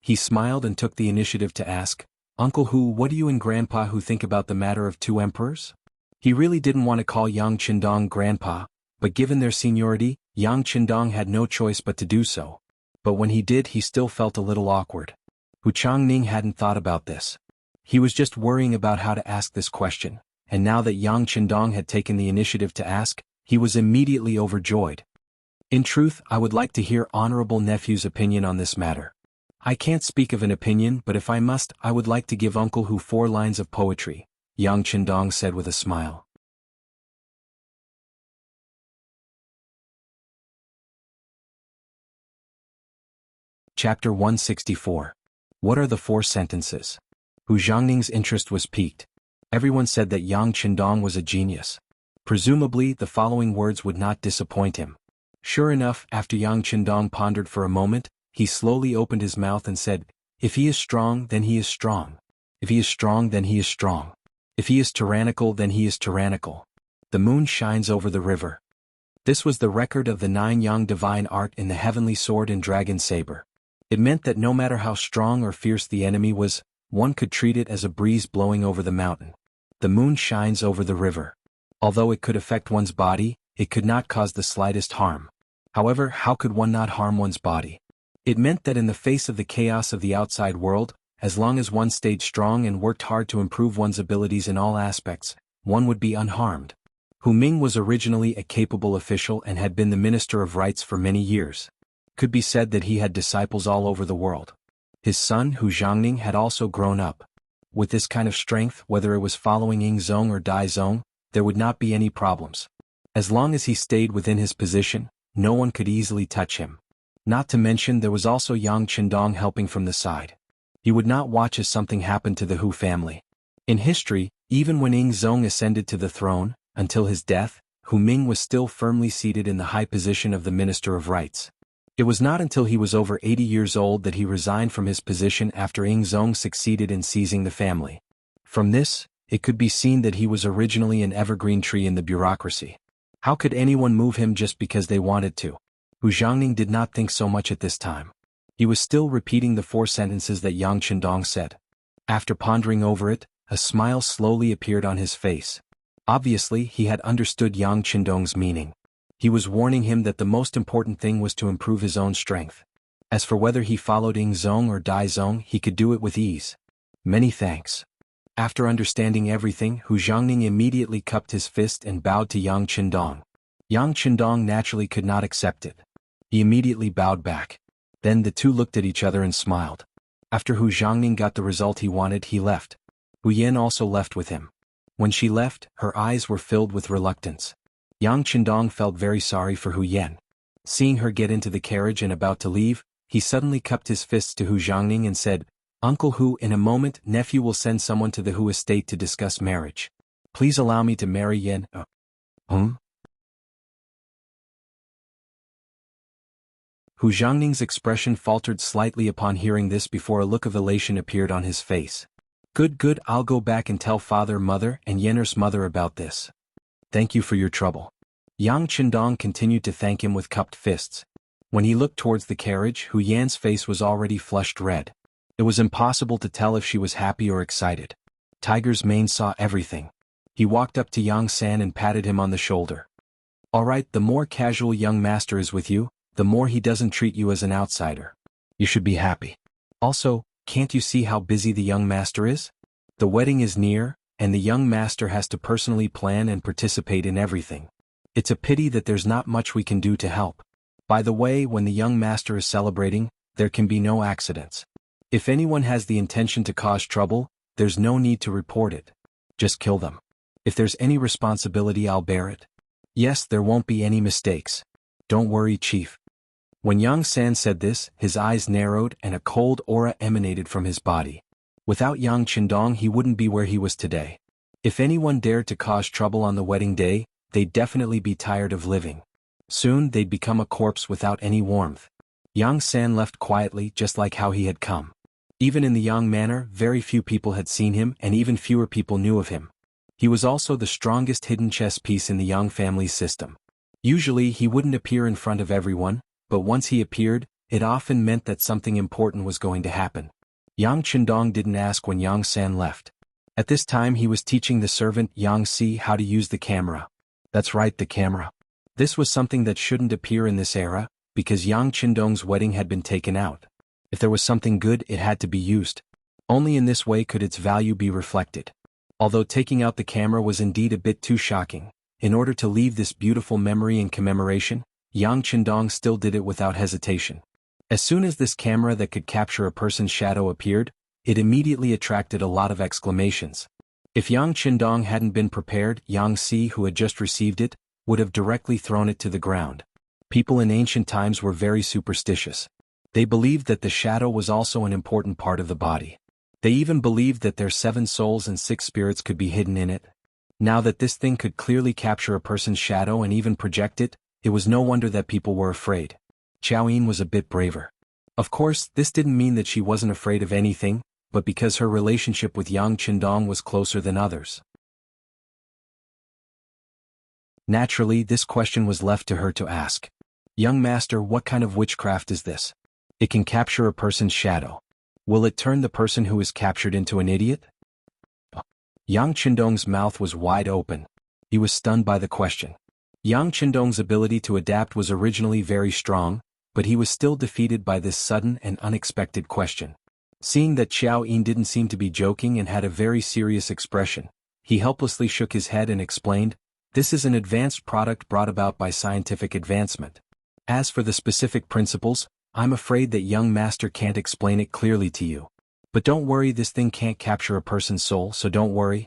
He smiled and took the initiative to ask, Uncle Hu, what do you and Grandpa Hu think about the matter of two emperors? He really didn't want to call Yang Qindong Grandpa, but given their seniority, Yang Qindong had no choice but to do so. But when he did, he still felt a little awkward. Hu Changning hadn't thought about this. He was just worrying about how to ask this question, and now that Yang Qindong had taken the initiative to ask, he was immediately overjoyed. In truth, I would like to hear Honorable Nephew's opinion on this matter. I can't speak of an opinion, but if I must, I would like to give Uncle Hu 4 lines of poetry, Yang Qindong said with a smile. Chapter 164. What are the 4 sentences? Hu Zhangning's interest was piqued. Everyone said that Yang Qindong was a genius. Presumably, the following words would not disappoint him. Sure enough, after Yang Qindong pondered for a moment, he slowly opened his mouth and said, If he is strong, then he is strong. If he is strong, then he is strong. If he is tyrannical, then he is tyrannical. The moon shines over the river. This was the record of the 9 Yang divine art in the heavenly sword and dragon saber. It meant that no matter how strong or fierce the enemy was, one could treat it as a breeze blowing over the mountain. The moon shines over the river. Although it could affect one's body, it could not cause the slightest harm. However, how could one not harm one's body? It meant that in the face of the chaos of the outside world, as long as one stayed strong and worked hard to improve one's abilities in all aspects, one would be unharmed. Ming was originally a capable official and had been the Minister of Rights for many years. Could be said that he had disciples all over the world. His son, Jianghu, had also grown up. With this kind of strength, whether it was following Yingzong or Daizong, there would not be any problems. As long as he stayed within his position, no one could easily touch him. Not to mention there was also Yang Qindong helping from the side. He would not watch as something happened to the Hu family. In history, even when Yingzong ascended to the throne, until his death, Ming was still firmly seated in the high position of the Minister of Rights. It was not until he was over 80 years old that he resigned from his position after Yingzong succeeded in seizing the family. From this, it could be seen that he was originally an evergreen tree in the bureaucracy. How could anyone move him just because they wanted to? Jianghu did not think so much at this time. He was still repeating the 4 sentences that Yang Qindong said. After pondering over it, a smile slowly appeared on his face. Obviously, he had understood Yang Qindong's meaning. He was warning him that the most important thing was to improve his own strength. As for whether he followed Yingzong or Daizong, he could do it with ease. Many thanks. After understanding everything, Jianghu immediately cupped his fist and bowed to Yang Qindong. Yang Qindong naturally could not accept it. He immediately bowed back. Then the two looked at each other and smiled. After Jianghu got the result he wanted, he left. Hu Yan also left with him. When she left, her eyes were filled with reluctance. Yang Qindong felt very sorry for Hu Yan. Seeing her get into the carriage and about to leave, he suddenly cupped his fists to Jianghu and said, "Uncle Hu, in a moment nephew will send someone to the Hu estate to discuss marriage. Please allow me to marry Yan." Jianghu's expression faltered slightly upon hearing this before a look of elation appeared on his face. Good, I'll go back and tell father, mother, and Yenner's mother about this. Thank you for your trouble. Yang Qindong continued to thank him with cupped fists. When he looked towards the carriage, Hu Yan's face was already flushed red. It was impossible to tell if she was happy or excited. Tiger's mane saw everything. He walked up to Yang San and patted him on the shoulder. "All right, the more casual young master is with you, the more he doesn't treat you as an outsider. You should be happy. Also, can't you see how busy the young master is? The wedding is near, and the young master has to personally plan and participate in everything. It's a pity that there's not much we can do to help. By the way, when the young master is celebrating, there can be no accidents. If anyone has the intention to cause trouble, there's no need to report it. Just kill them. If there's any responsibility, I'll bear it. Yes, there won't be any mistakes. Don't worry, Chief." When Yang San said this, his eyes narrowed and a cold aura emanated from his body. Without Yang Qindong, he wouldn't be where he was today. If anyone dared to cause trouble on the wedding day, they'd definitely be tired of living. Soon they'd become a corpse without any warmth. Yang San left quietly, just like how he had come. Even in the Yang manor, very few people had seen him and even fewer people knew of him. He was also the strongest hidden chess piece in the Yang family's system. Usually he wouldn't appear in front of everyone, but once he appeared, it often meant that something important was going to happen. Yang Qindong didn't ask when Yang San left. At this time he was teaching the servant Yang Si how to use the camera. That's right, the camera. This was something that shouldn't appear in this era, because Yang Qindong's wedding had been taken out. If there was something good, it had to be used. Only in this way could its value be reflected. Although taking out the camera was indeed a bit too shocking, in order to leave this beautiful memory and commemoration, Yang Qindong still did it without hesitation. As soon as this camera that could capture a person's shadow appeared, it immediately attracted a lot of exclamations. If Yang Qindong hadn't been prepared, Yang Si, who had just received it, would have directly thrown it to the ground. People in ancient times were very superstitious. They believed that the shadow was also an important part of the body. They even believed that their 7 souls and 6 spirits could be hidden in it. Now that this thing could clearly capture a person's shadow and even project it, it was no wonder that people were afraid. Xiao Yin was a bit braver. Of course, this didn't mean that she wasn't afraid of anything, but because her relationship with Yang Qindong was closer than others. Naturally, this question was left to her to ask. "Young master, what kind of witchcraft is this? It can capture a person's shadow. Will it turn the person who is captured into an idiot?" Yang Qindong's mouth was wide open. He was stunned by the question. Yang Qindong's ability to adapt was originally very strong, but he was still defeated by this sudden and unexpected question. Seeing that Xiao Yin didn't seem to be joking and had a very serious expression, he helplessly shook his head and explained, "This is an advanced product brought about by scientific advancement. As for the specific principles, I'm afraid that young master can't explain it clearly to you. But don't worry, this thing can't capture a person's soul, so don't worry."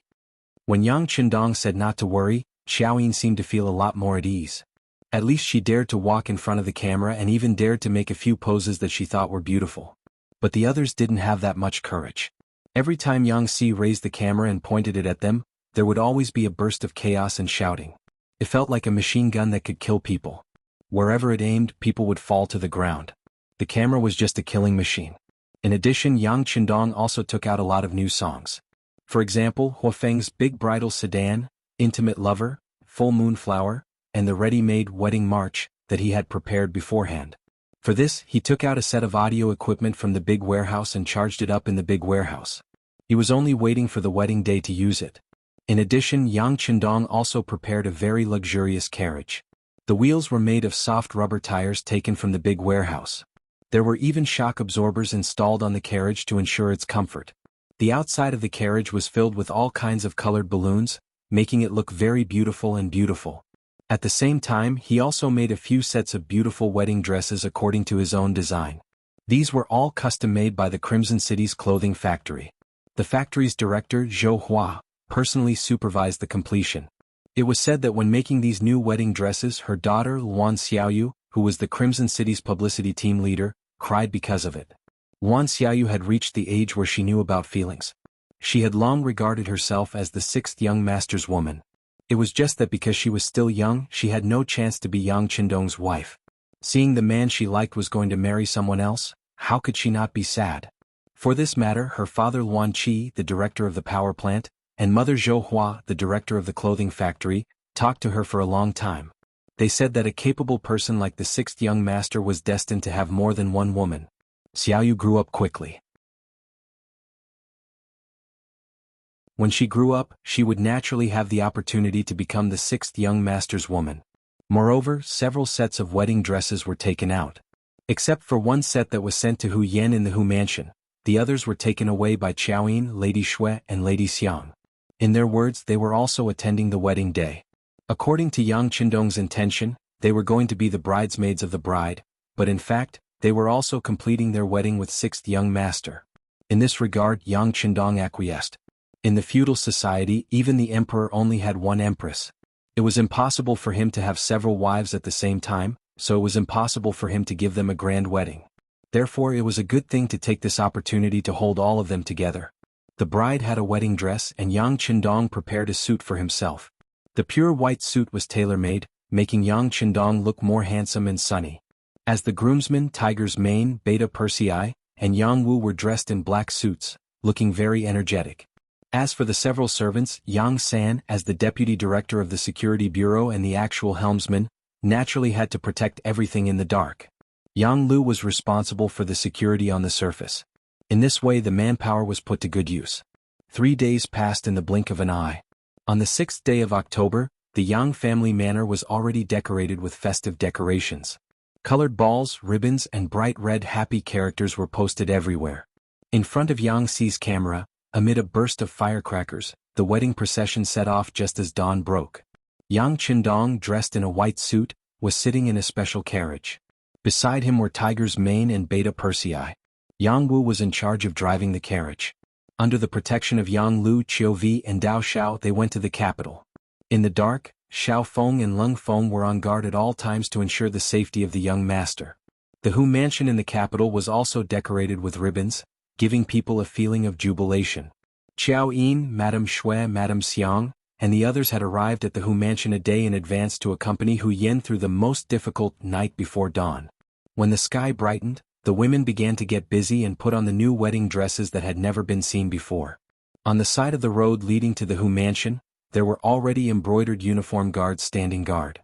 When Yang Qindong said not to worry, Xiao Yin seemed to feel a lot more at ease. At least she dared to walk in front of the camera and even dared to make a few poses that she thought were beautiful. But the others didn't have that much courage. Every time Yang Si raised the camera and pointed it at them, there would always be a burst of chaos and shouting. It felt like a machine gun that could kill people. Wherever it aimed, people would fall to the ground. The camera was just a killing machine. In addition, Yang Qindong also took out a lot of new songs. For example, Huafeng's Big Bridal Sedan, Intimate Lover, Full Moon Flower, and the ready-made Wedding March that he had prepared beforehand. For this, he took out a set of audio equipment from the big warehouse and charged it up in the big warehouse. He was only waiting for the wedding day to use it. In addition, Yang Qindong also prepared a very luxurious carriage. The wheels were made of soft rubber tires taken from the big warehouse. There were even shock absorbers installed on the carriage to ensure its comfort. The outside of the carriage was filled with all kinds of colored balloons, making it look very beautiful and beautiful. At the same time, he also made a few sets of beautiful wedding dresses according to his own design. These were all custom-made by the Crimson City's clothing factory. The factory's director, Zhou Hua, personally supervised the completion. It was said that when making these new wedding dresses, her daughter, Luan Xiaoyu, who was the Crimson City's publicity team leader, cried because of it. Luan Xiaoyu had reached the age where she knew about feelings. She had long regarded herself as the sixth young master's woman. It was just that because she was still young, she had no chance to be Yang Qindong's wife. Seeing the man she liked was going to marry someone else, how could she not be sad? For this matter, her father Luan Qi, the director of the power plant, and mother Zhou Hua, the director of the clothing factory, talked to her for a long time. They said that a capable person like the sixth young master was destined to have more than one woman. Xiaoyu grew up quickly. When she grew up, she would naturally have the opportunity to become the sixth young master's woman. Moreover, several sets of wedding dresses were taken out. Except for one set that was sent to Hu Yan in the Hu Mansion, the others were taken away by Qiaoyin, Lady Shui, and Lady Xiang. In their words, they were also attending the wedding day. According to Yang Qindong's intention, they were going to be the bridesmaids of the bride, but in fact, they were also completing their wedding with sixth young master. In this regard, Yang Qindong acquiesced. In the feudal society, even the emperor only had one empress. It was impossible for him to have several wives at the same time, so it was impossible for him to give them a grand wedding. Therefore, it was a good thing to take this opportunity to hold all of them together. The bride had a wedding dress and Yang Qindong prepared a suit for himself. The pure white suit was tailor-made, making Yang Qindong look more handsome and sunny. As the groomsmen, Tiger's Mane, Beta Persei, and Yang Wu were dressed in black suits, looking very energetic. As for the several servants, Yang San, as the deputy director of the security bureau and the actual helmsman, naturally had to protect everything in the dark. Yang Lu was responsible for the security on the surface. In this way, the manpower was put to good use. 3 days passed in the blink of an eye. On the 6th day of October, the Yang family manor was already decorated with festive decorations. Colored balls, ribbons, and bright red happy characters were posted everywhere. In front of Yang Si's camera, amid a burst of firecrackers, the wedding procession set off just as dawn broke. Yang Qindong, dressed in a white suit, was sitting in a special carriage. Beside him were Tiger's Mane and Beta Persei. Yang Wu was in charge of driving the carriage. Under the protection of Yang Lu, Qiu Vi, and Dao Xiao, they went to the capital. In the dark, Xiao Feng and Leng Feng were on guard at all times to ensure the safety of the young master. The Hu Mansion in the capital was also decorated with ribbons, giving people a feeling of jubilation. Qiao Yin, Madame Shui, Madame Xiang, and the others had arrived at the Hu Mansion a day in advance to accompany Hu Yan through the most difficult night before dawn. When the sky brightened, the women began to get busy and put on the new wedding dresses that had never been seen before. On the side of the road leading to the Hu Mansion, there were already embroidered uniform guards standing guard.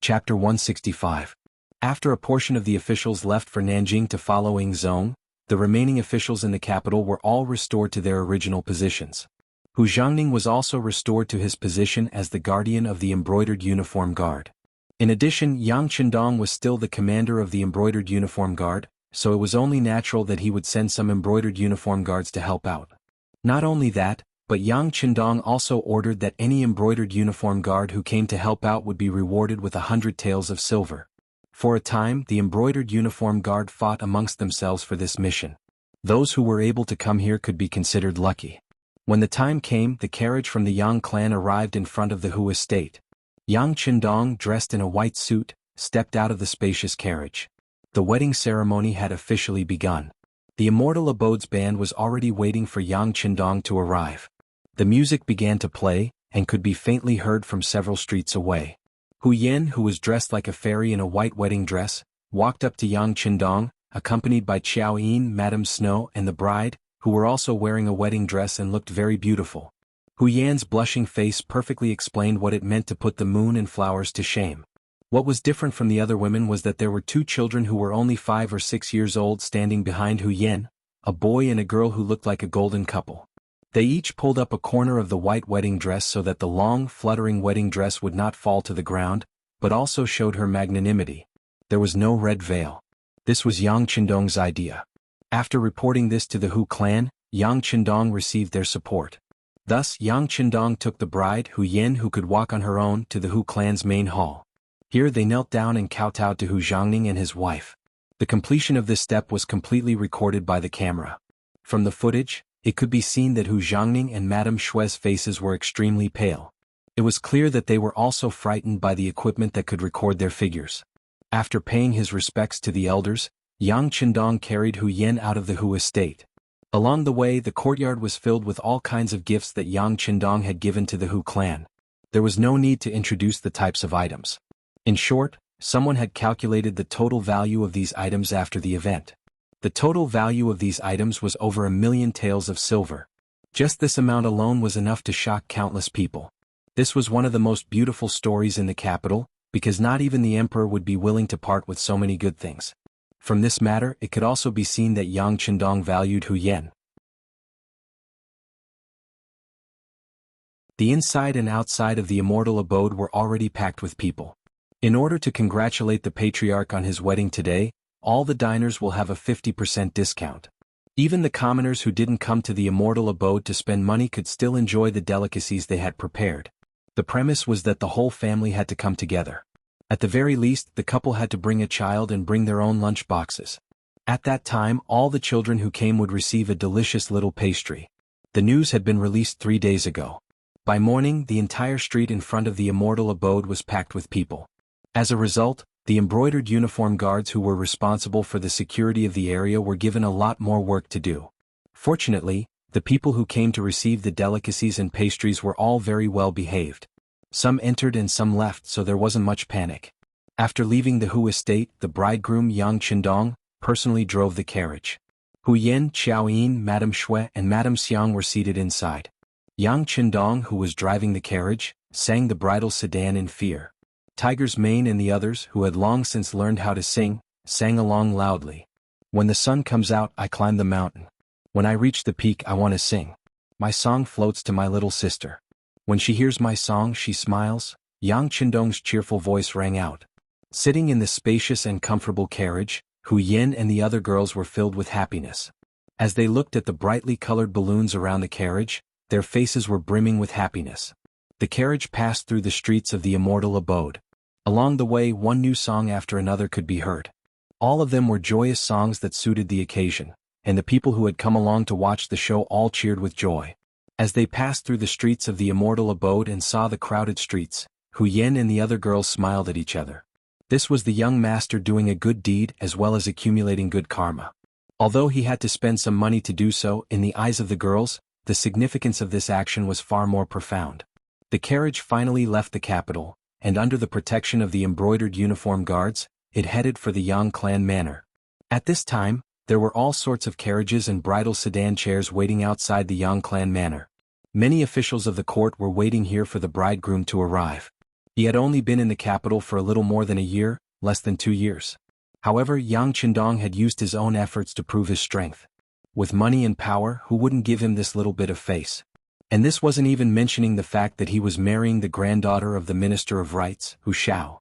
Chapter 165. After a portion of the officials left for Nanjing to follow Yingzong, the remaining officials in the capital were all restored to their original positions. Hu Jiangning was also restored to his position as the guardian of the embroidered uniform guard. In addition, Yang Qindong was still the commander of the embroidered uniform guard, so it was only natural that he would send some embroidered uniform guards to help out. Not only that, but Yang Qindong also ordered that any embroidered uniform guard who came to help out would be rewarded with 100 taels of silver. For a time, the embroidered uniform guard fought amongst themselves for this mission. Those who were able to come here could be considered lucky. When the time came, the carriage from the Yang clan arrived in front of the Hu estate. Yang Qindong, dressed in a white suit, stepped out of the spacious carriage. The wedding ceremony had officially begun. The Immortal Abode's band was already waiting for Yang Qindong to arrive. The music began to play, and could be faintly heard from several streets away. Hu Yin, who was dressed like a fairy in a white wedding dress, walked up to Yang Qindong, accompanied by Qiao Yin, Madame Snow, and the bride, who were also wearing a wedding dress and looked very beautiful. Hu Yan's blushing face perfectly explained what it meant to put the moon and flowers to shame. What was different from the other women was that there were two children who were only 5 or 6 years old standing behind Hu Yin, a boy and a girl who looked like a golden couple. They each pulled up a corner of the white wedding dress so that the long, fluttering wedding dress would not fall to the ground, but also showed her magnanimity. There was no red veil. This was Yang Qindong's idea. After reporting this to the Hu clan, Yang Qindong received their support. Thus, Yang Qindong took the bride, Hu Yin, who could walk on her own, to the Hu clan's main hall. Here they knelt down and kowtowed to Hu Jiangning and his wife. The completion of this step was completely recorded by the camera. From the footage, it could be seen that Hu Jiangning and Madame Shui's faces were extremely pale. It was clear that they were also frightened by the equipment that could record their figures. After paying his respects to the elders, Yang Qindong carried Hu Yin out of the Hu estate. Along the way, the courtyard was filled with all kinds of gifts that Yang Qindong had given to the Hu clan. There was no need to introduce the types of items. In short, someone had calculated the total value of these items after the event. The total value of these items was over 1,000,000 taels of silver. Just this amount alone was enough to shock countless people. This was one of the most beautiful stories in the capital, because not even the emperor would be willing to part with so many good things. From this matter, it could also be seen that Yang Qindong valued Hu Yin. The inside and outside of the Immortal Abode were already packed with people. In order to congratulate the patriarch on his wedding today, all the diners will have a 50% discount. Even the commoners who didn't come to the Immortal Abode to spend money could still enjoy the delicacies they had prepared. The premise was that the whole family had to come together. At the very least, the couple had to bring a child and bring their own lunch boxes. At that time, all the children who came would receive a delicious little pastry. The news had been released 3 days ago. By morning, the entire street in front of the Immortal Abode was packed with people. As a result, the embroidered uniform guards who were responsible for the security of the area were given a lot more work to do. Fortunately, the people who came to receive the delicacies and pastries were all very well behaved. Some entered and some left, so there wasn't much panic. After leaving the Hu estate, the bridegroom Yang Qindong personally drove the carriage. Hu Yin, Qiao Yin, Madame Shui, and Madame Xiang were seated inside. Yang Qindong, who was driving the carriage, sang the bridal sedan in fear. Tiger's Mane and the others, who had long since learned how to sing, sang along loudly. When the sun comes out, I climb the mountain. When I reach the peak, I want to sing. My song floats to my little sister. When she hears my song, she smiles. Yang Qindong's cheerful voice rang out. Sitting in the spacious and comfortable carriage, Hu Yin and the other girls were filled with happiness. As they looked at the brightly colored balloons around the carriage, their faces were brimming with happiness. The carriage passed through the streets of the Immortal Abode. Along the way, one new song after another could be heard. All of them were joyous songs that suited the occasion, and the people who had come along to watch the show all cheered with joy. As they passed through the streets of the Immortal Abode and saw the crowded streets, Hu Yin and the other girls smiled at each other. This was the young master doing a good deed as well as accumulating good karma. Although he had to spend some money to do so, in the eyes of the girls, the significance of this action was far more profound. The carriage finally left the capital, and under the protection of the embroidered uniform guards, it headed for the Yang clan manor. At this time, there were all sorts of carriages and bridal sedan chairs waiting outside the Yang clan manor. Many officials of the court were waiting here for the bridegroom to arrive. He had only been in the capital for a little more than a year, less than 2 years. However, Yang Qindong had used his own efforts to prove his strength. With money and power, who wouldn't give him this little bit of face? And this wasn't even mentioning the fact that he was marrying the granddaughter of the Minister of Rights, Hu Xiao.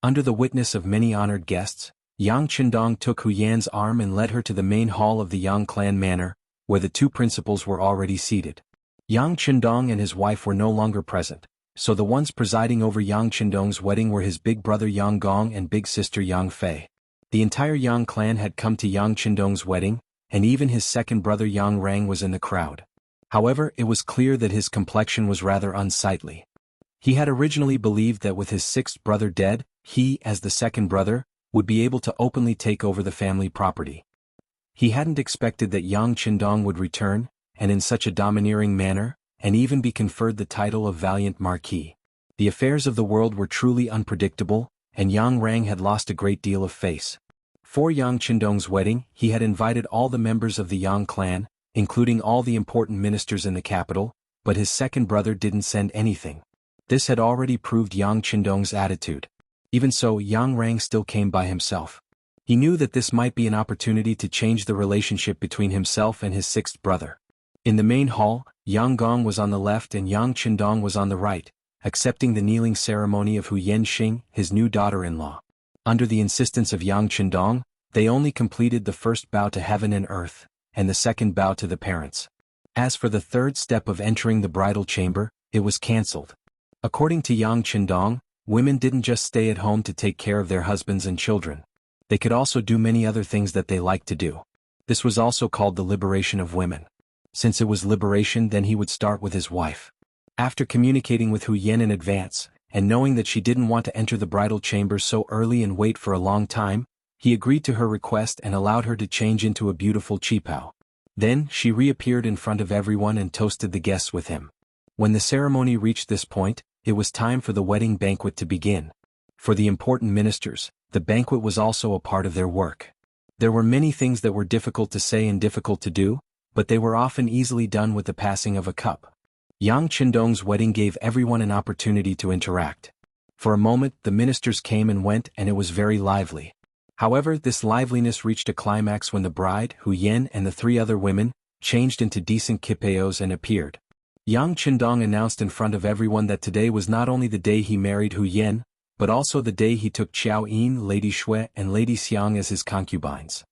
Under the witness of many honored guests, Yang Qindong took Hu Yan's arm and led her to the main hall of the Yang clan manor, where the two principals were already seated. Yang Qindong and his wife were no longer present, so the ones presiding over Yang Qindong's wedding were his big brother Yang Gong and big sister Yang Fei. The entire Yang clan had come to Yang Qindong's wedding, and even his second brother Yang Rang was in the crowd. However, it was clear that his complexion was rather unsightly. He had originally believed that with his sixth brother dead, he, as the second brother, would be able to openly take over the family property. He hadn't expected that Yang Qindong would return, and in such a domineering manner, and even be conferred the title of Valiant Marquis. The affairs of the world were truly unpredictable, and Yang Rang had lost a great deal of face. For Yang Qindong's wedding, he had invited all the members of the Yang clan, including all the important ministers in the capital, but his second brother didn't send anything. This had already proved Yang Qindong's attitude. Even so, Yang Rang still came by himself. He knew that this might be an opportunity to change the relationship between himself and his sixth brother. In the main hall, Yang Gong was on the left and Yang Qindong was on the right, accepting the kneeling ceremony of Hu Yanxing, his new daughter-in-law. Under the insistence of Yang Qindong, they only completed the first bow to heaven and earth, and the second bow to the parents. As for the third step of entering the bridal chamber, it was cancelled. According to Yang Qindong, women didn't just stay at home to take care of their husbands and children. They could also do many other things that they liked to do. This was also called the liberation of women. Since it was liberation, then he would start with his wife. After communicating with Hu Yan in advance, and knowing that she didn't want to enter the bridal chamber so early and wait for a long time, he agreed to her request and allowed her to change into a beautiful qipao. Then, she reappeared in front of everyone and toasted the guests with him. When the ceremony reached this point, it was time for the wedding banquet to begin. For the important ministers, the banquet was also a part of their work. There were many things that were difficult to say and difficult to do, but they were often easily done with the passing of a cup. Yang Qindong's wedding gave everyone an opportunity to interact. For a moment, the ministers came and went and it was very lively. However, this liveliness reached a climax when the bride, Hu Yan and the three other women, changed into decent qipeos and appeared. Yang Qindong announced in front of everyone that today was not only the day he married Hu Yan, but also the day he took Qiao Yin, Lady Shui, and Lady Xiang as his concubines.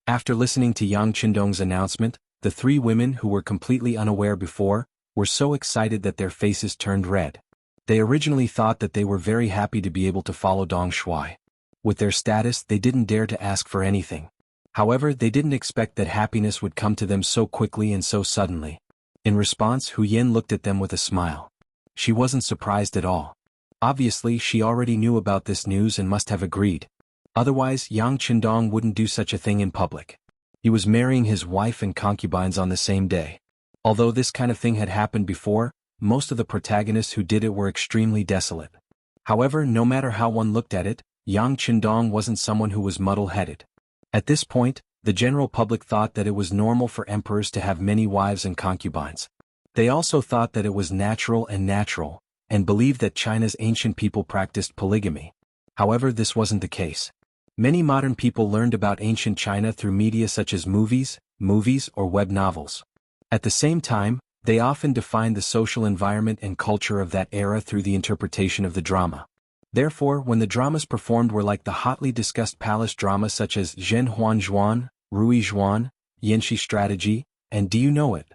After listening to Yang Qindong's announcement, the three women who were completely unaware before, were so excited that their faces turned red. They originally thought that they were very happy to be able to follow Dong Shuai. With their status, they didn't dare to ask for anything. However, they didn't expect that happiness would come to them so quickly and so suddenly. In response, Hu Yan looked at them with a smile. She wasn't surprised at all. Obviously, she already knew about this news and must have agreed. Otherwise, Yang Qindong wouldn't do such a thing in public. He was marrying his wife and concubines on the same day. Although this kind of thing had happened before, most of the protagonists who did it were extremely desolate. However, no matter how one looked at it, Yang Qindong wasn't someone who was muddle-headed. At this point, the general public thought that it was normal for emperors to have many wives and concubines. They also thought that it was natural, and believed that China's ancient people practiced polygamy. However, this wasn't the case. Many modern people learned about ancient China through media such as movies, or web novels. At the same time, they often defined the social environment and culture of that era through the interpretation of the drama. Therefore, when the dramas performed were like the hotly discussed palace dramas such as Zhen Huan Zhuan, Rui Zhuan, Yanxi Strategy, and Do You Know It?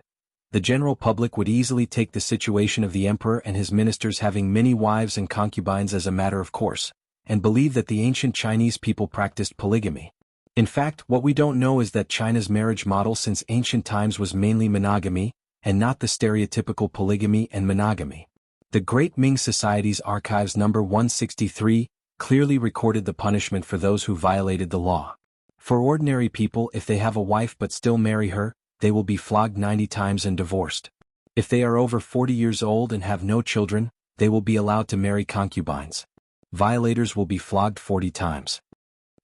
The general public would easily take the situation of the emperor and his ministers having many wives and concubines as a matter of course, and believe that the ancient Chinese people practiced polygamy. In fact, what we don't know is that China's marriage model since ancient times was mainly monogamy, and not the stereotypical polygamy and monogamy. The Great Ming Society's Archives number 163 clearly recorded the punishment for those who violated the law. For ordinary people, if they have a wife but still marry her, they will be flogged 90 times and divorced. If they are over 40 years old and have no children, they will be allowed to marry concubines. Violators will be flogged 40 times.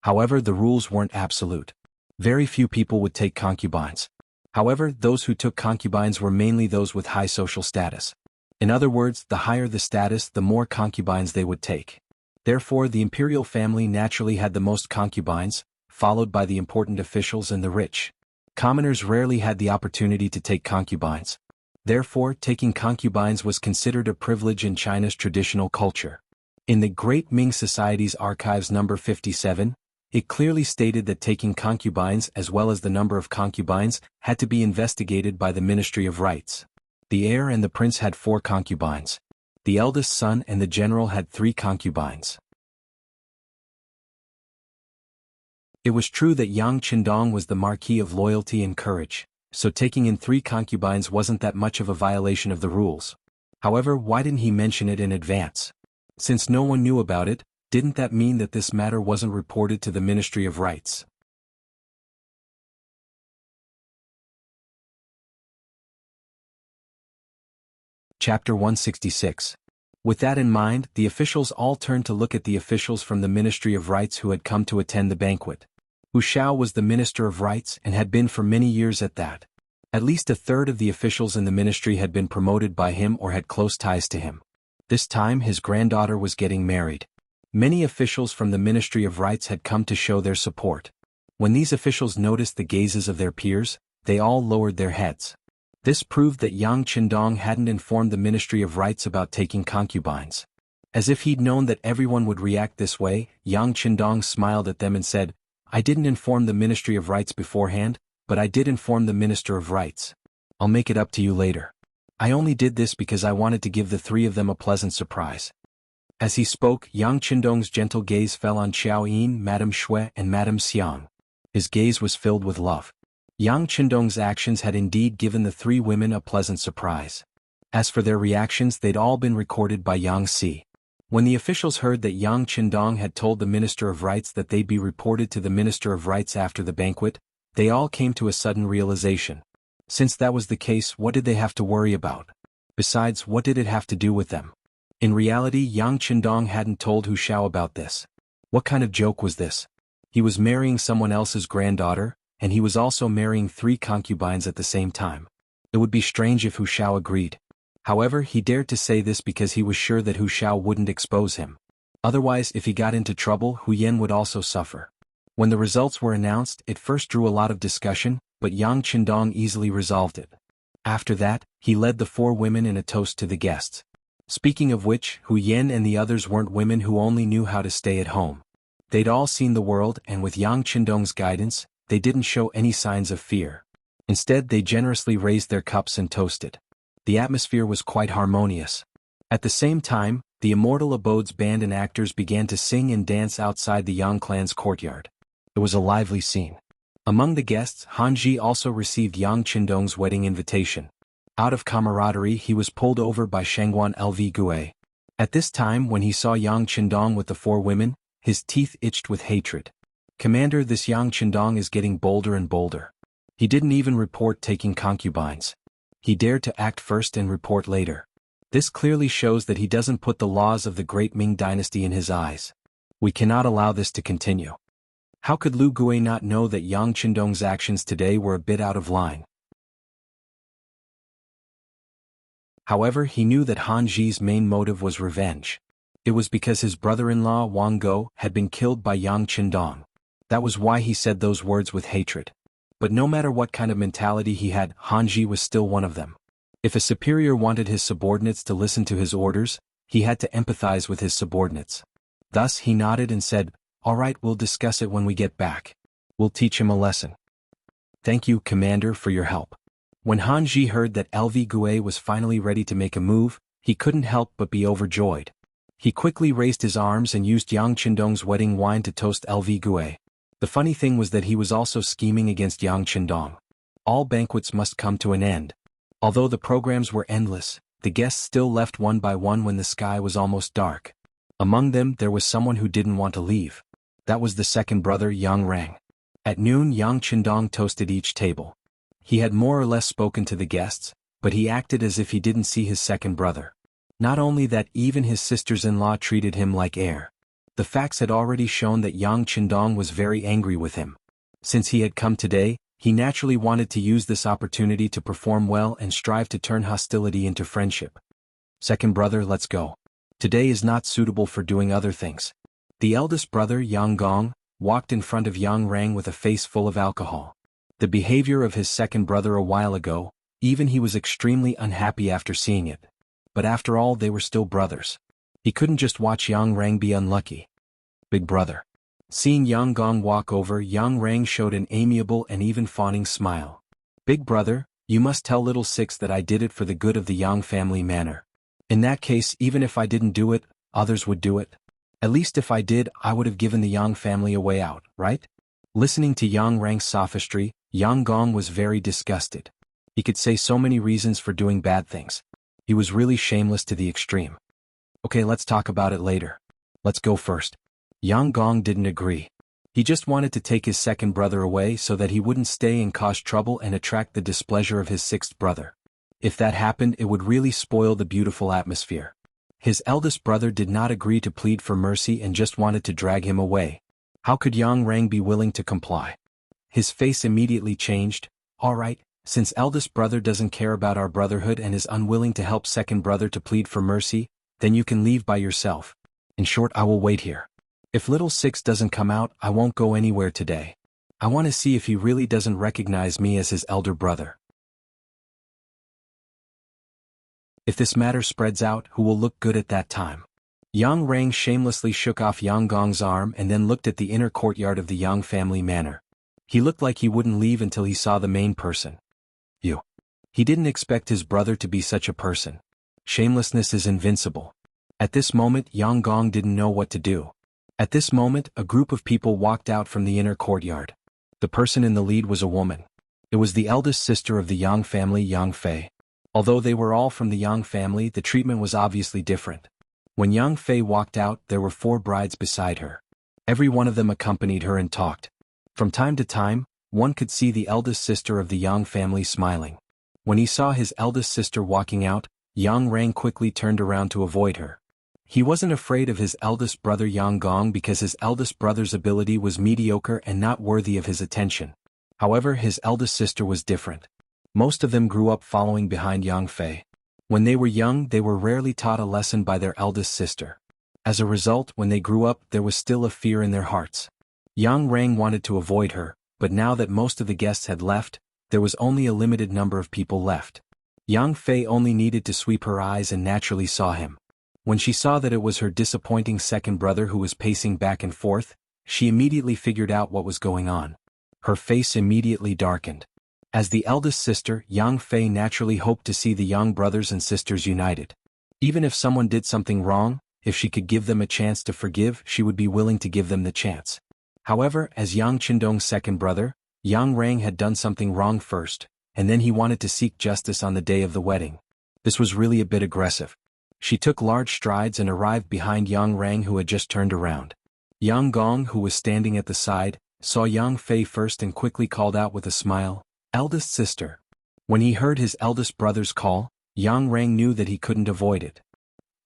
However, the rules weren't absolute. Very few people would take concubines. However, those who took concubines were mainly those with high social status. In other words, the higher the status, the more concubines they would take. Therefore, the imperial family naturally had the most concubines, followed by the important officials and the rich. Commoners rarely had the opportunity to take concubines. Therefore, taking concubines was considered a privilege in China's traditional culture. In the Great Ming Society's Archives number 57, it clearly stated that taking concubines as well as the number of concubines had to be investigated by the Ministry of Rights. The heir and the prince had 4 concubines. The eldest son and the general had 3 concubines. It was true that Yang Qindong was the marquis of loyalty and courage, so taking in 3 concubines wasn't that much of a violation of the rules. However, why didn't he mention it in advance? Since no one knew about it, didn't that mean that this matter wasn't reported to the Ministry of Rights? Chapter 166. With that in mind, the officials all turned to look at the officials from the Ministry of Rights who had come to attend the banquet. Wuxia was the Minister of Rights and had been for many years at that. At least a third of the officials in the ministry had been promoted by him or had close ties to him. This time his granddaughter was getting married. Many officials from the Ministry of Rights had come to show their support. When these officials noticed the gazes of their peers, they all lowered their heads. This proved that Yang Qindong hadn't informed the Ministry of Rights about taking concubines. As if he'd known that everyone would react this way, Yang Qindong smiled at them and said, "I didn't inform the Ministry of Rights beforehand, but I did inform the Minister of Rights. I'll make it up to you later. I only did this because I wanted to give the 3 of them a pleasant surprise." As he spoke, Yang Qindong's gentle gaze fell on Xiao Yin, Madame Shui and Madame Xiang. His gaze was filled with love. Yang Qindong's actions had indeed given the 3 women a pleasant surprise. As for their reactions, they'd all been recorded by Yang Si. When the officials heard that Yang Qindong had told the Minister of Rights that they'd be reported to the Minister of Rights after the banquet, they all came to a sudden realization. Since that was the case, what did they have to worry about? Besides, what did it have to do with them? In reality, Yang Qindong hadn't told Wuxiao about this. What kind of joke was this? He was marrying someone else's granddaughter, and he was also marrying 3 concubines at the same time. It would be strange if Wuxiao agreed. However, he dared to say this because he was sure that Wuxiao wouldn't expose him. Otherwise, if he got into trouble, Hu Yan would also suffer. When the results were announced, it first drew a lot of discussion, but Yang Qindong easily resolved it. After that, he led the 4 women in a toast to the guests. Speaking of which, Hu Yan and the others weren't women who only knew how to stay at home. They'd all seen the world, and with Yang Qindong's guidance, they didn't show any signs of fear. Instead, they generously raised their cups and toasted. The atmosphere was quite harmonious. At the same time, the Immortal Abode's band and actors began to sing and dance outside the Yang clan's courtyard. It was a lively scene. Among the guests, Hanji also received Yang Qindong's wedding invitation. Out of camaraderie, he was pulled over by Shangguan Lv Gue. At this time, when he saw Yang Qindong with the 4 women, his teeth itched with hatred. "Commander, this Yang Qindong is getting bolder and bolder. He didn't even report taking concubines. He dared to act first and report later. This clearly shows that he doesn't put the laws of the great Ming dynasty in his eyes. We cannot allow this to continue." How could Lu Gue not know that Yang Qindong's actions today were a bit out of line? However, he knew that Han Ji's main motive was revenge. It was because his brother-in-law Wang Go had been killed by Yang Qindong. That was why he said those words with hatred. But no matter what kind of mentality he had, Han Ji was still one of them. If a superior wanted his subordinates to listen to his orders, he had to empathize with his subordinates. Thus he nodded and said, "All right, we'll discuss it when we get back. We'll teach him a lesson." "Thank you, Commander, for your help." When Han Ji heard that Lv Gue was finally ready to make a move, he couldn't help but be overjoyed. He quickly raised his arms and used Yang Qindong's wedding wine to toast Lv Gue. The funny thing was that he was also scheming against Yang Qindong. All banquets must come to an end. Although the programs were endless, the guests still left one by one when the sky was almost dark. Among them, there was someone who didn't want to leave. That was the second brother, Yang Rang. At noon, Yang Qindong toasted each table. He had more or less spoken to the guests, but he acted as if he didn't see his second brother. Not only that, even his sisters-in-law treated him like heir. The facts had already shown that Yang Qindong was very angry with him. Since he had come today, he naturally wanted to use this opportunity to perform well and strive to turn hostility into friendship. Second brother, let's go. Today is not suitable for doing other things. The eldest brother, Yang Gong, walked in front of Yang Rang with a face full of alcohol. The behavior of his second brother a while ago, even he was extremely unhappy after seeing it. But after all, they were still brothers. He couldn't just watch Yang Rang be unlucky. Big brother. Seeing Yang Gong walk over, Yang Rang showed an amiable and even fawning smile. Big brother, you must tell little six that I did it for the good of the Yang family manor. In that case, even if I didn't do it, others would do it. At least if I did, I would have given the Yang family a way out, right? Listening to Yang Rang's sophistry, Yang Gong was very disgusted. He could say so many reasons for doing bad things. He was really shameless to the extreme. Okay, let's talk about it later. Let's go first. Yang Gong didn't agree. He just wanted to take his second brother away so that he wouldn't stay and cause trouble and attract the displeasure of his sixth brother. If that happened, it would really spoil the beautiful atmosphere. His eldest brother did not agree to plead for mercy and just wanted to drag him away. How could Yang Rang be willing to comply? His face immediately changed. All right, since eldest brother doesn't care about our brotherhood and is unwilling to help second brother to plead for mercy, then you can leave by yourself. In short, I will wait here. If little six doesn't come out, I won't go anywhere today. I want to see if he really doesn't recognize me as his elder brother. If this matter spreads out, who will look good at that time? Yang Rang shamelessly shook off Yang Gong's arm and then looked at the inner courtyard of the Yang family manor. He looked like he wouldn't leave until he saw the main person. He didn't expect his brother to be such a person. Shamelessness is invincible. At this moment, Yang Gong didn't know what to do. At this moment, a group of people walked out from the inner courtyard. The person in the lead was a woman. It was the eldest sister of the Yang family, Yang Fei. Although they were all from the Yang family, the treatment was obviously different. When Yang Fei walked out, there were 4 brides beside her. Every one of them accompanied her and talked. From time to time, one could see the eldest sister of the Yang family smiling. When he saw his eldest sister walking out, Yang Rang quickly turned around to avoid her. He wasn't afraid of his eldest brother Yang Gong because his eldest brother's ability was mediocre and not worthy of his attention. However, his eldest sister was different. Most of them grew up following behind Yang Fei. When they were young, they were rarely taught a lesson by their eldest sister. As a result, when they grew up, there was still a fear in their hearts. Yang Rang wanted to avoid her, but now that most of the guests had left, there was only a limited number of people left. Yang Fei only needed to sweep her eyes and naturally saw him. When she saw that it was her disappointing second brother who was pacing back and forth, she immediately figured out what was going on. Her face immediately darkened. As the eldest sister, Yang Fei naturally hoped to see the young brothers and sisters united. Even if someone did something wrong, if she could give them a chance to forgive, she would be willing to give them the chance. However, as Yang Qindong's second brother, Yang Rang had done something wrong first, and then he wanted to seek justice on the day of the wedding. This was really a bit aggressive. She took large strides and arrived behind Yang Rang, who had just turned around. Yang Gong, who was standing at the side, saw Yang Fei first and quickly called out with a smile, "Eldest sister." When he heard his eldest brother's call, Yang Rang knew that he couldn't avoid it.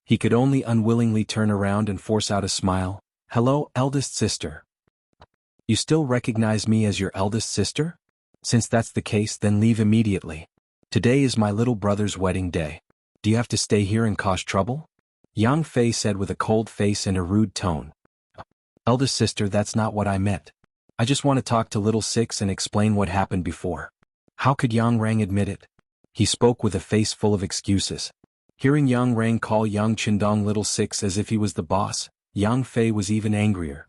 He could only unwillingly turn around and force out a smile. "Hello, eldest sister. You still recognize me as your eldest sister? Since that's the case, then leave immediately. Today is my little brother's wedding day. Do you have to stay here and cause trouble?" Yang Fei said with a cold face and a rude tone. "Eldest sister, that's not what I meant. I just want to talk to little six and explain what happened before." How could Yang Rang admit it? He spoke with a face full of excuses. Hearing Yang Rang call Yang Qindong little six as if he was the boss, Yang Fei was even angrier.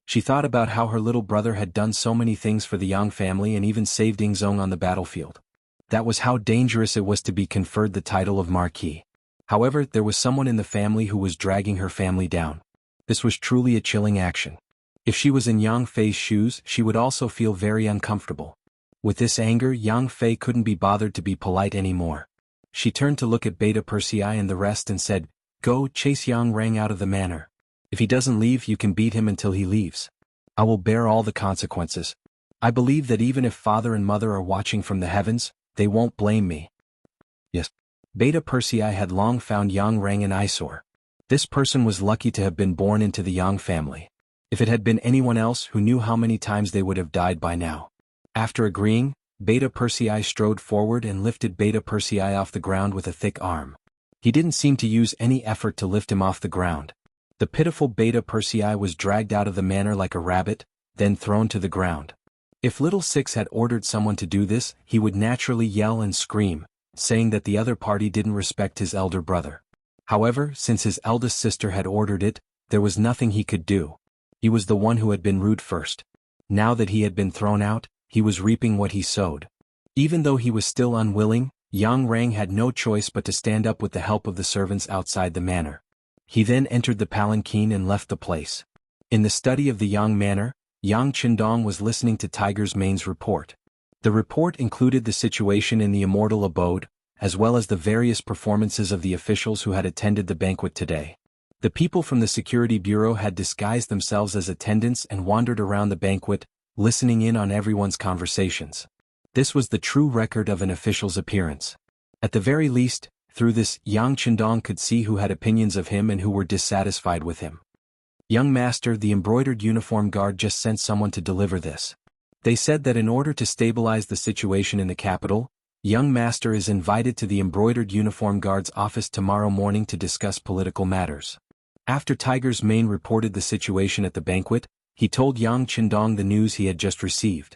She thought about how her little brother had done so many things for the Yang family and even saved Yingzong on the battlefield. That was how dangerous it was to be conferred the title of Marquis. However, there was someone in the family who was dragging her family down. This was truly a chilling action. If she was in Yang Fei's shoes, she would also feel very uncomfortable. With this anger, Yang Fei couldn't be bothered to be polite anymore. She turned to look at Beta Persei and the rest and said, "Go, chase Yang Rang out of the manor. If he doesn't leave, you can beat him until he leaves. I will bear all the consequences. I believe that even if father and mother are watching from the heavens, they won't blame me." Yes. Beta Persei had long found Yang Rang an eyesore. This person was lucky to have been born into the Yang family. If it had been anyone else, who knew how many times they would have died by now. After agreeing, Beta Persei strode forward and lifted Beta Persei off the ground with a thick arm. He didn't seem to use any effort to lift him off the ground. The pitiful Beta Persei was dragged out of the manor like a rabbit, then thrown to the ground. If Little Six had ordered someone to do this, he would naturally yell and scream, saying that the other party didn't respect his elder brother. However, since his eldest sister had ordered it, there was nothing he could do. He was the one who had been rude first. Now that he had been thrown out, he was reaping what he sowed. Even though he was still unwilling, Yang Rang had no choice but to stand up with the help of the servants outside the manor. He then entered the palanquin and left the place. In the study of the Yang manor, Yang Qindong was listening to Tiger's Mane's report. The report included the situation in the immortal abode, as well as the various performances of the officials who had attended the banquet today. The people from the security bureau had disguised themselves as attendants and wandered around the banquet, listening in on everyone's conversations. This was the true record of an official's appearance. At the very least, through this, Yang Qindong could see who had opinions of him and who were dissatisfied with him. Young Master, the embroidered uniform guard just sent someone to deliver this. They said that in order to stabilize the situation in the capital, Young Master is invited to the embroidered uniform guard's office tomorrow morning to discuss political matters. After Tiger's Mane reported the situation at the banquet, he told Yang Qindong the news he had just received.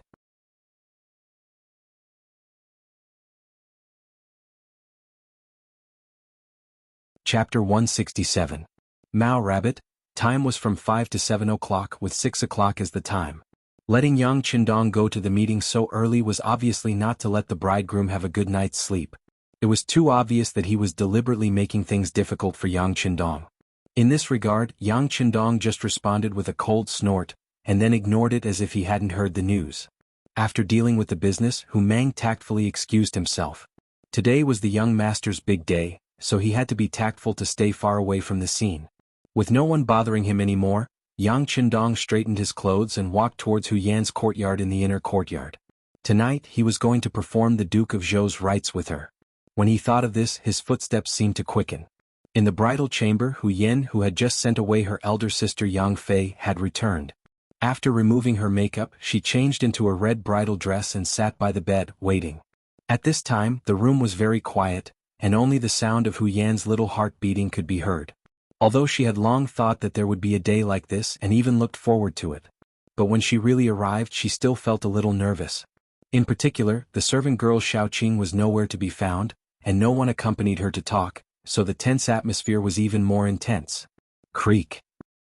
Chapter 167. Mao Rabbit. Time was from 5 to 7 o'clock with 6 o'clock as the time. Letting Yang Qindong go to the meeting so early was obviously not to let the bridegroom have a good night's sleep. It was too obvious that he was deliberately making things difficult for Yang Qindong. In this regard, Yang Qindong just responded with a cold snort, and then ignored it as if he hadn't heard the news. After dealing with the business, Hu Mang tactfully excused himself. Today was the young master's big day, so he had to be tactful to stay far away from the scene. With no one bothering him anymore, Yang Qindong straightened his clothes and walked towards Hu Yan's courtyard in the inner courtyard. Tonight he was going to perform the Duke of Zhou's rites with her. When he thought of this, his footsteps seemed to quicken. In the bridal chamber, Hu Yan, who had just sent away her elder sister Yang Fei, had returned. After removing her makeup, she changed into a red bridal dress and sat by the bed, waiting. At this time, the room was very quiet, and only the sound of Hu Yan's little heart beating could be heard. Although she had long thought that there would be a day like this and even looked forward to it. But when she really arrived, she still felt a little nervous. In particular, the servant girl Xiaoqing was nowhere to be found, and no one accompanied her to talk, so the tense atmosphere was even more intense. Creak.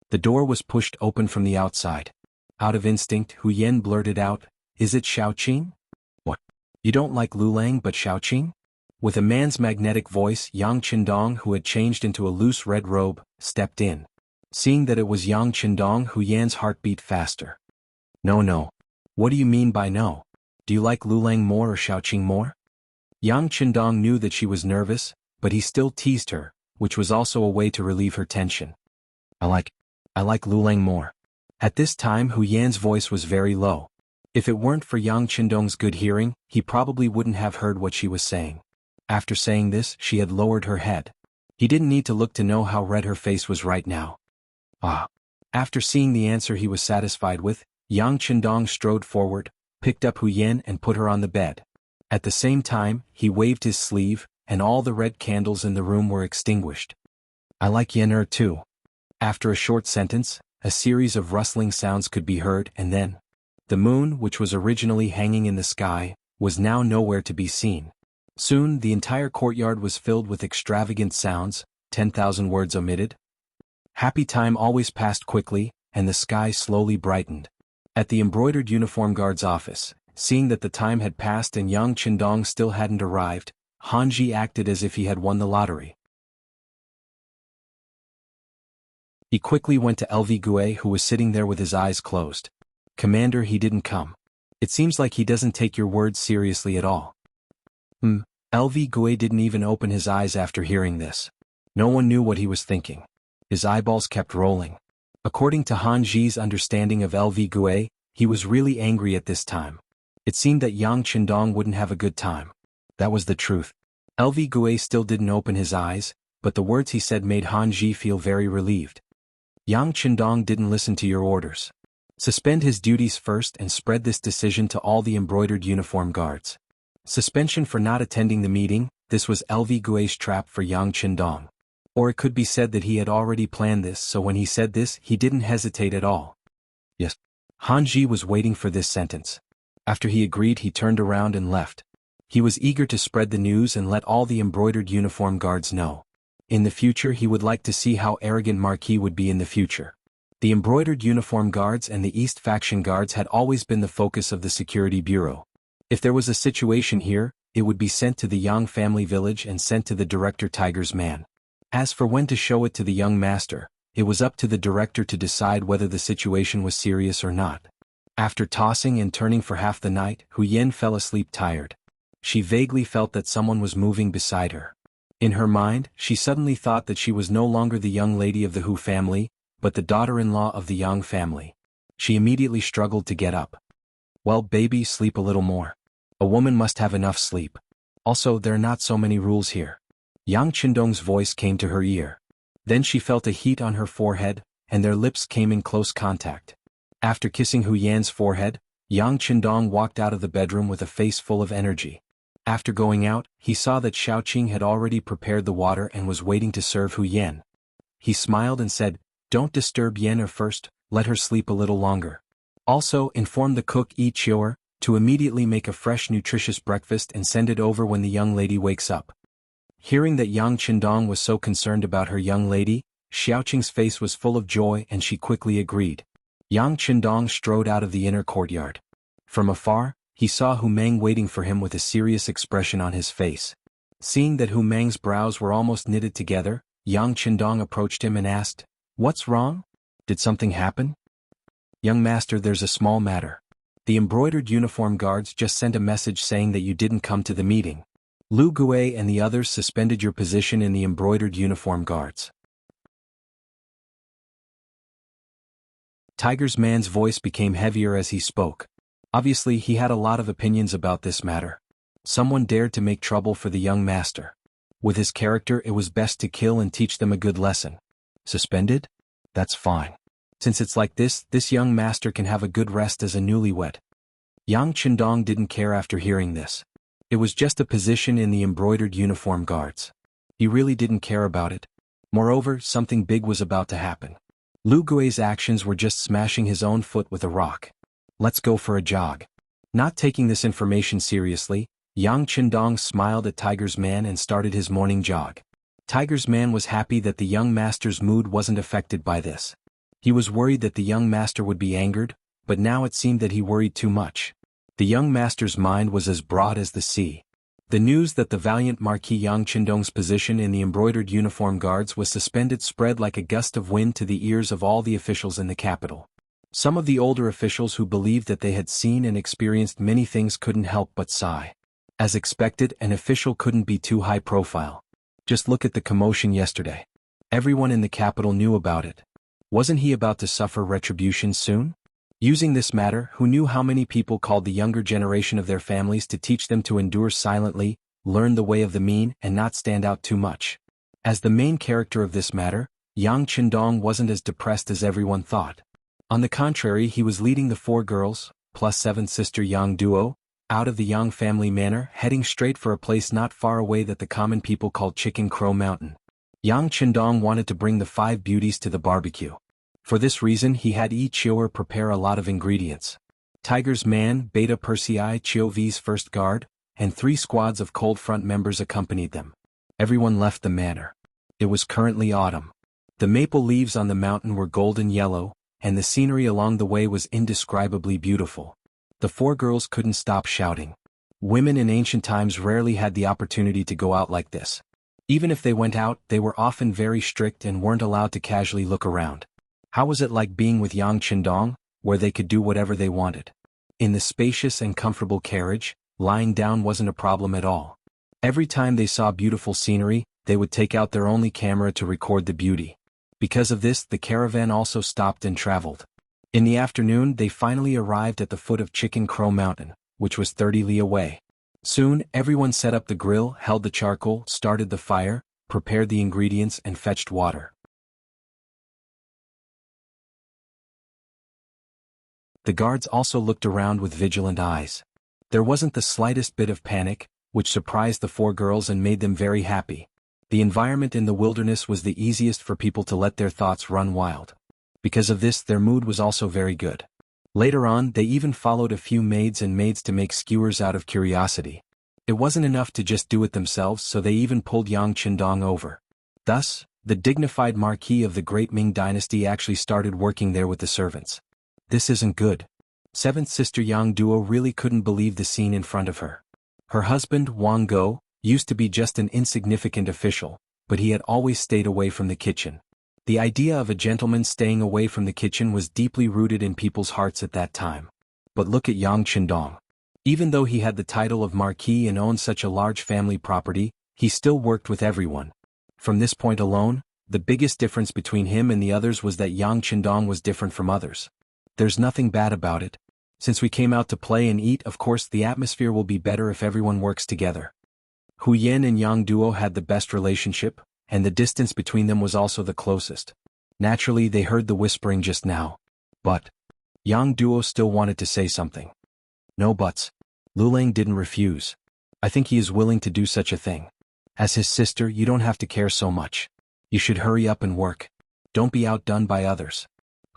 The door was pushed open from the outside. Out of instinct, Hu Yan blurted out, "Is it Xiaoqing?" "What? You don't like Lulang but Xiaoqing?" With a man's magnetic voice, Yang Qindong, who had changed into a loose red robe, stepped in. Seeing that it was Yang Qindong, Hu Yan's heart beat faster. No. What do you mean by no? Do you like Lulang more or Xiaoqing more?" Yang Qindong knew that she was nervous, but he still teased her, which was also a way to relieve her tension. I like Lulang more." At this time Hu Yan's voice was very low. If it weren't for Yang Qindong's good hearing, he probably wouldn't have heard what she was saying. After saying this, she had lowered her head. He didn't need to look to know how red her face was right now. Ah. After seeing the answer he was satisfied with, Yang Qindong strode forward, picked up Hu Yan and put her on the bed. At the same time, he waved his sleeve, and all the red candles in the room were extinguished. I like Yan too. After a short sentence, a series of rustling sounds could be heard, and then the moon, which was originally hanging in the sky, was now nowhere to be seen. Soon the entire courtyard was filled with extravagant sounds, 10,000 words omitted. Happy time always passed quickly, and the sky slowly brightened. At the embroidered uniform guard's office, seeing that the time had passed and Yang Qindong still hadn't arrived, Hanji acted as if he had won the lottery. He quickly went to LV Gue, who was sitting there with his eyes closed. "Commander, he didn't come. It seems like he doesn't take your words seriously at all." LV Gue didn't even open his eyes after hearing this. No one knew what he was thinking. His eyeballs kept rolling. According to Hanji's understanding of LV Gue, he was really angry at this time. It seemed that Yang Qindong wouldn't have a good time. That was the truth. LV Gue still didn't open his eyes, but the words he said made Hanji feel very relieved. Yang Qindong didn't listen to your orders. Suspend his duties first and spread this decision to all the embroidered uniform guards. Suspension for not attending the meeting. This was LV Gui's trap for Yang Qindong. Or it could be said that he had already planned this, so when he said this, he didn't hesitate at all. Yes. Han Ji was waiting for this sentence. After he agreed, he turned around and left. He was eager to spread the news and let all the embroidered uniform guards know. In the future, he would like to see how arrogant Marquis would be in the future. The embroidered uniform guards and the East faction guards had always been the focus of the security bureau. If there was a situation here, it would be sent to the Yang family village and sent to the director Tiger's man. As for when to show it to the young master, it was up to the director to decide whether the situation was serious or not. After tossing and turning for half the night, Hu Yen fell asleep tired. She vaguely felt that someone was moving beside her. In her mind, she suddenly thought that she was no longer the young lady of the Hu family, but the daughter-in-law of the Yang family. She immediately struggled to get up. Well, baby, sleep a little more. A woman must have enough sleep. Also, there are not so many rules here. Yang Qindong's voice came to her ear. Then she felt a heat on her forehead, and their lips came in close contact. After kissing Hu Yan's forehead, Yang Qindong walked out of the bedroom with a face full of energy. After going out, he saw that Xiaoqing had already prepared the water and was waiting to serve Hu Yan. He smiled and said, "Don't disturb Yan first, let her sleep a little longer. Also, inform the cook Yi Qiuer to immediately make a fresh nutritious breakfast and send it over when the young lady wakes up." Hearing that Yang Qindong was so concerned about her young lady, Xiaoqing's face was full of joy and she quickly agreed. Yang Qindong strode out of the inner courtyard. From afar, he saw Hu Meng waiting for him with a serious expression on his face. Seeing that Hu Meng's brows were almost knitted together, Yang Qindong approached him and asked, "What's wrong? Did something happen?" "Young master, there's a small matter. The embroidered uniform guards just sent a message saying that you didn't come to the meeting. Lu Gui and the others suspended your position in the embroidered uniform guards." Tiger's man's voice became heavier as he spoke. Obviously, he had a lot of opinions about this matter. Someone dared to make trouble for the young master. With his character, it was best to kill and teach them a good lesson. Suspended? That's fine. Since it's like this young master can have a good rest as a newlywed. Yang Qindong didn't care after hearing this. It was just a position in the embroidered uniform guards. He really didn't care about it. Moreover, something big was about to happen. Lu Gui's actions were just smashing his own foot with a rock. "Let's go for a jog." Not taking this information seriously, Yang Qindong smiled at Tiger's man and started his morning jog. Tiger's man was happy that the young master's mood wasn't affected by this. He was worried that the young master would be angered, but now it seemed that he worried too much. The young master's mind was as broad as the sea. The news that the valiant Marquis Yang Qindong's position in the embroidered uniform guards was suspended spread like a gust of wind to the ears of all the officials in the capital. Some of the older officials who believed that they had seen and experienced many things couldn't help but sigh. As expected, an official couldn't be too high profile. Just look at the commotion yesterday. Everyone in the capital knew about it. Wasn't he about to suffer retribution soon? Using this matter, who knew how many people called the younger generation of their families to teach them to endure silently, learn the way of the mean, and not stand out too much. As the main character of this matter, Yang Qindong wasn't as depressed as everyone thought. On the contrary, he was leading the 4 girls, plus 7th sister Yang duo, out of the Yang family manor, heading straight for a place not far away that the common people called Chicken Crow Mountain. Yang Qindong wanted to bring the 5 beauties to the barbecue. For this reason, he had Yi Qiuer prepare a lot of ingredients. Tiger's man, Beta Persei Qiu V's first guard, and 3 squads of Cold Front members accompanied them. Everyone left the manor. It was currently autumn. The maple leaves on the mountain were golden yellow, and the scenery along the way was indescribably beautiful. The 4 girls couldn't stop shouting. Women in ancient times rarely had the opportunity to go out like this. Even if they went out, they were often very strict and weren't allowed to casually look around. How was it like being with Yang Qindong, where they could do whatever they wanted? In the spacious and comfortable carriage, lying down wasn't a problem at all. Every time they saw beautiful scenery, they would take out their only camera to record the beauty. Because of this, the caravan also stopped and traveled. In the afternoon, they finally arrived at the foot of Chicken Crow Mountain, which was 30 li away. Soon, everyone set up the grill, held the charcoal, started the fire, prepared the ingredients, and fetched water. The guards also looked around with vigilant eyes. There wasn't the slightest bit of panic, which surprised the four girls and made them very happy. The environment in the wilderness was the easiest for people to let their thoughts run wild. Because of this, their mood was also very good. Later on, they even followed a few maids to make skewers out of curiosity. It wasn't enough to just do it themselves, so they even pulled Yang Qindong over. Thus, the dignified marquis of the great Ming dynasty actually started working there with the servants. This isn't good. Seventh sister Yang Duo really couldn't believe the scene in front of her. Her husband, Wang Go, used to be just an insignificant official, but he had always stayed away from the kitchen. The idea of a gentleman staying away from the kitchen was deeply rooted in people's hearts at that time. But look at Yang Qindong. Even though he had the title of marquis and owned such a large family property, he still worked with everyone. From this point alone, the biggest difference between him and the others was that Yang Qindong was different from others. There's nothing bad about it. Since we came out to play and eat, of course the atmosphere will be better if everyone works together. Hu Yan and Yang Duo had the best relationship, and the distance between them was also the closest. Naturally, they heard the whispering just now. But Yang Duo still wanted to say something. No buts. Lulang didn't refuse. I think he is willing to do such a thing. As his sister, you don't have to care so much. You should hurry up and work. Don't be outdone by others.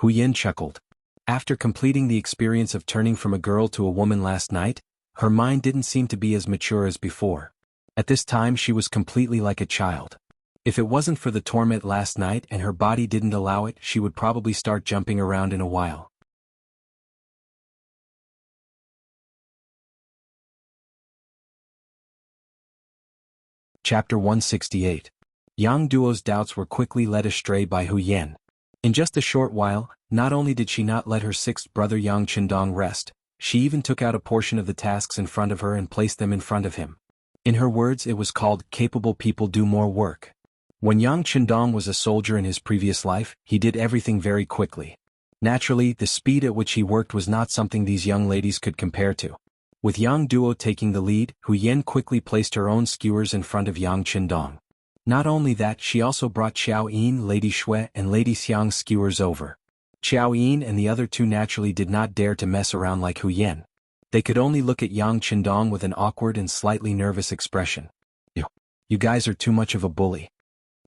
Hu Yan chuckled. After completing the experience of turning from a girl to a woman last night, her mind didn't seem to be as mature as before. At this time she was completely like a child. If it wasn't for the torment last night and her body didn't allow it, she would probably start jumping around in a while. Chapter 168. Yang Duo's doubts were quickly led astray by Hu Yan. In just a short while, not only did she not let her sixth brother Yang Qindong rest, she even took out a portion of the tasks in front of her and placed them in front of him. In her words, it was called, "Capable people do more work." When Yang Qindong was a soldier in his previous life, he did everything very quickly. Naturally, the speed at which he worked was not something these young ladies could compare to. With Yang Duo taking the lead, Hu Yan quickly placed her own skewers in front of Yang Qindong. Not only that, she also brought Xiao Yin, Lady Shui, and Lady Xiang's skewers over. Xiao Yin and the other two naturally did not dare to mess around like Hu Yan. They could only look at Yang Qindong with an awkward and slightly nervous expression. You guys are too much of a bully.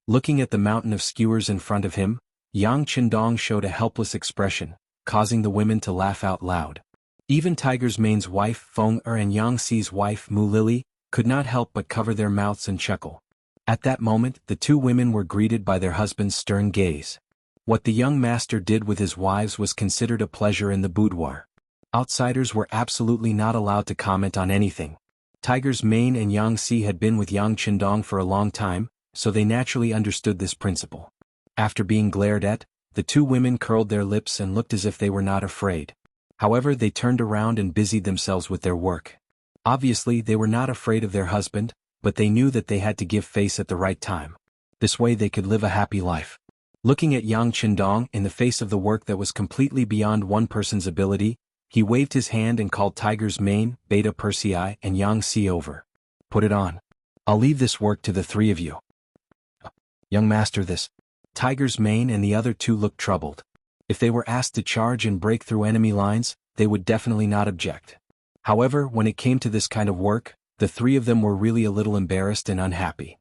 Looking at the mountain of skewers in front of him, Yang Qindong showed a helpless expression, causing the women to laugh out loud. Even Tiger's Mane's wife Feng Er and Yang Xi's wife Mu Lily could not help but cover their mouths and chuckle. At that moment, the two women were greeted by their husband's stern gaze. What the young master did with his wives was considered a pleasure in the boudoir. Outsiders were absolutely not allowed to comment on anything. Tiger's Mane and Yang Xi had been with Yang Qindong for a long time, so they naturally understood this principle. After being glared at, the two women curled their lips and looked as if they were not afraid. However, they turned around and busied themselves with their work. Obviously, they were not afraid of their husband, but they knew that they had to give face at the right time. This way they could live a happy life. Looking at Yang Qindong in the face of the work that was completely beyond one person's ability, he waved his hand and called Tiger's Mane, Beta Persei, and Yang Xi over. Put it on. I'll leave this work to the three of you. Young master, this. Tiger's Mane and the other two looked troubled. If they were asked to charge and break through enemy lines, they would definitely not object. However, when it came to this kind of work, the three of them were really a little embarrassed and unhappy.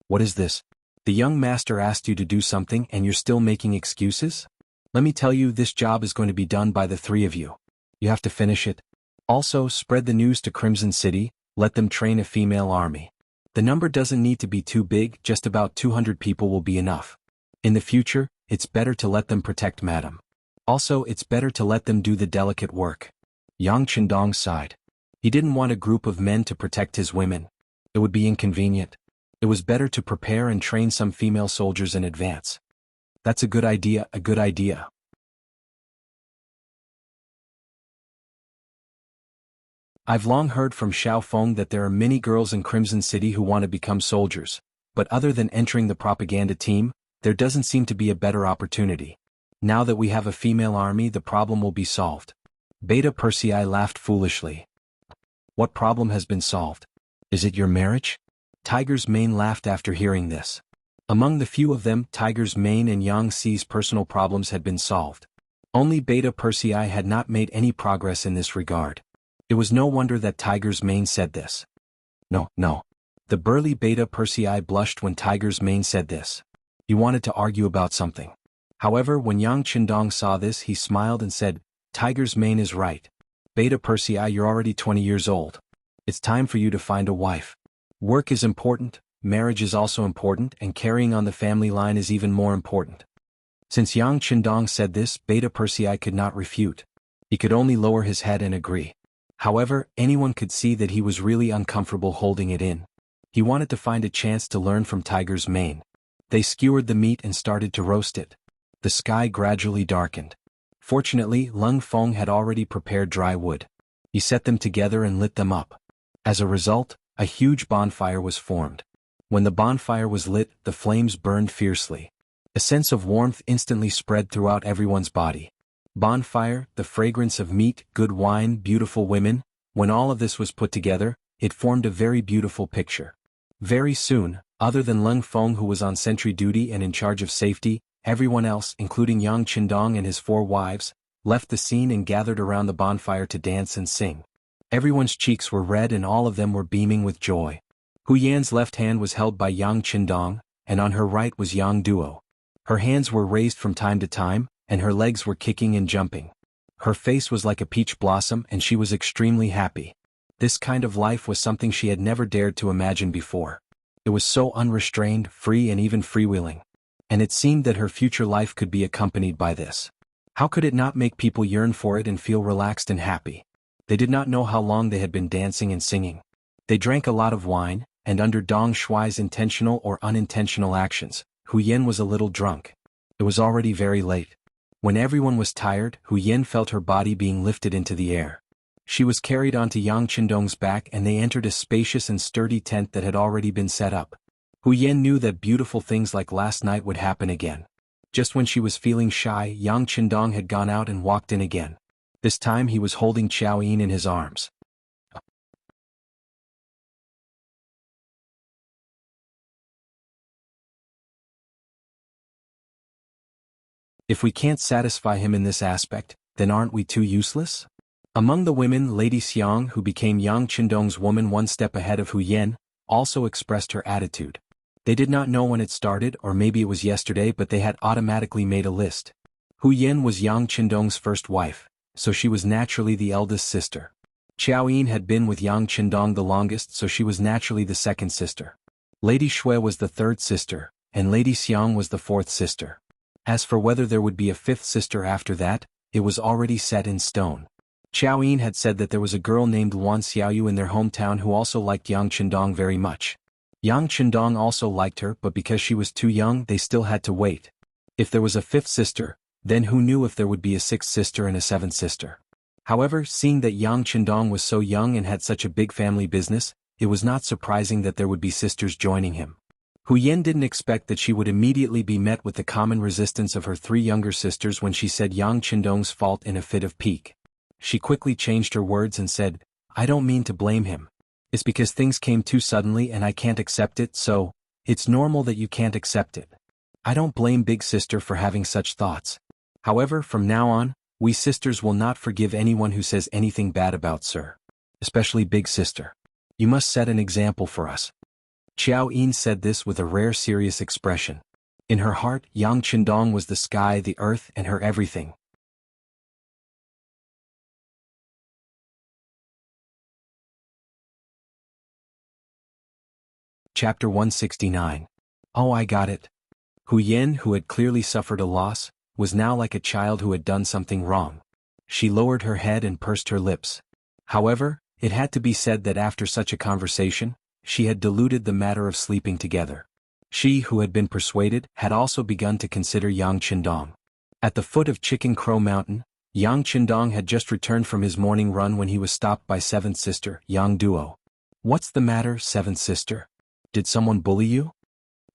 What is this? The young master asked you to do something and you're still making excuses? Let me tell you, this job is going to be done by the three of you. You have to finish it. Also, spread the news to Crimson City, let them train a female army. The number doesn't need to be too big, just about 200 people will be enough. In the future, it's better to let them protect Madam. Also, it's better to let them do the delicate work. Yang Qindong sighed. He didn't want a group of men to protect his women. It would be inconvenient. It was better to prepare and train some female soldiers in advance. That's a good idea, a good idea. I've long heard from Xiao Feng that there are many girls in Crimson City who want to become soldiers, but other than entering the propaganda team, there doesn't seem to be a better opportunity. Now that we have a female army, the problem will be solved. Beta Persei laughed foolishly. What problem has been solved? Is it your marriage? Tiger's Mane laughed after hearing this. Among the few of them, Tiger's Mane and Yang Xi's personal problems had been solved. Only Beta Persei had not made any progress in this regard. It was no wonder that Tiger's Mane said this. No, no. The burly Beta Persei blushed when Tiger's Mane said this. He wanted to argue about something. However, when Yang Qindong saw this, he smiled and said, Tiger's Mane is right. Beta Persei, you're already 20 years old. It's time for you to find a wife. Work is important, marriage is also important, and carrying on the family line is even more important. Since Yang Qindong said this, Beta Persei could not refute. He could only lower his head and agree. However, anyone could see that he was really uncomfortable holding it in. He wanted to find a chance to learn from Tiger's Mane. They skewered the meat and started to roast it. The sky gradually darkened. Fortunately, Lung Feng had already prepared dry wood. He set them together and lit them up. As a result, a huge bonfire was formed. When the bonfire was lit, the flames burned fiercely. A sense of warmth instantly spread throughout everyone's body. Bonfire, the fragrance of meat, good wine, beautiful women. When all of this was put together, it formed a very beautiful picture. Very soon, other than Lung Feng, who was on sentry duty and in charge of safety, everyone else, including Yang Qindong and his 4 wives, left the scene and gathered around the bonfire to dance and sing. Everyone's cheeks were red and all of them were beaming with joy. Hu Yan's left hand was held by Yang Qindong, and on her right was Yang Duo. Her hands were raised from time to time, and her legs were kicking and jumping. Her face was like a peach blossom and she was extremely happy. This kind of life was something she had never dared to imagine before. It was so unrestrained, free and even freewheeling. And it seemed that her future life could be accompanied by this. How could it not make people yearn for it and feel relaxed and happy? They did not know how long they had been dancing and singing. They drank a lot of wine, and under Dong Shuai's intentional or unintentional actions, Hu Yan was a little drunk. It was already very late. When everyone was tired, Hu Yan felt her body being lifted into the air. She was carried onto Yang Qindong's back and they entered a spacious and sturdy tent that had already been set up. Hu Yan knew that beautiful things like last night would happen again. Just when she was feeling shy, Yang Qindong had gone out and walked in again. This time he was holding Qiao Yin in his arms. If we can't satisfy him in this aspect, then aren't we too useless? Among the women, Lady Xiang, who became Yang Qindong's woman 1 step ahead of Hu Yan, also expressed her attitude. They did not know when it started, or maybe it was yesterday, but they had automatically made a list. Hu Yan was Yang Qindong's first wife, so she was naturally the eldest sister. Qiao Yin had been with Yang Qindong the longest, so she was naturally the second sister. Lady Shui was the third sister, and Lady Xiang was the fourth sister. As for whether there would be a fifth sister after that, it was already set in stone. Qiao Yin had said that there was a girl named Luan Xiaoyu in their hometown who also liked Yang Qindong very much. Yang Qindong also liked her, but because she was too young, they still had to wait. If there was a fifth sister, then who knew if there would be a sixth sister and a seventh sister? However, seeing that Yang Qindong was so young and had such a big family business, it was not surprising that there would be sisters joining him. Hu Yan didn't expect that she would immediately be met with the common resistance of her 3 younger sisters when she said Yang Qindong's fault in a fit of pique. She quickly changed her words and said, I don't mean to blame him. It's because things came too suddenly and I can't accept it, so it's normal that you can't accept it. I don't blame Big Sister for having such thoughts. However, from now on, we sisters will not forgive anyone who says anything bad about Sir. Especially Big Sister. You must set an example for us. Qiao Yin said this with a rare serious expression. In her heart, Yang Qindong was the sky, the earth, and her everything. Chapter 169. Oh, I got it. Hu Yan, who had clearly suffered a loss, was now like a child who had done something wrong. She lowered her head and pursed her lips. However, it had to be said that after such a conversation, she had diluted the matter of sleeping together. She, who had been persuaded, had also begun to consider Yang Qindong. At the foot of Chicken Crow Mountain, Yang Qindong had just returned from his morning run when he was stopped by seventh sister, Yang Duo. What's the matter, seventh sister? Did someone bully you?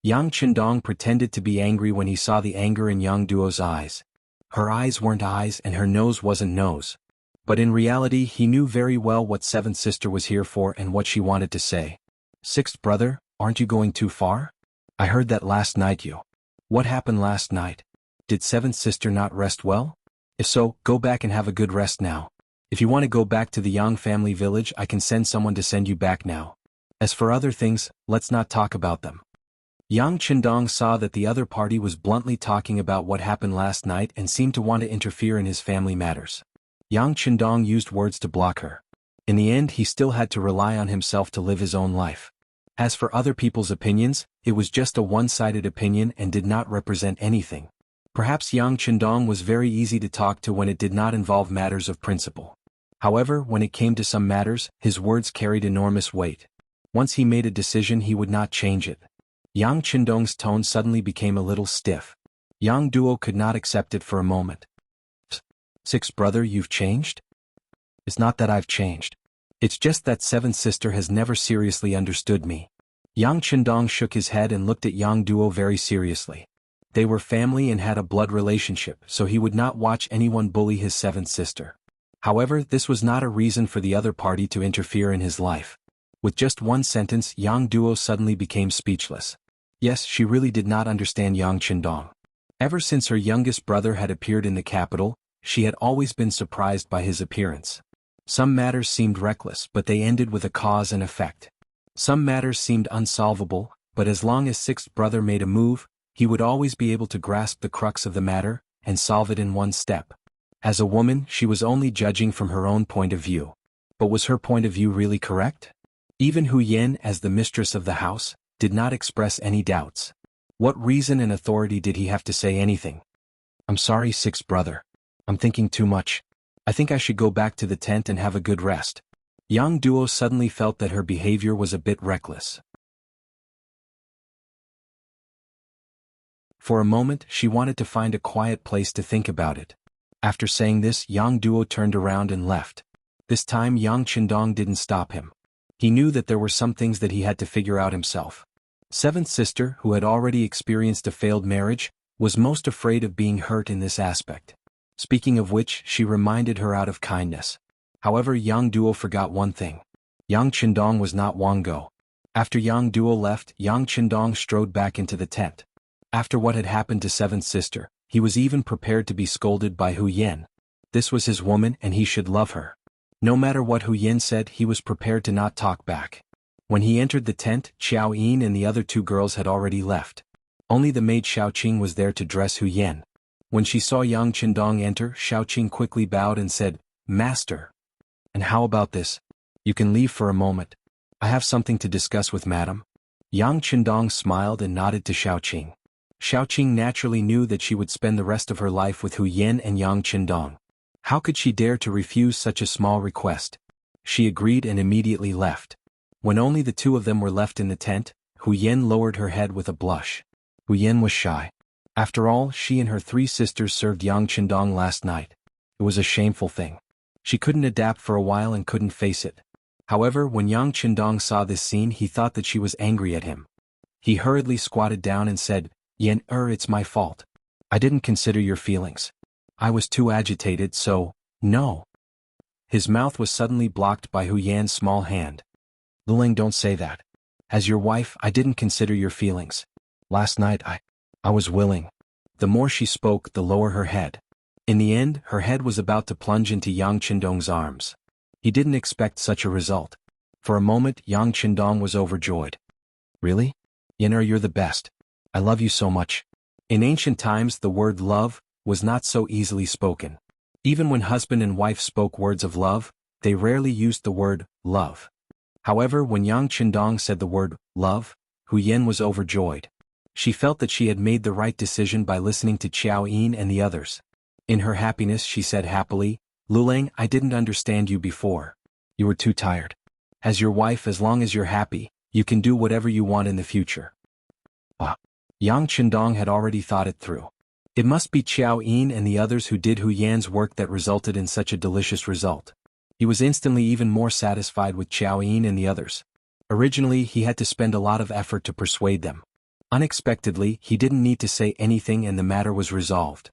Yang Qindong pretended to be angry when he saw the anger in Yang Duo's eyes. Her eyes weren't eyes and her nose wasn't nose. But in reality he knew very well what seventh sister was here for and what she wanted to say. Sixth brother, aren't you going too far? I heard that last night you. What happened last night? Did seventh sister not rest well? If so, go back and have a good rest now. If you want to go back to the Yang family village, I can send someone to send you back now. As for other things, let's not talk about them. Yang Qindong saw that the other party was bluntly talking about what happened last night and seemed to want to interfere in his family matters. Yang Qindong used words to block her. In the end, he still had to rely on himself to live his own life. As for other people's opinions, it was just a one-sided opinion and did not represent anything. Perhaps Yang Qindong was very easy to talk to when it did not involve matters of principle. However, when it came to some matters, his words carried enormous weight. Once he made a decision, he would not change it. Yang Qindong's tone suddenly became a little stiff. Yang Duo could not accept it for a moment. Sixth brother, you've changed? It's not that I've changed. It's just that seventh sister has never seriously understood me. Yang Qindong shook his head and looked at Yang Duo very seriously. They were family and had a blood relationship, so he would not watch anyone bully his seventh sister. However, this was not a reason for the other party to interfere in his life. With just one sentence, Yang Duo suddenly became speechless. Yes, she really did not understand Yang Qindong. Ever since her youngest brother had appeared in the capital, she had always been surprised by his appearance. Some matters seemed reckless, but they ended with a cause and effect. Some matters seemed unsolvable, but as long as sixth brother made a move, he would always be able to grasp the crux of the matter and solve it in one step. As a woman, she was only judging from her own point of view. But was her point of view really correct? Even Hu Yan, as the mistress of the house, did not express any doubts. What reason and authority did he have to say anything? I'm sorry, sixth brother. I'm thinking too much. I think I should go back to the tent and have a good rest. Yang Duo suddenly felt that her behavior was a bit reckless. For a moment, she wanted to find a quiet place to think about it. After saying this, Yang Duo turned around and left. This time Yang Qindong didn't stop him. He knew that there were some things that he had to figure out himself. Seventh sister, who had already experienced a failed marriage, was most afraid of being hurt in this aspect. Speaking of which, she reminded her out of kindness. However, Yang Duo forgot one thing. Yang Qindong was not Wango. After Yang Duo left, Yang Qindong strode back into the tent. After what had happened to seventh sister, he was even prepared to be scolded by Hu Yan. This was his woman and he should love her. No matter what Hu Yan said, he was prepared to not talk back. When he entered the tent, Xiao Yin and the other two girls had already left. Only the maid Xiao Qing was there to dress Hu Yan. When she saw Yang Qindong enter, Xiao Qing quickly bowed and said, "Master." "And how about this? You can leave for a moment. I have something to discuss with madam." Yang Qindong smiled and nodded to Xiao Qing. Xiao Qing naturally knew that she would spend the rest of her life with Hu Yan and Yang Qindong. How could she dare to refuse such a small request? She agreed and immediately left. When only the two of them were left in the tent, Hu Yan lowered her head with a blush. Hu Yan was shy. After all, she and her three sisters served Yang Qindong last night. It was a shameful thing. She couldn't adapt for a while and couldn't face it. However, when Yang Qindong saw this scene, he thought that she was angry at him. He hurriedly squatted down and said, "Yan, it's my fault. I didn't consider your feelings. I was too agitated, so, no." His mouth was suddenly blocked by Hu Yan's small hand. "Luling, don't say that. As your wife, I didn't consider your feelings. Last night I was willing." The more she spoke, the lower her head. In the end, her head was about to plunge into Yang Qindong's arms. He didn't expect such a result. For a moment, Yang Qindong was overjoyed. "Really? Yener, you're the best. I love you so much." In ancient times, the word love was not so easily spoken. Even when husband and wife spoke words of love, they rarely used the word love. However, when Yang Qindong said the word love, Hu Yan was overjoyed. She felt that she had made the right decision by listening to Xiao Yin and the others. In her happiness, she said happily, "Lulang, I didn't understand you before. You were too tired. As your wife, as long as you're happy, you can do whatever you want in the future." Yang Qindong had already thought it through. It must be Xiao Yin and the others who did Hu Yan's work that resulted in such a delicious result. He was instantly even more satisfied with Xiao Yin and the others. Originally, he had to spend a lot of effort to persuade them. Unexpectedly, he didn't need to say anything and the matter was resolved.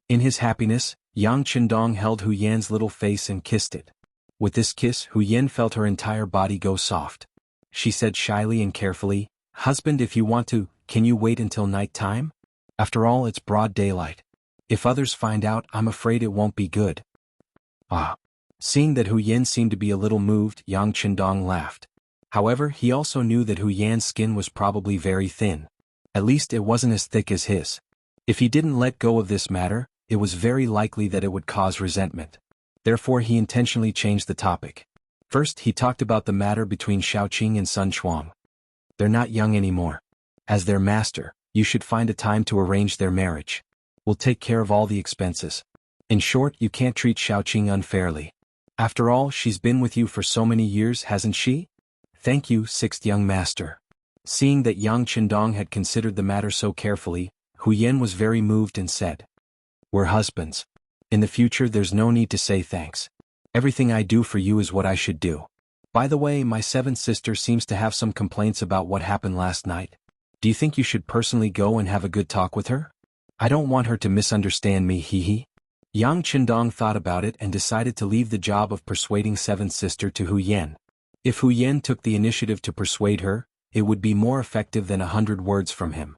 In his happiness, Yang Qindong held Hu Yan's little face and kissed it. With this kiss, Hu Yan felt her entire body go soft. She said shyly and carefully, "Husband, if you want to, can you wait until night time?" After all, it's broad daylight. If others find out, I'm afraid it won't be good. Ah. Seeing that Hu Yan seemed to be a little moved, Yang Qindong laughed. However, he also knew that Hu Yan's skin was probably very thin. At least it wasn't as thick as his. If he didn't let go of this matter, it was very likely that it would cause resentment. Therefore he intentionally changed the topic. First, he talked about the matter between Shaoqing and Sun Chuang. They're not young anymore. As their master, you should find a time to arrange their marriage. We'll take care of all the expenses. In short, you can't treat Shaoqing unfairly. After all, she's been with you for so many years, hasn't she? Thank you, sixth young master. Seeing that Yang Qindong had considered the matter so carefully, Hu Yan was very moved and said, "We're husbands. In the future there's no need to say thanks. Everything I do for you is what I should do. By the way, my seventh sister seems to have some complaints about what happened last night. Do you think you should personally go and have a good talk with her? I don't want her to misunderstand me, hee." Yang Qindong thought about it and decided to leave the job of persuading seventh sister to Hu Yan. If Hu Yan took the initiative to persuade her, it would be more effective than 100 words from him.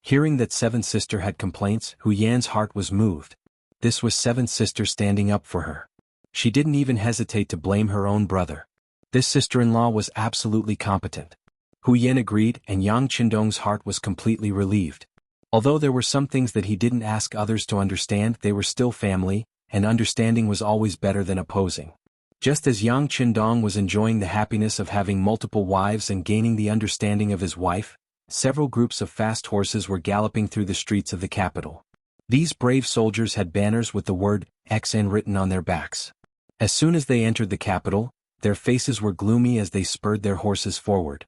Hearing that seventh sister had complaints, Hu Yan's heart was moved. This was seventh sister standing up for her. She didn't even hesitate to blame her own brother. This sister-in-law was absolutely competent. Hu Yan agreed, and Yang Qindong's heart was completely relieved. Although there were some things that he didn't ask others to understand, they were still family, and understanding was always better than opposing. Just as Yang Qindong was enjoying the happiness of having multiple wives and gaining the understanding of his wife, several groups of fast horses were galloping through the streets of the capital. These brave soldiers had banners with the word XN written on their backs. As soon as they entered the capital, their faces were gloomy as they spurred their horses forward.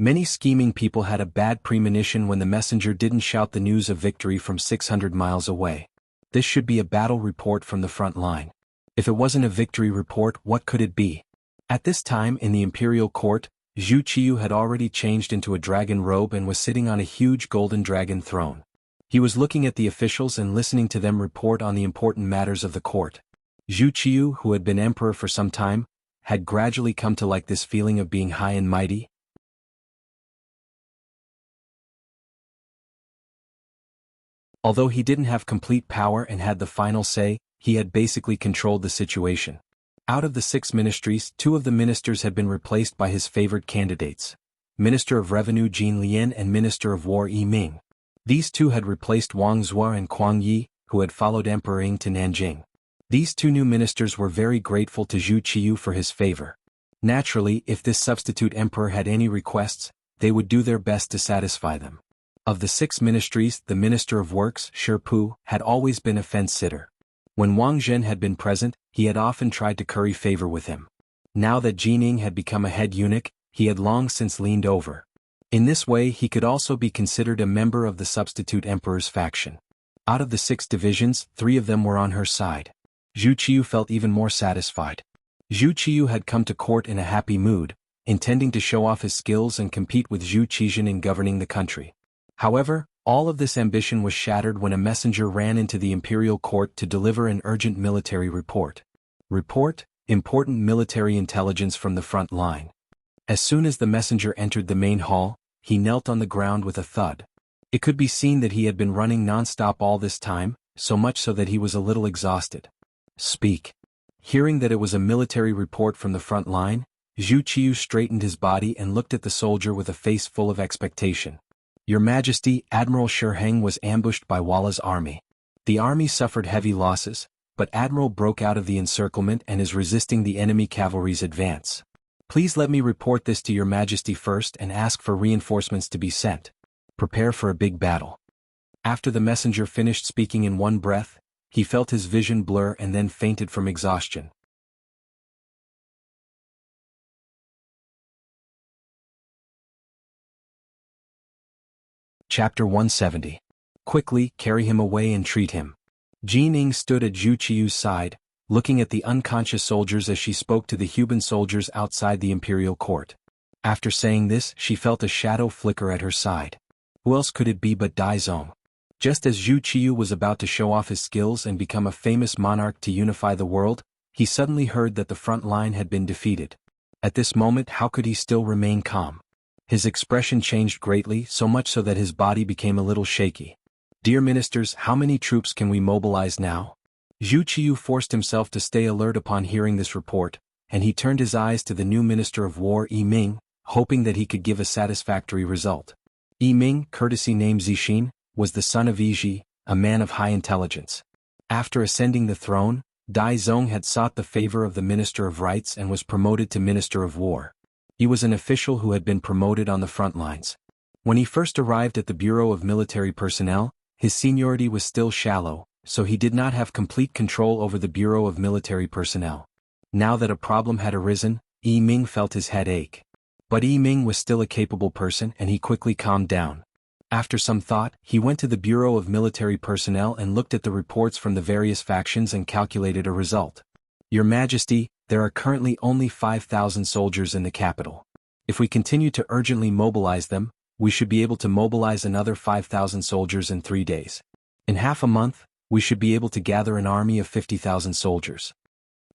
Many scheming people had a bad premonition when the messenger didn't shout the news of victory from 600 miles away. This should be a battle report from the front line. If it wasn't a victory report, what could it be? At this time in the imperial court, Zhu Qiyu had already changed into a dragon robe and was sitting on a huge golden dragon throne. He was looking at the officials and listening to them report on the important matters of the court. Zhu Qiyu, who had been emperor for some time, had gradually come to like this feeling of being high and mighty. Although he didn't have complete power and had the final say, he had basically controlled the situation. Out of the 6 ministries, 2 of the ministers had been replaced by his favored candidates, Minister of Revenue Jin Lian and Minister of War Ming. These 2 had replaced Wang Zhuo and Kuang Yi, who had followed Emperor Ying to Nanjing. These 2 new ministers were very grateful to Zhu Qiyu for his favor. Naturally, if this substitute emperor had any requests, they would do their best to satisfy them. Of the 6 ministries, the Minister of Works, Shi Pu, had always been a fence-sitter. When Wang Zhen had been present, he had often tried to curry favor with him. Now that Jining had become a head eunuch, he had long since leaned over. In this way he could also be considered a member of the substitute emperor's faction. Out of the 6 divisions, 3 of them were on her side. Zhu Qiyu felt even more satisfied. Zhu Qiyu had come to court in a happy mood, intending to show off his skills and compete with Zhu Qizhen in governing the country. However, all of this ambition was shattered when a messenger ran into the imperial court to deliver an urgent military report. Important military intelligence from the front line. As soon as the messenger entered the main hall, he knelt on the ground with a thud. It could be seen that he had been running non-stop all this time, so much so that he was a little exhausted. Speak. Hearing that it was a military report from the front line, Zhu Qiyu straightened his body and looked at the soldier with a face full of expectation. Your Majesty, Admiral Shiheng was ambushed by Walla's army. The army suffered heavy losses, but Admiral broke out of the encirclement and is resisting the enemy cavalry's advance. Please let me report this to Your Majesty first and ask for reinforcements to be sent. Prepare for a big battle. After the messenger finished speaking in one breath, he felt his vision blur and then fainted from exhaustion. Chapter 170. Quickly, carry him away and treat him. Jining stood at Zhu Qiyu's side, looking at the unconscious soldiers as she spoke to the Huban soldiers outside the imperial court. After saying this, she felt a shadow flicker at her side. Who else could it be but Daizong? Just as Zhu Qiyu was about to show off his skills and become a famous monarch to unify the world, he suddenly heard that the front line had been defeated. At this moment, how could he still remain calm? His expression changed greatly, so much so that his body became a little shaky. "Dear ministers, how many troops can we mobilize now?" Zhu Qiyu forced himself to stay alert upon hearing this report, and he turned his eyes to the new Minister of War Ming, hoping that he could give a satisfactory result. Ming, courtesy name Zixin, was the son of Yizhi, a man of high intelligence. After ascending the throne, Dai Zong had sought the favor of the Minister of Rights and was promoted to Minister of War. He was an official who had been promoted on the front lines. When he first arrived at the Bureau of Military Personnel, his seniority was still shallow, so he did not have complete control over the Bureau of Military Personnel. Now that a problem had arisen, Ming felt his head ache. But Ming was still a capable person and he quickly calmed down. After some thought, he went to the Bureau of Military Personnel and looked at the reports from the various factions and calculated a result. "Your Majesty, there are currently only 5,000 soldiers in the capital. If we continue to urgently mobilize them, we should be able to mobilize another 5,000 soldiers in 3 days. In half a month, we should be able to gather an army of 50,000 soldiers."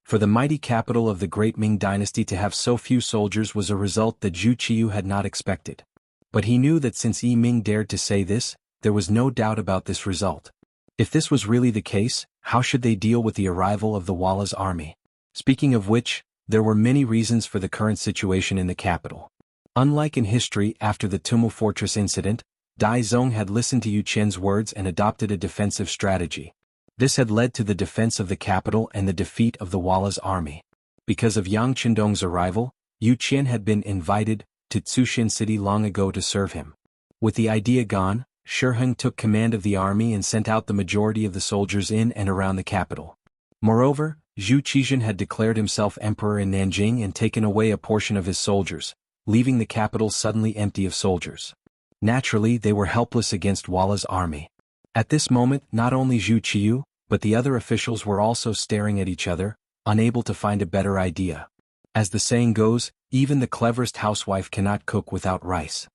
For the mighty capital of the great Ming dynasty to have so few soldiers was a result that Zhu Qiyu had not expected. But he knew that since Ming dared to say this, there was no doubt about this result. If this was really the case, how should they deal with the arrival of the Walla's army? Speaking of which, there were many reasons for the current situation in the capital. Unlike in history after the Tumu Fortress incident, Dai Zong had listened to Yu Qian's words and adopted a defensive strategy. This had led to the defense of the capital and the defeat of the Walla's army. Because of Yang Qindong's arrival, Yu Qian had been invited to Tsushin City long ago to serve him. With the idea gone, Shiheng took command of the army and sent out the majority of the soldiers in and around the capital. Moreover, Zhu Qizhen had declared himself emperor in Nanjing and taken away a portion of his soldiers, leaving the capital suddenly empty of soldiers. Naturally, they were helpless against Walla's army. At this moment, not only Zhu Qiyu, but the other officials were also staring at each other, unable to find a better idea. As the saying goes, even the cleverest housewife cannot cook without rice.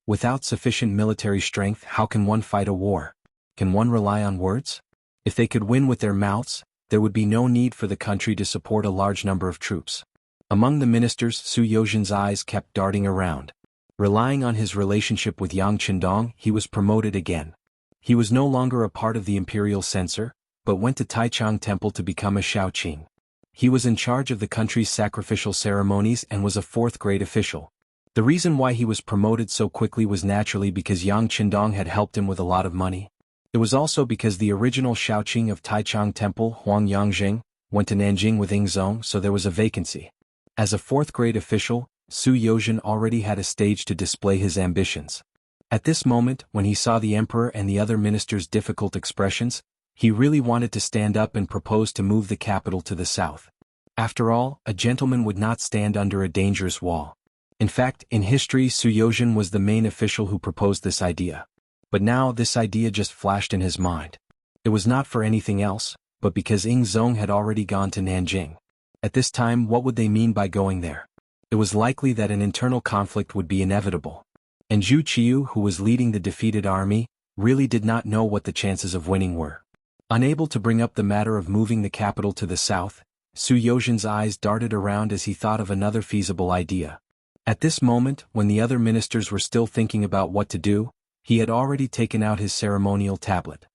Without sufficient military strength, how can one fight a war? Can one rely on words? If they could win with their mouths, there would be no need for the country to support a large number of troops. Among the ministers, Su Yozhen's eyes kept darting around. Relying on his relationship with Yang Qindong, he was promoted again. He was no longer a part of the imperial censor, but went to Taichang Temple to become a Shaoqing. He was in charge of the country's sacrificial ceremonies and was a fourth-grade official. The reason why he was promoted so quickly was naturally because Yang Qindong had helped him with a lot of money. It was also because the original Shaoqing of Taichang Temple, Huang Yangjing, went to Nanjing with Ingzong, so there was a vacancy. As a fourth-grade official, Su Yozhen already had a stage to display his ambitions. At this moment, when he saw the emperor and the other ministers' difficult expressions, he really wanted to stand up and propose to move the capital to the south. After all, a gentleman would not stand under a dangerous wall. In fact, in history, Su Yozhen was the main official who proposed this idea. But now this idea just flashed in his mind. It was not for anything else, but because Ingzong had already gone to Nanjing. At this time, what would they mean by going there? It was likely that an internal conflict would be inevitable. And Zhu Qiyu, who was leading the defeated army, really did not know what the chances of winning were. Unable to bring up the matter of moving the capital to the south, Su Yozhen's eyes darted around as he thought of another feasible idea. At this moment, when the other ministers were still thinking about what to do, he had already taken out his ceremonial tablet.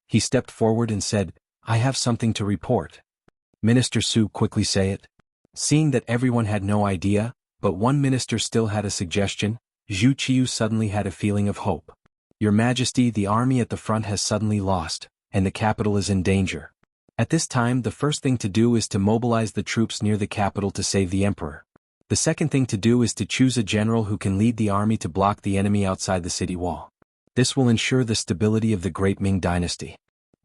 He stepped forward and said, "I have something to report." "Minister Su, quickly say it." Seeing that everyone had no idea, but one minister still had a suggestion, Zhu Qiyu suddenly had a feeling of hope. "Your Majesty, the army at the front has suddenly lost, and the capital is in danger. At this time, the first thing to do is to mobilize the troops near the capital to save the emperor. The second thing to do is to choose a general who can lead the army to block the enemy outside the city wall. This will ensure the stability of the great Ming dynasty."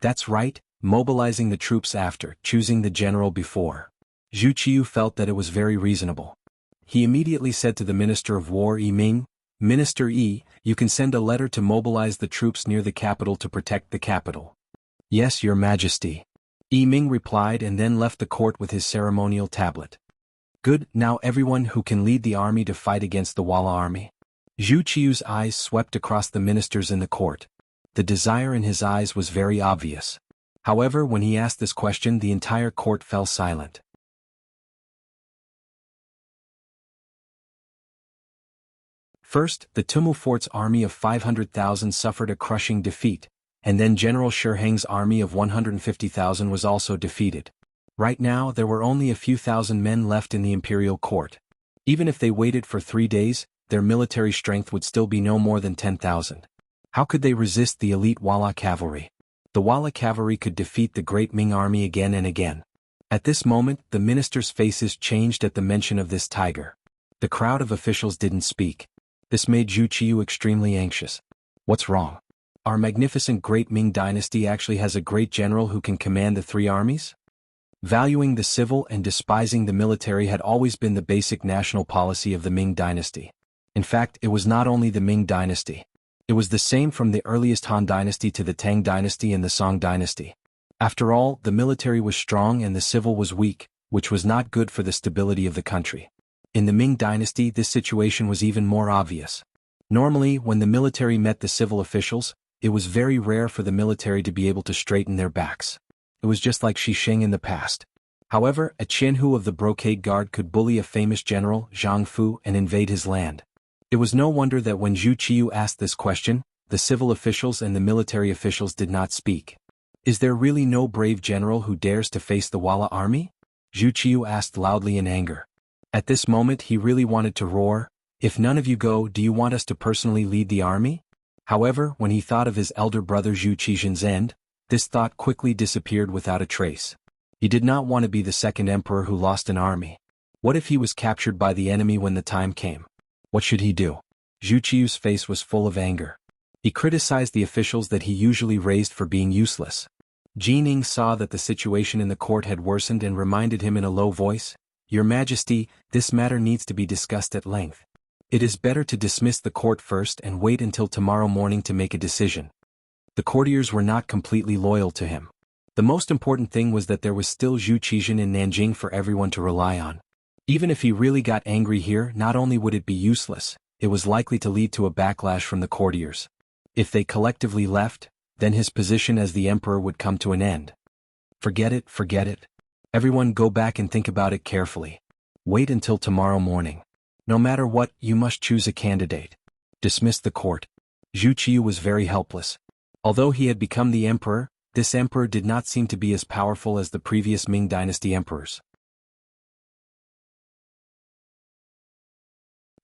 That's right, mobilizing the troops after choosing the general before. Zhu Qiyu felt that it was very reasonable. He immediately said to the Minister of War Ming, "Minister you can send a letter to mobilize the troops near the capital to protect the capital." "Yes, Your Majesty." Ming replied and then left the court with his ceremonial tablet. "Good, now everyone who can lead the army to fight against the Walla army." Zhu Qiyu's eyes swept across the ministers in the court. The desire in his eyes was very obvious. However, when he asked this question, the entire court fell silent. First, the Tumulfort's army of 500,000 suffered a crushing defeat, and then General Shiheng's army of 150,000 was also defeated. Right now there were only a few thousand men left in the imperial court. Even if they waited for 3 days, their military strength would still be no more than 10,000. How could they resist the elite Walla cavalry? The Walla cavalry could defeat the great Ming army again and again. At this moment, the ministers' faces changed at the mention of this tiger. The crowd of officials didn't speak. This made Zhu Qiyu extremely anxious. What's wrong? Our magnificent great Ming dynasty actually has a great general who can command the 3 armies? Valuing the civil and despising the military had always been the basic national policy of the Ming dynasty. In fact, it was not only the Ming dynasty. It was the same from the earliest Han dynasty to the Tang dynasty and the Song dynasty. After all, the military was strong and the civil was weak, which was not good for the stability of the country. In the Ming dynasty, this situation was even more obvious. Normally, when the military met the civil officials, it was very rare for the military to be able to straighten their backs. It was just like Shisheng in the past. However, a Jianghu of the Brocade Guard could bully a famous general, Jianghu, and invade his land. It was no wonder that when Zhu Qiyu asked this question, the civil officials and the military officials did not speak. Is there really no brave general who dares to face the Walla army? Zhu Qiyu asked loudly in anger. At this moment he really wanted to roar, "If none of you go, do you want us to personally lead the army?" However, when he thought of his elder brother Zhu Qizhen's end, this thought quickly disappeared without a trace. He did not want to be the second emperor who lost an army. What if he was captured by the enemy when the time came? What should he do? Zhu Qiyu's face was full of anger. He criticized the officials that he usually raised for being useless. Jining saw that the situation in the court had worsened and reminded him in a low voice, "Your Majesty, this matter needs to be discussed at length. It is better to dismiss the court first and wait until tomorrow morning to make a decision." The courtiers were not completely loyal to him. The most important thing was that there was still Zhu Qizhen in Nanjing for everyone to rely on. Even if he really got angry here, not only would it be useless, it was likely to lead to a backlash from the courtiers. If they collectively left, then his position as the emperor would come to an end. Forget it, forget it. Everyone go back and think about it carefully. Wait until tomorrow morning. No matter what, you must choose a candidate. Dismiss the court. Zhu Qiyu was very helpless. Although he had become the emperor, this emperor did not seem to be as powerful as the previous Ming dynasty emperors.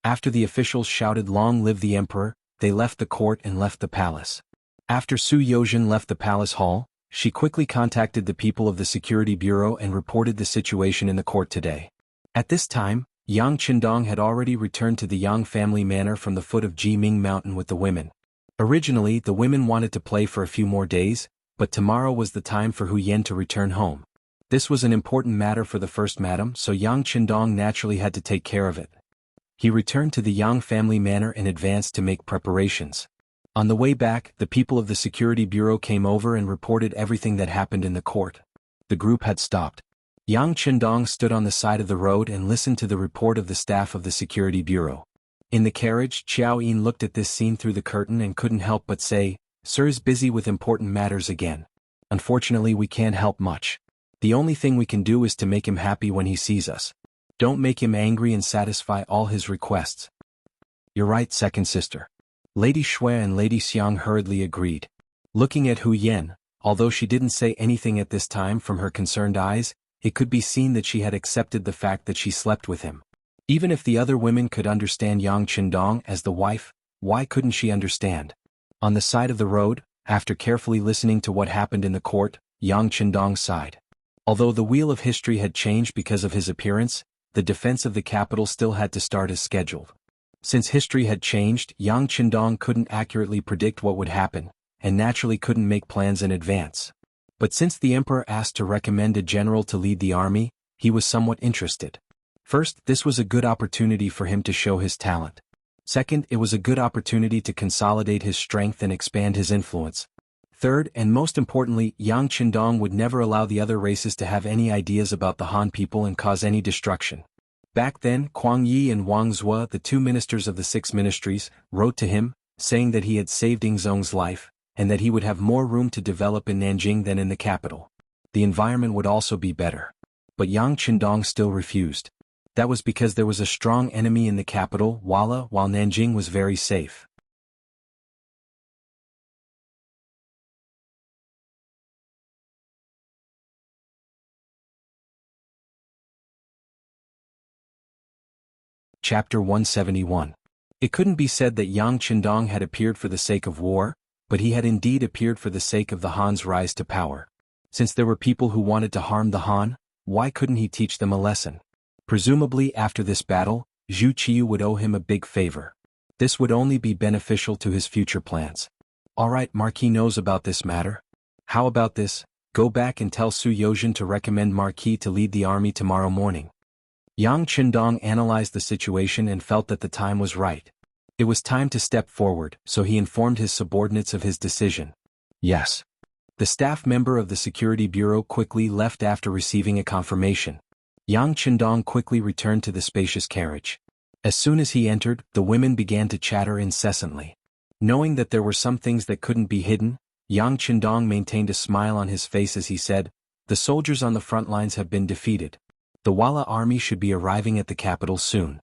After the officials shouted "Long live the emperor," they left the court and left the palace. After Su Yozhen left the palace hall, she quickly contacted the people of the security bureau and reported the situation in the court today. At this time, Yang Qindong had already returned to the Yang family manor from the foot of Jiming Mountain with the women. Originally, the women wanted to play for a few more days, but tomorrow was the time for Hu Yen to return home. This was an important matter for the first madam, so Yang Qindong naturally had to take care of it. He returned to the Yang family manor in advance to make preparations. On the way back, the people of the security bureau came over and reported everything that happened in the court. The group had stopped. Yang Qindong stood on the side of the road and listened to the report of the staff of the security bureau. In the carriage, Qiao Yin looked at this scene through the curtain and couldn't help but say, "Sir is busy with important matters again. Unfortunately, we can't help much. The only thing we can do is to make him happy when he sees us. Don't make him angry and satisfy all his requests." "You're right, second sister." Lady Shui and Lady Xiang hurriedly agreed. Looking at Hu Yen, although she didn't say anything at this time from her concerned eyes, it could be seen that she had accepted the fact that she slept with him. Even if the other women could understand Yang Qindong as the wife, why couldn't she understand? On the side of the road, after carefully listening to what happened in the court, Yang Qindong sighed. Although the wheel of history had changed because of his appearance, the defense of the capital still had to start as scheduled. Since history had changed, Yang Qindong couldn't accurately predict what would happen, and naturally couldn't make plans in advance. But since the emperor asked to recommend a general to lead the army, he was somewhat interested. First, this was a good opportunity for him to show his talent. Second, it was a good opportunity to consolidate his strength and expand his influence. Third, and most importantly, Yang Qindong would never allow the other races to have any ideas about the Han people and cause any destruction. Back then, Kuang Yi and Wang Zhua, the 2 ministers of the 6 ministries, wrote to him, saying that he had saved Yingzong's life, and that he would have more room to develop in Nanjing than in the capital. The environment would also be better. But Yang Qindong still refused. That was because there was a strong enemy in the capital, while Nanjing was very safe. Chapter 171. It couldn't be said that Yang Qindong had appeared for the sake of war, but he had indeed appeared for the sake of the Han's rise to power. Since there were people who wanted to harm the Han, why couldn't he teach them a lesson? Presumably after this battle, Zhu Qiyu would owe him a big favor. This would only be beneficial to his future plans. Alright, Marquis knows about this matter. How about this? Go back and tell Su Yozhen to recommend Marquis to lead the army tomorrow morning. Yang Qindong analyzed the situation and felt that the time was right. It was time to step forward, so he informed his subordinates of his decision. Yes. The staff member of the Security Bureau quickly left after receiving a confirmation. Yang Qindong quickly returned to the spacious carriage. As soon as he entered, the women began to chatter incessantly. Knowing that there were some things that couldn't be hidden, Yang Qindong maintained a smile on his face as he said, "The soldiers on the front lines have been defeated. The Walla army should be arriving at the capital soon."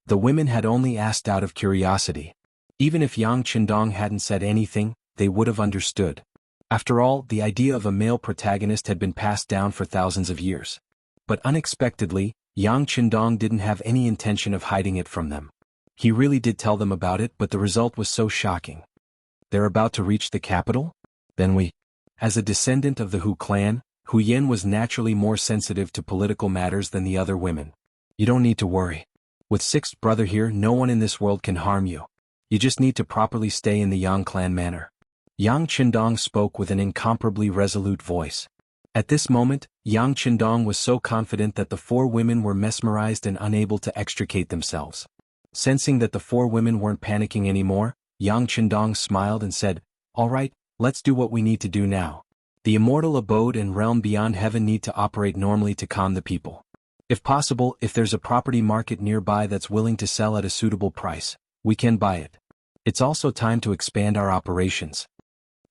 The women had only asked out of curiosity. Even if Yang Qindong hadn't said anything, they would have understood. After all, the idea of a male protagonist had been passed down for thousands of years. But unexpectedly, Yang Qindong didn't have any intention of hiding it from them. He really did tell them about it, but the result was so shocking. They're about to reach the capital? Then we. As a descendant of the Hu clan, Hu Yen was naturally more sensitive to political matters than the other women. You don't need to worry. With sixth brother here, no one in this world can harm you. You just need to properly stay in the Yang clan manner. Yang Qindong spoke with an incomparably resolute voice. At this moment, Yang Qindong was so confident that the four women were mesmerized and unable to extricate themselves. Sensing that the four women weren't panicking anymore, Yang Qindong smiled and said, "All right, let's do what we need to do now. The immortal abode and realm beyond heaven need to operate normally to calm the people. If possible, if there's a property market nearby that's willing to sell at a suitable price, we can buy it. It's also time to expand our operations."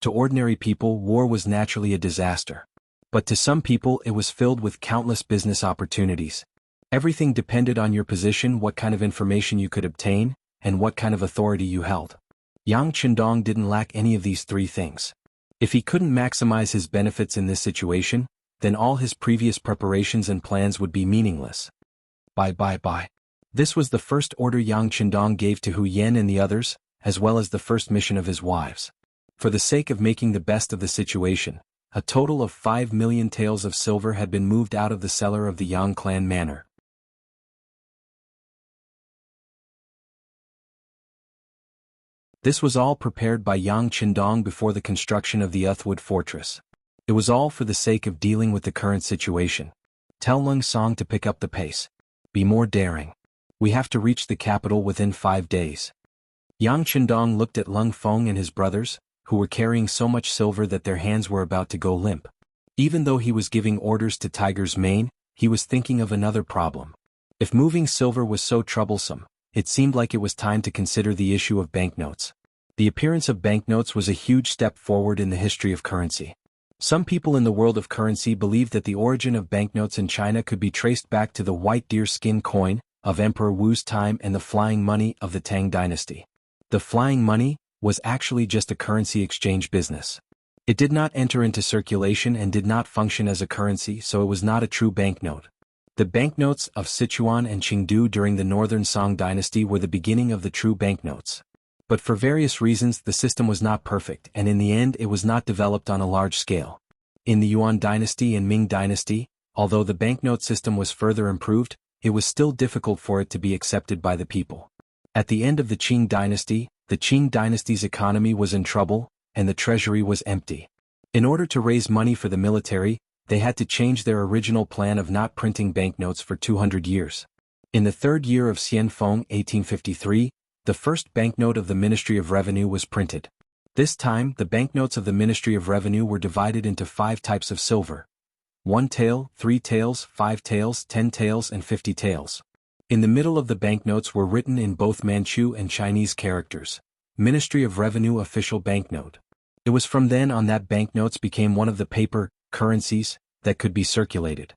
To ordinary people, war was naturally a disaster. But to some people it was filled with countless business opportunities. Everything depended on your position, what kind of information you could obtain, and what kind of authority you held. Yang Qindong didn't lack any of these three things. If he couldn't maximize his benefits in this situation, then all his previous preparations and plans would be meaningless. Bye. This was the first order Yang Qindong gave to Hu Yen and the others, as well as the first mission of his wives. For the sake of making the best of the situation, a total of 5 million taels of silver had been moved out of the cellar of the Yang clan manor. This was all prepared by Yang Qindong before the construction of the Uthwood fortress. It was all for the sake of dealing with the current situation. Tell Lung Song to pick up the pace. Be more daring. We have to reach the capital within 5 days. Yang Qindong looked at Lung Feng and his brothers, who were carrying so much silver that their hands were about to go limp. Even though he was giving orders to Tiger's Mane, he was thinking of another problem. If moving silver was so troublesome, it seemed like it was time to consider the issue of banknotes. The appearance of banknotes was a huge step forward in the history of currency. Some people in the world of currency believed that the origin of banknotes in China could be traced back to the white deer skin coin of Emperor Wu's time and the flying money of the Tang dynasty. The flying money was actually just a currency exchange business. It did not enter into circulation and did not function as a currency, so it was not a true banknote. The banknotes of Sichuan and Qingdu during the Northern Song dynasty were the beginning of the true banknotes. But for various reasons the system was not perfect, and in the end it was not developed on a large scale. In the Yuan dynasty and Ming dynasty, although the banknote system was further improved, it was still difficult for it to be accepted by the people. At the end of the Qing dynasty, the Qing dynasty's economy was in trouble, and the treasury was empty. In order to raise money for the military, they had to change their original plan of not printing banknotes for 200 years. In the third year of Xianfeng 1853, the first banknote of the Ministry of Revenue was printed. This time, the banknotes of the Ministry of Revenue were divided into 5 types of silver: 1 tael, 3 taels, 5 taels, 10 taels, and 50 taels. In the middle of the banknotes were written in both Manchu and Chinese characters, Ministry of Revenue Official Banknote. It was from then on that banknotes became one of the paper currencies that could be circulated.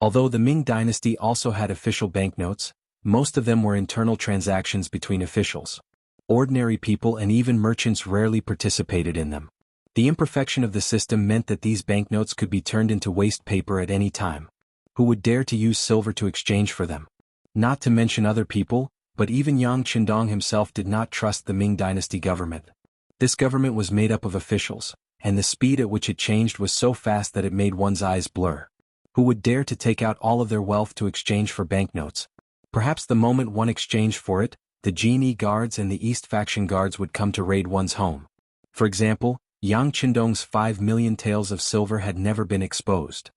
Although the Ming dynasty also had official banknotes, most of them were internal transactions between officials. Ordinary people and even merchants rarely participated in them. The imperfection of the system meant that these banknotes could be turned into waste paper at any time. Who would dare to use silver to exchange for them? Not to mention other people, but even Yang Qindong himself did not trust the Ming dynasty government. This government was made up of officials, and the speed at which it changed was so fast that it made one's eyes blur. Who would dare to take out all of their wealth to exchange for banknotes? Perhaps the moment one exchanged for it, the Jianghu guards and the East faction guards would come to raid one's home. For example, Yang Qindong's 5 million taels of silver had never been exposed.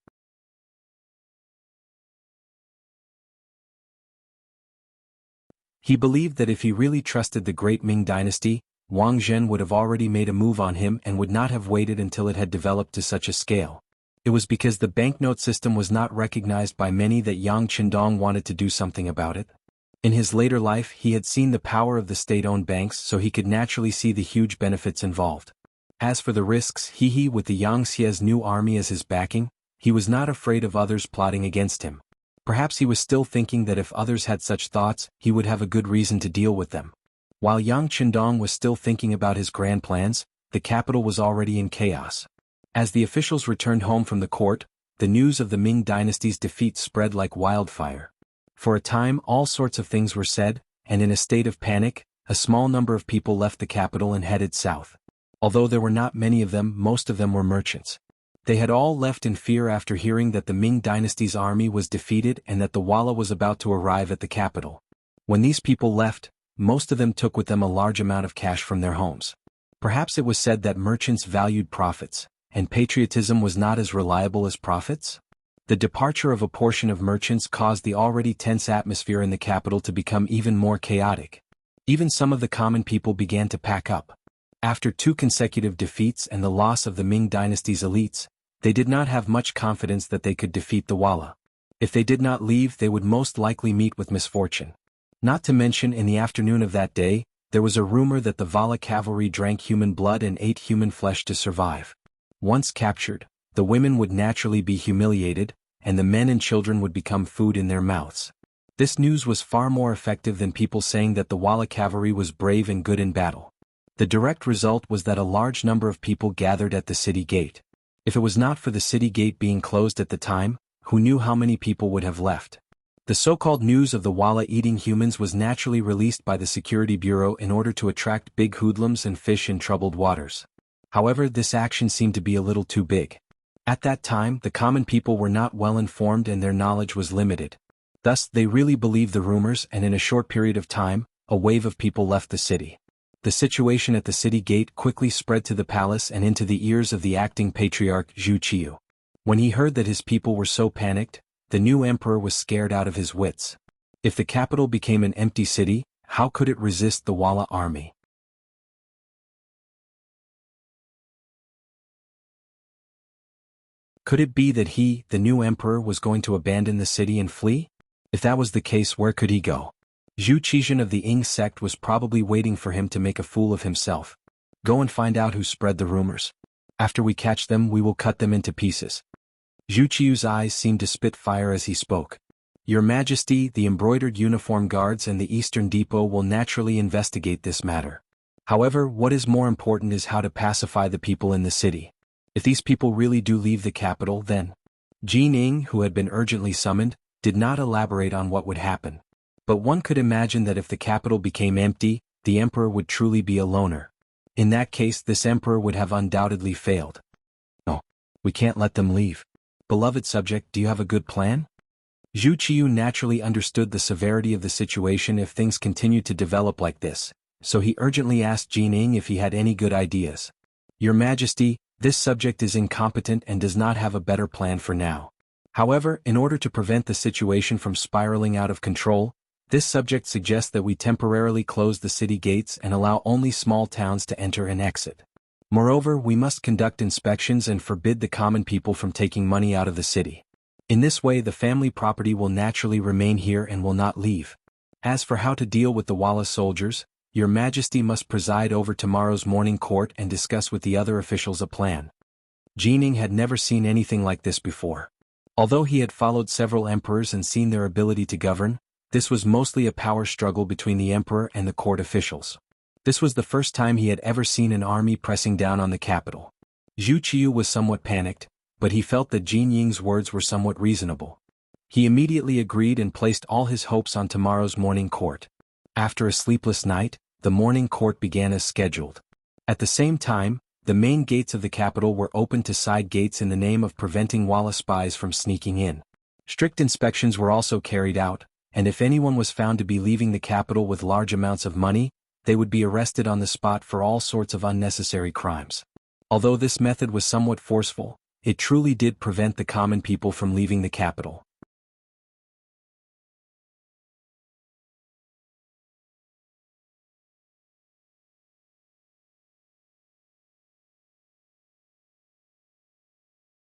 He believed that if he really trusted the great Ming dynasty, Wang Zhen would have already made a move on him and would not have waited until it had developed to such a scale. It was because the banknote system was not recognized by many that Yang Qindong wanted to do something about it. In his later life he had seen the power of the state-owned banks, so he could naturally see the huge benefits involved. As for the risks, with the Yangtze's new army as his backing, he was not afraid of others plotting against him. Perhaps he was still thinking that if others had such thoughts, he would have a good reason to deal with them. While Yang Qindong was still thinking about his grand plans, the capital was already in chaos. As the officials returned home from the court, the news of the Ming dynasty's defeat spread like wildfire. For a time all sorts of things were said, and in a state of panic, a small number of people left the capital and headed south. Although there were not many of them, most of them were merchants. They had all left in fear after hearing that the Ming dynasty's army was defeated and that the Walla was about to arrive at the capital. When these people left, most of them took with them a large amount of cash from their homes. Perhaps it was said that merchants valued profits, and patriotism was not as reliable as profits? The departure of a portion of merchants caused the already tense atmosphere in the capital to become even more chaotic. Even some of the common people began to pack up. After 2 consecutive defeats and the loss of the Ming dynasty's elites, they did not have much confidence that they could defeat the Walla. If they did not leave, they would most likely meet with misfortune. Not to mention, in the afternoon of that day, there was a rumor that the Walla cavalry drank human blood and ate human flesh to survive. Once captured, the women would naturally be humiliated, and the men and children would become food in their mouths. This news was far more effective than people saying that the Walla cavalry was brave and good in battle. The direct result was that a large number of people gathered at the city gate. If it was not for the city gate being closed at the time, who knew how many people would have left? The so-called news of the Walla eating humans was naturally released by the Security Bureau in order to attract big hoodlums and fish in troubled waters. However, this action seemed to be a little too big. At that time, the common people were not well informed and their knowledge was limited. Thus, they really believed the rumors, and in a short period of time, a wave of people left the city. The situation at the city gate quickly spread to the palace and into the ears of the acting patriarch Zhu Qiu. When he heard that his people were so panicked, the new emperor was scared out of his wits. If the capital became an empty city, how could it resist the Walla army? Could it be that he, the new emperor, was going to abandon the city and flee? If that was the case, where could he go? Zhu Qizhen of the Ying sect was probably waiting for him to make a fool of himself. Go and find out who spread the rumors. After we catch them, we will cut them into pieces. Zhu Qiu's eyes seemed to spit fire as he spoke. Your Majesty, the embroidered uniform guards and the Eastern Depot will naturally investigate this matter. However, what is more important is how to pacify the people in the city. If these people really do leave the capital, then Jianghu, who had been urgently summoned, did not elaborate on what would happen. But one could imagine that if the capital became empty, the emperor would truly be a loner. In that case, this emperor would have undoubtedly failed. No, we can't let them leave. Beloved subject, do you have a good plan? Zhu Qiu naturally understood the severity of the situation if things continued to develop like this, so he urgently asked Jianghu if he had any good ideas. Your Majesty, this subject is incompetent and does not have a better plan for now. However, in order to prevent the situation from spiraling out of control, this subject suggests that we temporarily close the city gates and allow only small towns to enter and exit. Moreover, we must conduct inspections and forbid the common people from taking money out of the city. In this way, the family property will naturally remain here and will not leave. As for how to deal with the Walla soldiers, Your Majesty must preside over tomorrow's morning court and discuss with the other officials a plan. Jianghu had never seen anything like this before. Although he had followed several emperors and seen their ability to govern, this was mostly a power struggle between the emperor and the court officials. This was the first time he had ever seen an army pressing down on the capital. Zhu Qiu was somewhat panicked, but he felt that Jin Ying's words were somewhat reasonable. He immediately agreed and placed all his hopes on tomorrow's morning court. After a sleepless night, the morning court began as scheduled. At the same time, the main gates of the capital were opened to side gates in the name of preventing Walla spies from sneaking in. Strict inspections were also carried out, and if anyone was found to be leaving the capital with large amounts of money, they would be arrested on the spot for all sorts of unnecessary crimes. Although this method was somewhat forceful, it truly did prevent the common people from leaving the capital.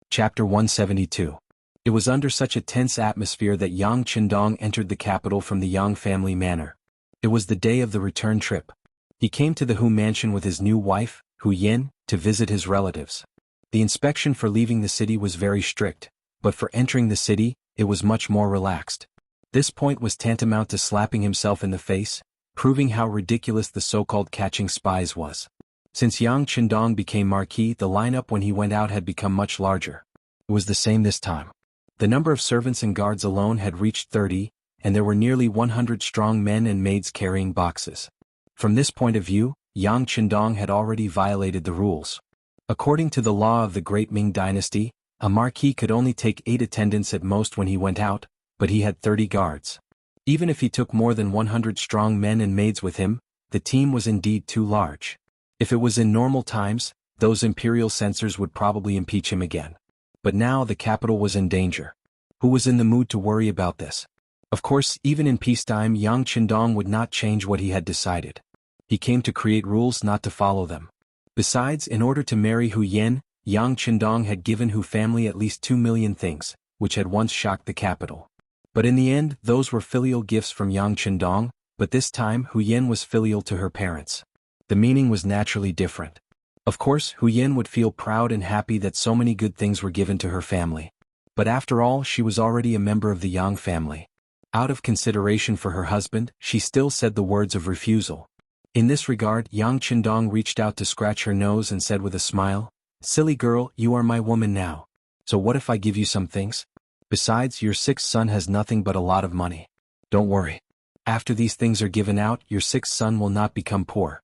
Chapter 172. It was under such a tense atmosphere that Yang Qindong entered the capital from the Yang family manor. It was the day of the return trip. He came to the Hu mansion with his new wife, Hu Yin, to visit his relatives. The inspection for leaving the city was very strict, but for entering the city, it was much more relaxed. This point was tantamount to slapping himself in the face, proving how ridiculous the so-called catching spies was. Since Yang Qindong became marquis, the lineup when he went out had become much larger. It was the same this time. The number of servants and guards alone had reached 30, and there were nearly 100 strong men and maids carrying boxes. From this point of view, Yang Qindong had already violated the rules. According to the law of the Great Ming dynasty, a marquis could only take 8 attendants at most when he went out, but he had 30 guards. Even if he took more than 100 strong men and maids with him, the team was indeed too large. If it was in normal times, those imperial censors would probably impeach him again. But now the capital was in danger. Who was in the mood to worry about this? Of course, even in peacetime, Yang Qindong would not change what he had decided. He came to create rules, not to follow them. Besides, in order to marry Hu Yin, Yang Qindong had given Hu family at least 2 million things, which had once shocked the capital. But in the end, those were filial gifts from Yang Qindong, but this time Hu Yin was filial to her parents. The meaning was naturally different. Of course, Hu Yin would feel proud and happy that so many good things were given to her family. But after all, she was already a member of the Yang family. Out of consideration for her husband, she still said the words of refusal. In this regard, Yang Qindong reached out to scratch her nose and said with a smile, "Silly girl, you are my woman now. So what if I give you some things? Besides, your 6th son has nothing but a lot of money. Don't worry. After these things are given out, your 6th son will not become poor."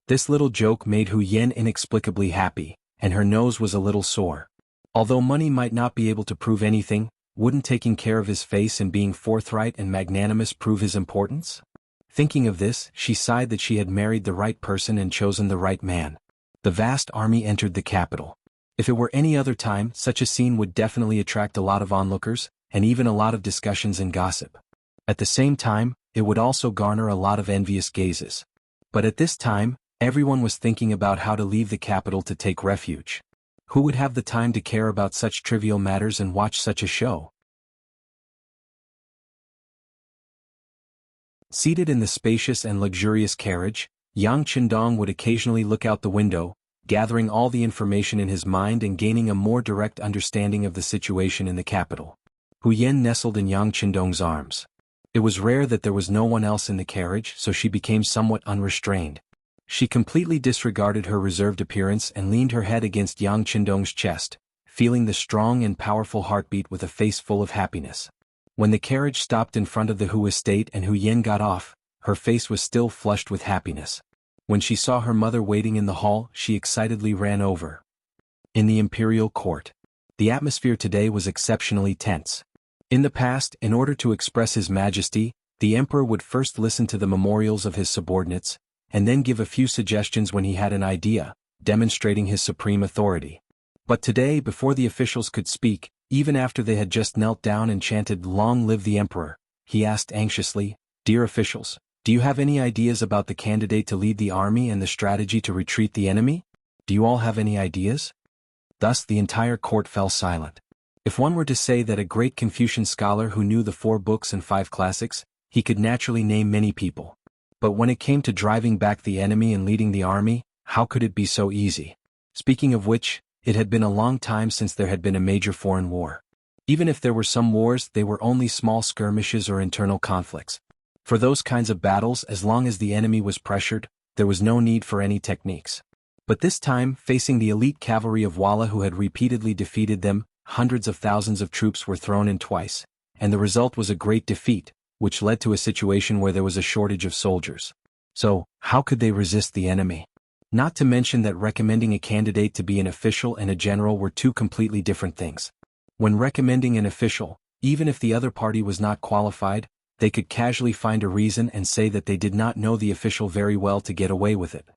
This little joke made Hu Yin inexplicably happy, and her nose was a little sore. Although money might not be able to prove anything, wouldn't taking care of his face and being forthright and magnanimous prove his importance? Thinking of this, she sighed that she had married the right person and chosen the right man. The vast army entered the capital. If it were any other time, such a scene would definitely attract a lot of onlookers, and even a lot of discussions and gossip. At the same time, it would also garner a lot of envious gazes. But at this time, everyone was thinking about how to leave the capital to take refuge. Who would have the time to care about such trivial matters and watch such a show? Seated in the spacious and luxurious carriage, Yang Qindong would occasionally look out the window, gathering all the information in his mind and gaining a more direct understanding of the situation in the capital. Hu Yin nestled in Yang Qindong's arms. It was rare that there was no one else in the carriage, so she became somewhat unrestrained. She completely disregarded her reserved appearance and leaned her head against Yang Qindong's chest, feeling the strong and powerful heartbeat with a face full of happiness. When the carriage stopped in front of the Hu estate and Hu Yin got off, her face was still flushed with happiness. When she saw her mother waiting in the hall, she excitedly ran over. In the imperial court, the atmosphere today was exceptionally tense. In the past, in order to express his majesty, the emperor would first listen to the memorials of his subordinates, and then give a few suggestions when he had an idea, demonstrating his supreme authority. But today, before the officials could speak, even after they had just knelt down and chanted "Long live the Emperor," he asked anxiously, "Dear officials, do you have any ideas about the candidate to lead the army and the strategy to retreat the enemy? Do you all have any ideas?" Thus the entire court fell silent. If one were to say that a great Confucian scholar who knew the 4 books and 5 classics, he could naturally name many people. But when it came to driving back the enemy and leading the army, how could it be so easy? Speaking of which, it had been a long time since there had been a major foreign war. Even if there were some wars, they were only small skirmishes or internal conflicts. For those kinds of battles, as long as the enemy was pressured, there was no need for any techniques. But this time, facing the elite cavalry of Walla who had repeatedly defeated them, hundreds of thousands of troops were thrown in twice, and the result was a great defeat, which led to a situation where there was a shortage of soldiers. So, how could they resist the enemy? Not to mention that recommending a candidate to be an official and a general were two completely different things. When recommending an official, even if the other party was not qualified, they could casually find a reason and say that they did not know the official very well to get away with it.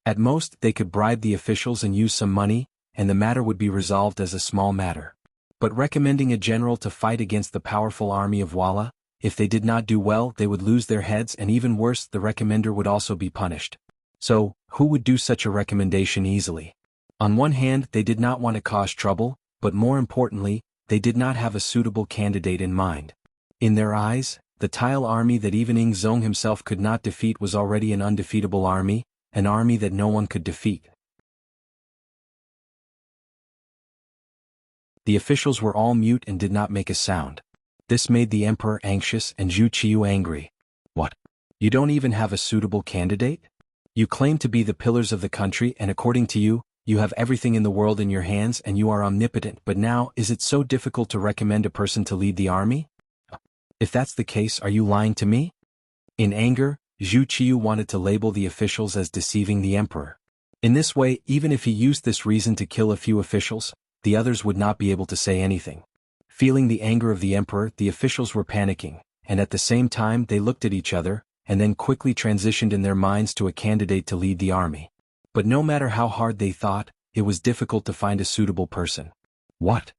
At most, they could bribe the officials and use some money, and the matter would be resolved as a small matter. But recommending a general to fight against the powerful army of Walla, if they did not do well, they would lose their heads, and even worse, the recommender would also be punished. So, who would do such a recommendation easily? On one hand, they did not want to cause trouble, but more importantly, they did not have a suitable candidate in mind. In their eyes, the Tile army that even Ing Zong himself could not defeat was already an undefeatable army, an army that no one could defeat. The officials were all mute and did not make a sound. This made the emperor anxious and Zhu Qiu angry. What? You don't even have a suitable candidate? You claim to be the pillars of the country, and according to you, you have everything in the world in your hands and you are omnipotent, but now is it so difficult to recommend a person to lead the army? If that's the case, are you lying to me? In anger, Zhu Qiu wanted to label the officials as deceiving the emperor. In this way, even if he used this reason to kill a few officials, the others would not be able to say anything. Feeling the anger of the emperor, the officials were panicking, and at the same time they looked at each other, and then quickly transitioned in their minds to a candidate to lead the army. But no matter how hard they thought, it was difficult to find a suitable person. What?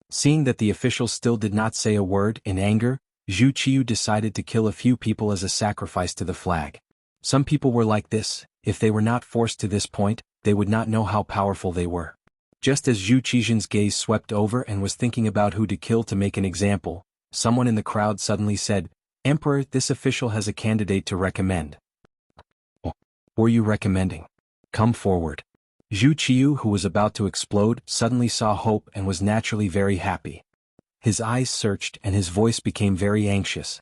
Seeing that the officials still did not say a word, in anger, Zhu Qiu decided to kill a few people as a sacrifice to the flag. Some people were like this: if they were not forced to this point, they would not know how powerful they were. Just as Zhu Qiu's gaze swept over and was thinking about who to kill to make an example, someone in the crowd suddenly said, "Emperor, this official has a candidate to recommend." "Oh, who are you recommending? Come forward." Zhu Qiu, who was about to explode, suddenly saw hope and was naturally very happy. His eyes searched and his voice became very anxious.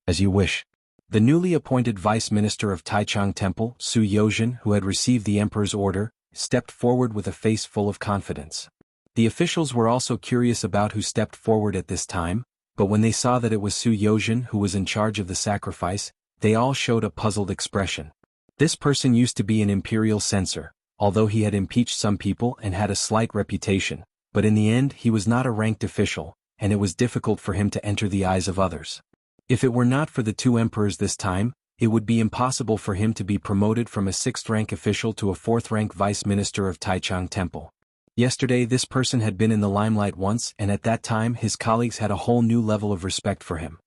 "As you wish." The newly appointed vice minister of Taichung Temple, Su Yozhen, who had received the emperor's order, stepped forward with a face full of confidence. The officials were also curious about who stepped forward at this time, but when they saw that it was Su Yozhen who was in charge of the sacrifice, they all showed a puzzled expression. This person used to be an imperial censor, although he had impeached some people and had a slight reputation, but in the end he was not a ranked official, and it was difficult for him to enter the eyes of others. If it were not for the two emperors this time, it would be impossible for him to be promoted from a 6th-rank official to a 4th-rank vice minister of Taichung Temple. Yesterday this person had been in the limelight once, and at that time his colleagues had a whole new level of respect for him.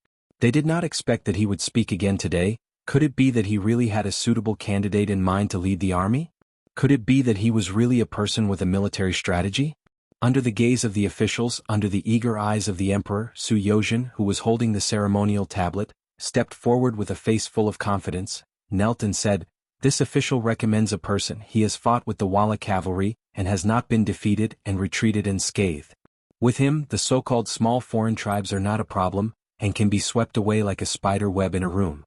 They did not expect that he would speak again today. Could it be that he really had a suitable candidate in mind to lead the army? Could it be that he was really a person with a military strategy? Under the gaze of the officials, under the eager eyes of the emperor, Su Yozhen, who was holding the ceremonial tablet, stepped forward with a face full of confidence, knelt and said, "This official recommends a person. He has fought with the Walla cavalry, and has not been defeated and retreated unscathed. With him, the so-called small foreign tribes are not a problem, and can be swept away like a spider web in a room."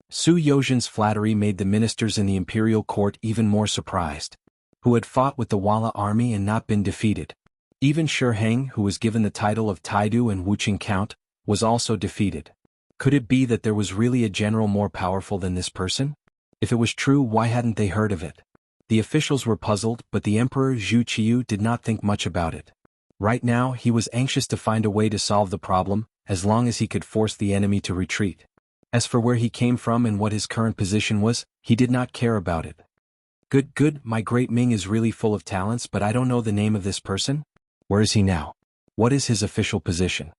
Su Yozhen's flattery made the ministers in the imperial court even more surprised. Who had fought with the Walla army and not been defeated? Even Shi Heng, who was given the title of Taidu and Wuqing Count, was also defeated. Could it be that there was really a general more powerful than this person? If it was true, why hadn't they heard of it? The officials were puzzled, but the emperor Zhu Qiu did not think much about it. Right now he was anxious to find a way to solve the problem, as long as he could force the enemy to retreat. As for where he came from and what his current position was, he did not care about it. Good, my great Ming is really full of talents, but I don't know the name of this person. Where is he now? What is his official position?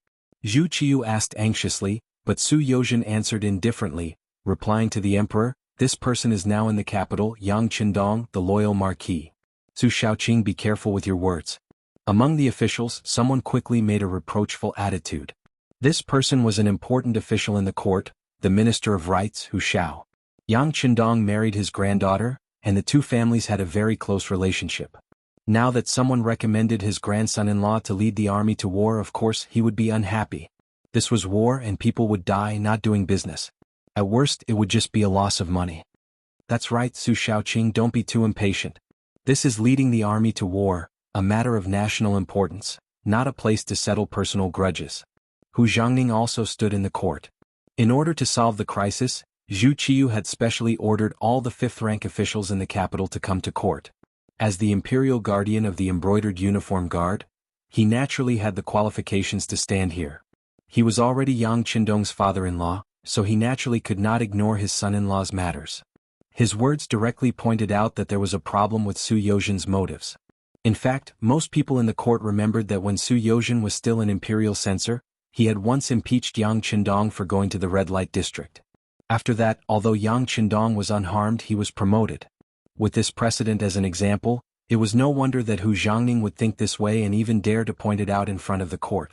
Zhu Qiu asked anxiously, but Su Yozhen answered indifferently, replying to the emperor, "This person is now in the capital, Yang Qindong, the loyal marquis." Su Shaoqing, be careful with your words. Among the officials, someone quickly made a reproachful attitude. This person was an important official in the court, the Minister of Rights, Hu Shao. Yang Qindong married his granddaughter, and the two families had a very close relationship. Now that someone recommended his grandson-in-law to lead the army to war, of course he would be unhappy. This was war and people would die not doing business. At worst, it would just be a loss of money. That's right, Su Shaoqing, don't be too impatient. This is leading the army to war, a matter of national importance, not a place to settle personal grudges. Hu Jiangning also stood in the court. In order to solve the crisis, Zhu Qiyu had specially ordered all the fifth-rank officials in the capital to come to court. As the imperial guardian of the embroidered uniform guard, he naturally had the qualifications to stand here. He was already Yang Qindong's father-in-law, so he naturally could not ignore his son-in-law's matters. His words directly pointed out that there was a problem with Su Yozhen's motives. In fact, most people in the court remembered that when Su Yozhen was still an imperial censor, he had once impeached Yang Qindong for going to the red light district. After that, although Yang Qindong was unharmed, he was promoted. With this precedent as an example, it was no wonder that Hu Jiangning would think this way and even dare to point it out in front of the court.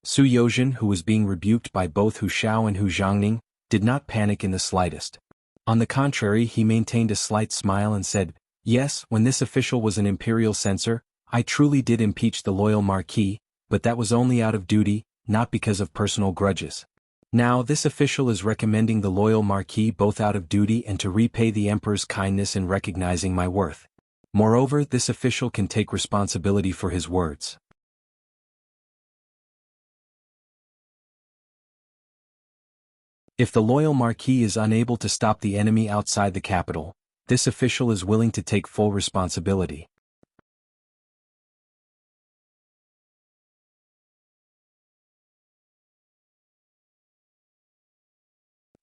Su Yozhen, who was being rebuked by both Hu Xiao and Hu Jiangning, did not panic in the slightest. On the contrary, he maintained a slight smile and said, "Yes, when this official was an imperial censor, I truly did impeach the loyal marquis, but that was only out of duty, not because of personal grudges. Now this official is recommending the loyal marquis both out of duty and to repay the emperor's kindness in recognizing my worth. Moreover, this official can take responsibility for his words. If the loyal marquis is unable to stop the enemy outside the capital, this official is willing to take full responsibility."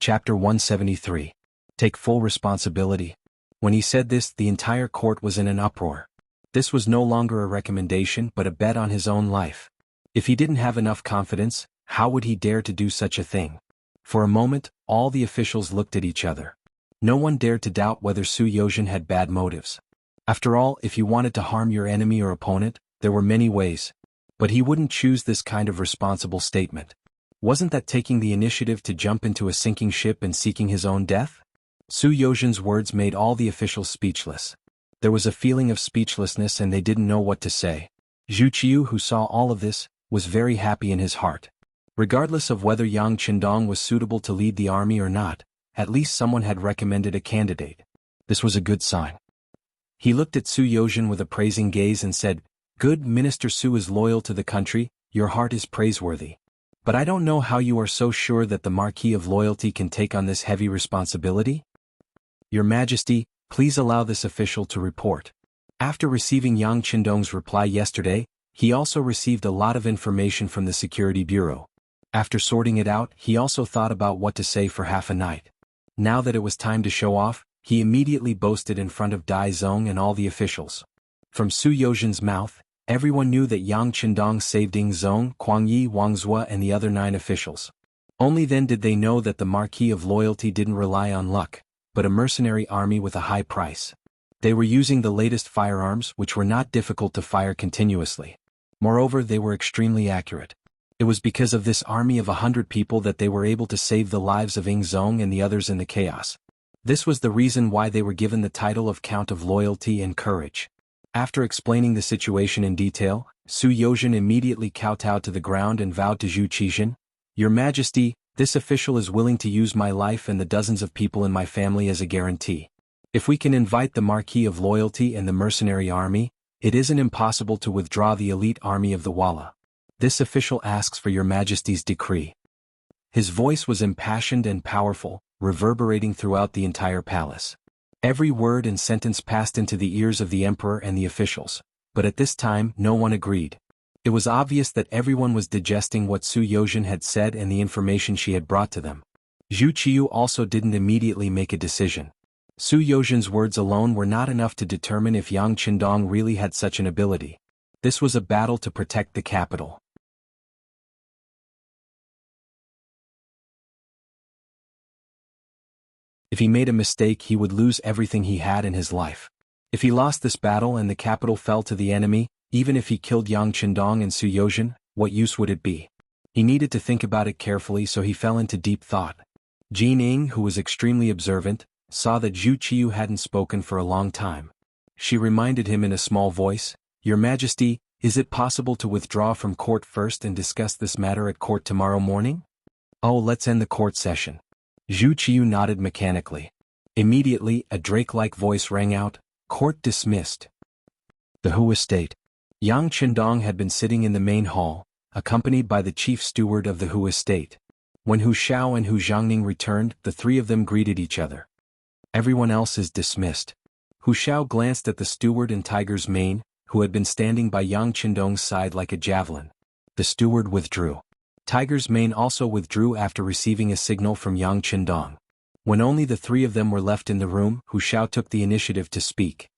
Chapter 173. Take full responsibility. When he said this, the entire court was in an uproar. This was no longer a recommendation but a bet on his own life. If he didn't have enough confidence, how would he dare to do such a thing? For a moment, all the officials looked at each other. No one dared to doubt whether Su Yozhen had bad motives. After all, if you wanted to harm your enemy or opponent, there were many ways. But he wouldn't choose this kind of responsible statement. Wasn't that taking the initiative to jump into a sinking ship and seeking his own death? Su Yozhen's words made all the officials speechless. There was a feeling of speechlessness and they didn't know what to say. Zhu Qiyu, who saw all of this, was very happy in his heart. Regardless of whether Yang Qindong was suitable to lead the army or not, at least someone had recommended a candidate. This was a good sign. He looked at Su Yozhen with a praising gaze and said, "Good, Minister Su is loyal to the country, your heart is praiseworthy. But I don't know how you are so sure that the Marquis of Loyalty can take on this heavy responsibility? Your Majesty, please allow this official to report." After receiving Yang Qindong's reply yesterday, he also received a lot of information from the Security Bureau. After sorting it out, he also thought about what to say for half a night. Now that it was time to show off, he immediately boasted in front of Dai Zong and all the officials. From Su Yozhen's mouth, everyone knew that Yang Qindong saved Ying Zong, Kuang Yi, Wang Zhua and the other 9 officials. Only then did they know that the Marquis of Loyalty didn't rely on luck, but a mercenary army with a high price. They were using the latest firearms which were not difficult to fire continuously. Moreover, they were extremely accurate. It was because of this army of 100 people that they were able to save the lives of Ying Zong and the others in the chaos. This was the reason why they were given the title of Count of Loyalty and Courage. After explaining the situation in detail, Su Yozhen immediately kowtowed to the ground and vowed to Zhu Qizhen, "Your Majesty, this official is willing to use my life and the dozens of people in my family as a guarantee. If we can invite the Marquis of Loyalty and the mercenary army, it isn't impossible to withdraw the elite army of the Walla. This official asks for your Majesty's decree." His voice was impassioned and powerful, reverberating throughout the entire palace. Every word and sentence passed into the ears of the emperor and the officials, but at this time no one agreed. It was obvious that everyone was digesting what Su Yozhen had said and the information she had brought to them. Zhu Qiyu also didn't immediately make a decision. Su Yozhen's words alone were not enough to determine if Yang Qindong really had such an ability. This was a battle to protect the capital. If he made a mistake, he would lose everything he had in his life. If he lost this battle and the capital fell to the enemy, even if he killed Yang Qindong and Su Yozhen, what use would it be? He needed to think about it carefully, so he fell into deep thought. Jin Ying, who was extremely observant, saw that Zhu Qiyu hadn't spoken for a long time. She reminded him in a small voice, Your Majesty, is it possible to withdraw from court first and discuss this matter at court tomorrow morning? Oh, let's end the court session. Zhu Qiu nodded mechanically. Immediately, a drake-like voice rang out, "Court dismissed." The Hu estate. Yang Qindong had been sitting in the main hall, accompanied by the chief steward of the Hu estate. When Hu Xiao and Hu Zhangning returned, the three of them greeted each other. Everyone else is dismissed. Hu Xiao glanced at the steward and Tiger's mane, who had been standing by Yang Qindong's side like a javelin. The steward withdrew. Tiger's mane also withdrew after receiving a signal from Yang Qindong. When only the three of them were left in the room, Hu Xiao took the initiative to speak.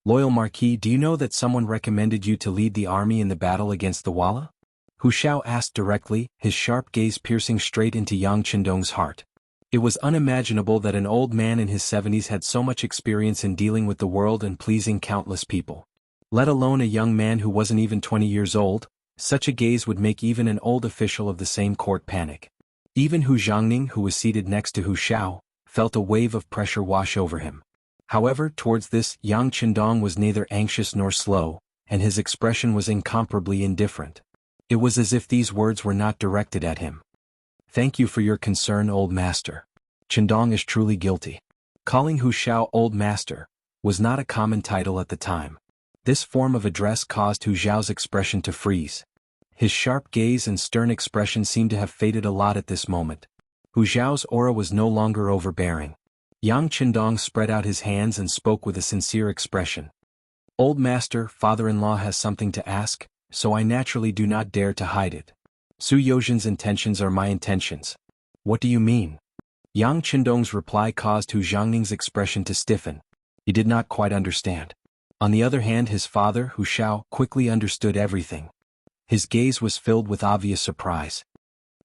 "Loyal Marquis, do you know that someone recommended you to lead the army in the battle against the Walla?" Hu Xiao asked directly, his sharp gaze piercing straight into Yang Qindong's heart. It was unimaginable that an old man in his 70s had so much experience in dealing with the world and pleasing countless people. Let alone a young man who wasn't even 20 years old, such a gaze would make even an old official of the same court panic. Even Hu Zhangning, who was seated next to Hu Xiao, felt a wave of pressure wash over him. However, towards this, Yang Qindong was neither anxious nor slow, and his expression was incomparably indifferent. It was as if these words were not directed at him. "Thank you for your concern, old master. Qindong is truly guilty." Calling Hu Xiao old master was not a common title at the time. This form of address caused Hu Xiao's expression to freeze. His sharp gaze and stern expression seemed to have faded a lot at this moment. Hu Xiao's aura was no longer overbearing. Yang Qindong spread out his hands and spoke with a sincere expression. "Old master, father-in-law has something to ask, so I naturally do not dare to hide it. Su Yozhen's intentions are my intentions." "What do you mean?" Yang Qindong's reply caused Hu Zhangning's expression to stiffen. He did not quite understand. On the other hand, his father, Hu Xiao, quickly understood everything. His gaze was filled with obvious surprise.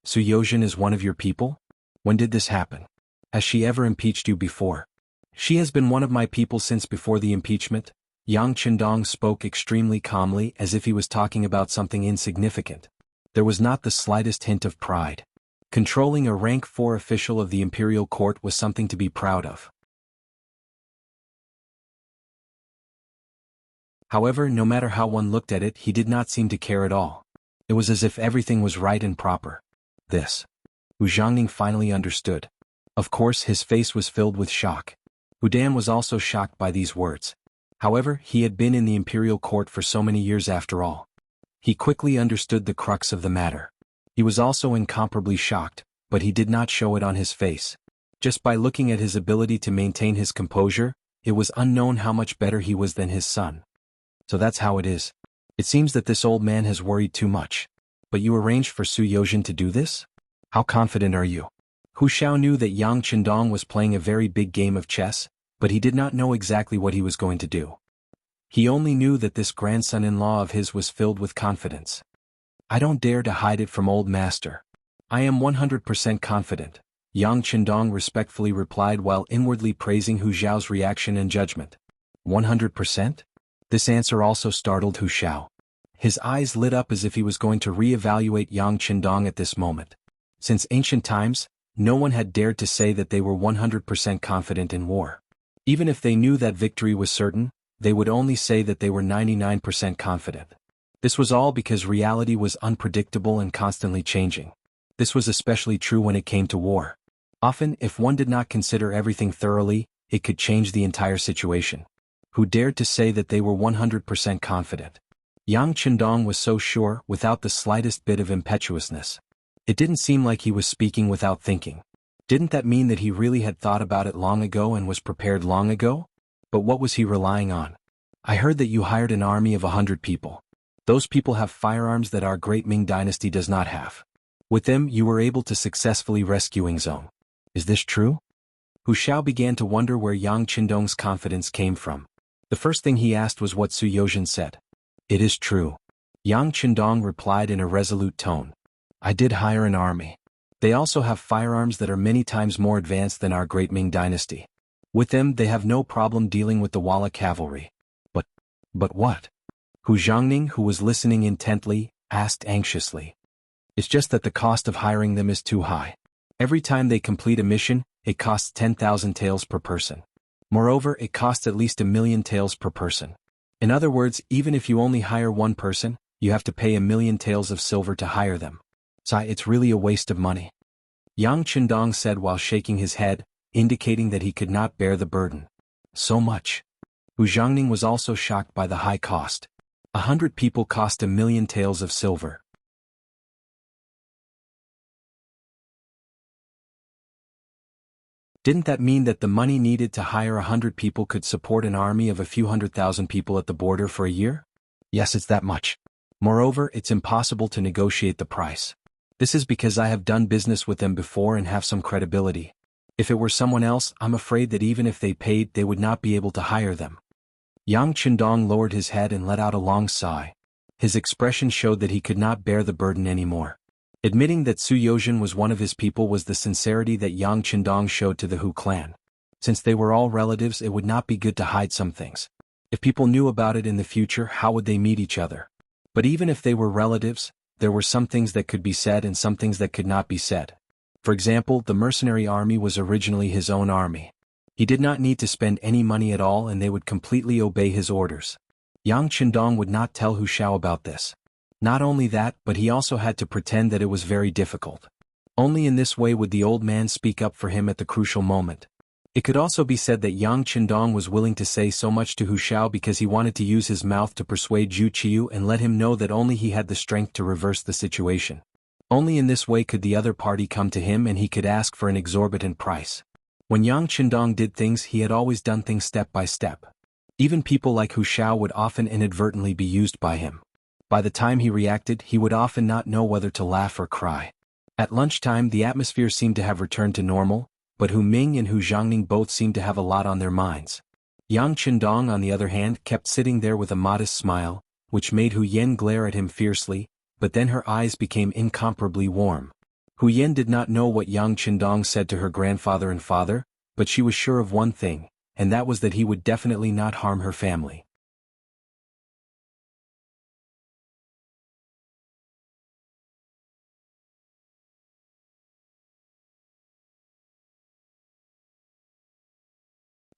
"Su Yozhen is one of your people? When did this happen? Has she ever impeached you before?" "She has been one of my people since before the impeachment." Yang Qindong spoke extremely calmly, as if he was talking about something insignificant. There was not the slightest hint of pride. Controlling a rank 4 official of the imperial court was something to be proud of. However, no matter how one looked at it, he did not seem to care at all. It was as if everything was right and proper. This. Hu Zhangning finally understood. Of course, his face was filled with shock. Hu Dan was also shocked by these words. However, he had been in the imperial court for so many years after all. He quickly understood the crux of the matter. He was also incomparably shocked, but he did not show it on his face. Just by looking at his ability to maintain his composure, it was unknown how much better he was than his son. "So that's how it is. It seems that this old man has worried too much. But you arranged for Su Yozhen to do this? How confident are you?" Hu Xiao knew that Yang Qindong was playing a very big game of chess, but he did not know exactly what he was going to do. He only knew that this grandson-in-law of his was filled with confidence. "I don't dare to hide it from old master. I am 100% confident," Yang Qindong respectfully replied while inwardly praising Hu Xiao's reaction and judgment. 100%? This answer also startled Hu Xiao. His eyes lit up as if he was going to re-evaluate Yang Qindong at this moment. Since ancient times, no one had dared to say that they were 100% confident in war. Even if they knew that victory was certain, they would only say that they were 99% confident. This was all because reality was unpredictable and constantly changing. This was especially true when it came to war. Often, if one did not consider everything thoroughly, it could change the entire situation. Who dared to say that they were 100% confident? Yang Qindong was so sure, without the slightest bit of impetuousness. It didn't seem like he was speaking without thinking. Didn't that mean that he really had thought about it long ago and was prepared long ago? But what was he relying on? "I heard that you hired an army of 100 people. Those people have firearms that our great Ming dynasty does not have. With them, you were able to successfully rescue Yingzong. Is this true?" Hu Xiao began to wonder where Yang Qindong's confidence came from. The first thing he asked was what Su Yozhen said. "It is true," Yang Qindong replied in a resolute tone. "I did hire an army. They also have firearms that are many times more advanced than our great Ming dynasty. With them, they have no problem dealing with the Walla cavalry." But what?" Hu Zhangning, who was listening intently, asked anxiously. "It's just that the cost of hiring them is too high. Every time they complete a mission, it costs 10,000 taels per person. Moreover, it costs at least 1,000,000 taels per person. In other words, even if you only hire one person, you have to pay 1,000,000 taels of silver to hire them. So it's really a waste of money. Yang Qindong said while shaking his head, indicating that he could not bear the burden. So much. Hu Zhangning was also shocked by the high cost. 100 people cost 1,000,000 taels of silver. Didn't that mean that the money needed to hire 100 people could support an army of a few 100,000 people at the border for a year? Yes, it's that much. Moreover, it's impossible to negotiate the price. This is because I have done business with them before and have some credibility. If it were someone else, I'm afraid that even if they paid, they would not be able to hire them. Yang Qindong lowered his head and let out a long sigh. His expression showed that he could not bear the burden anymore. Admitting that Su Yozhen was one of his people was the sincerity that Yang Qindong showed to the Hu clan. Since they were all relatives, it would not be good to hide some things. If people knew about it in the future, how would they meet each other? But even if they were relatives, there were some things that could be said and some things that could not be said. For example, the mercenary army was originally his own army. He did not need to spend any money at all and they would completely obey his orders. Yang Qindong would not tell Hu Xiao about this. Not only that, but he also had to pretend that it was very difficult. Only in this way would the old man speak up for him at the crucial moment. It could also be said that Yang Qindong was willing to say so much to Hu Xiao because he wanted to use his mouth to persuade Zhu Qiu and let him know that only he had the strength to reverse the situation. Only in this way could the other party come to him and he could ask for an exorbitant price. When Yang Qindong did things, he had always done things step by step. Even people like Hu Xiao would often inadvertently be used by him. By the time he reacted, he would often not know whether to laugh or cry. At lunchtime, the atmosphere seemed to have returned to normal, but Hu Ming and Hu Zhangning both seemed to have a lot on their minds. Yang Qindong, on the other hand, kept sitting there with a modest smile, which made Hu Yen glare at him fiercely, but then her eyes became incomparably warm. Hu Yen did not know what Yang Qindong said to her grandfather and father, but she was sure of one thing, and that was that he would definitely not harm her family.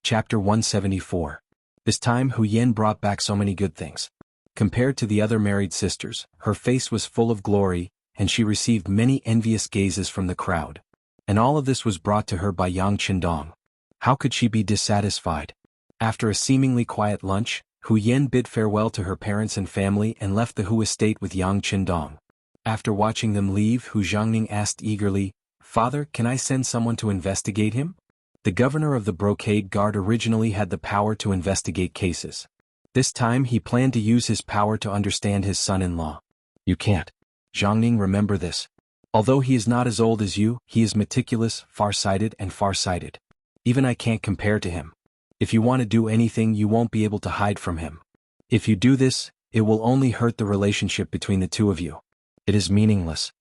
Chapter 174. This time Hu Yen brought back so many good things. Compared to the other married sisters, her face was full of glory, and she received many envious gazes from the crowd. And all of this was brought to her by Yang Qindong. How could she be dissatisfied? After a seemingly quiet lunch, Hu Yen bid farewell to her parents and family and left the Hu estate with Yang Qindong. After watching them leave, Hu Zhangning asked eagerly, "Father, can I send someone to investigate him?" The governor of the Brocade Guard originally had the power to investigate cases. This time he planned to use his power to understand his son-in-law. "You can't. Zhangning, remember this. Although he is not as old as you, he is meticulous, far-sighted and far-sighted. Even I can't compare to him. If you want to do anything, you won't be able to hide from him. If you do this, it will only hurt the relationship between the two of you. It is meaningless."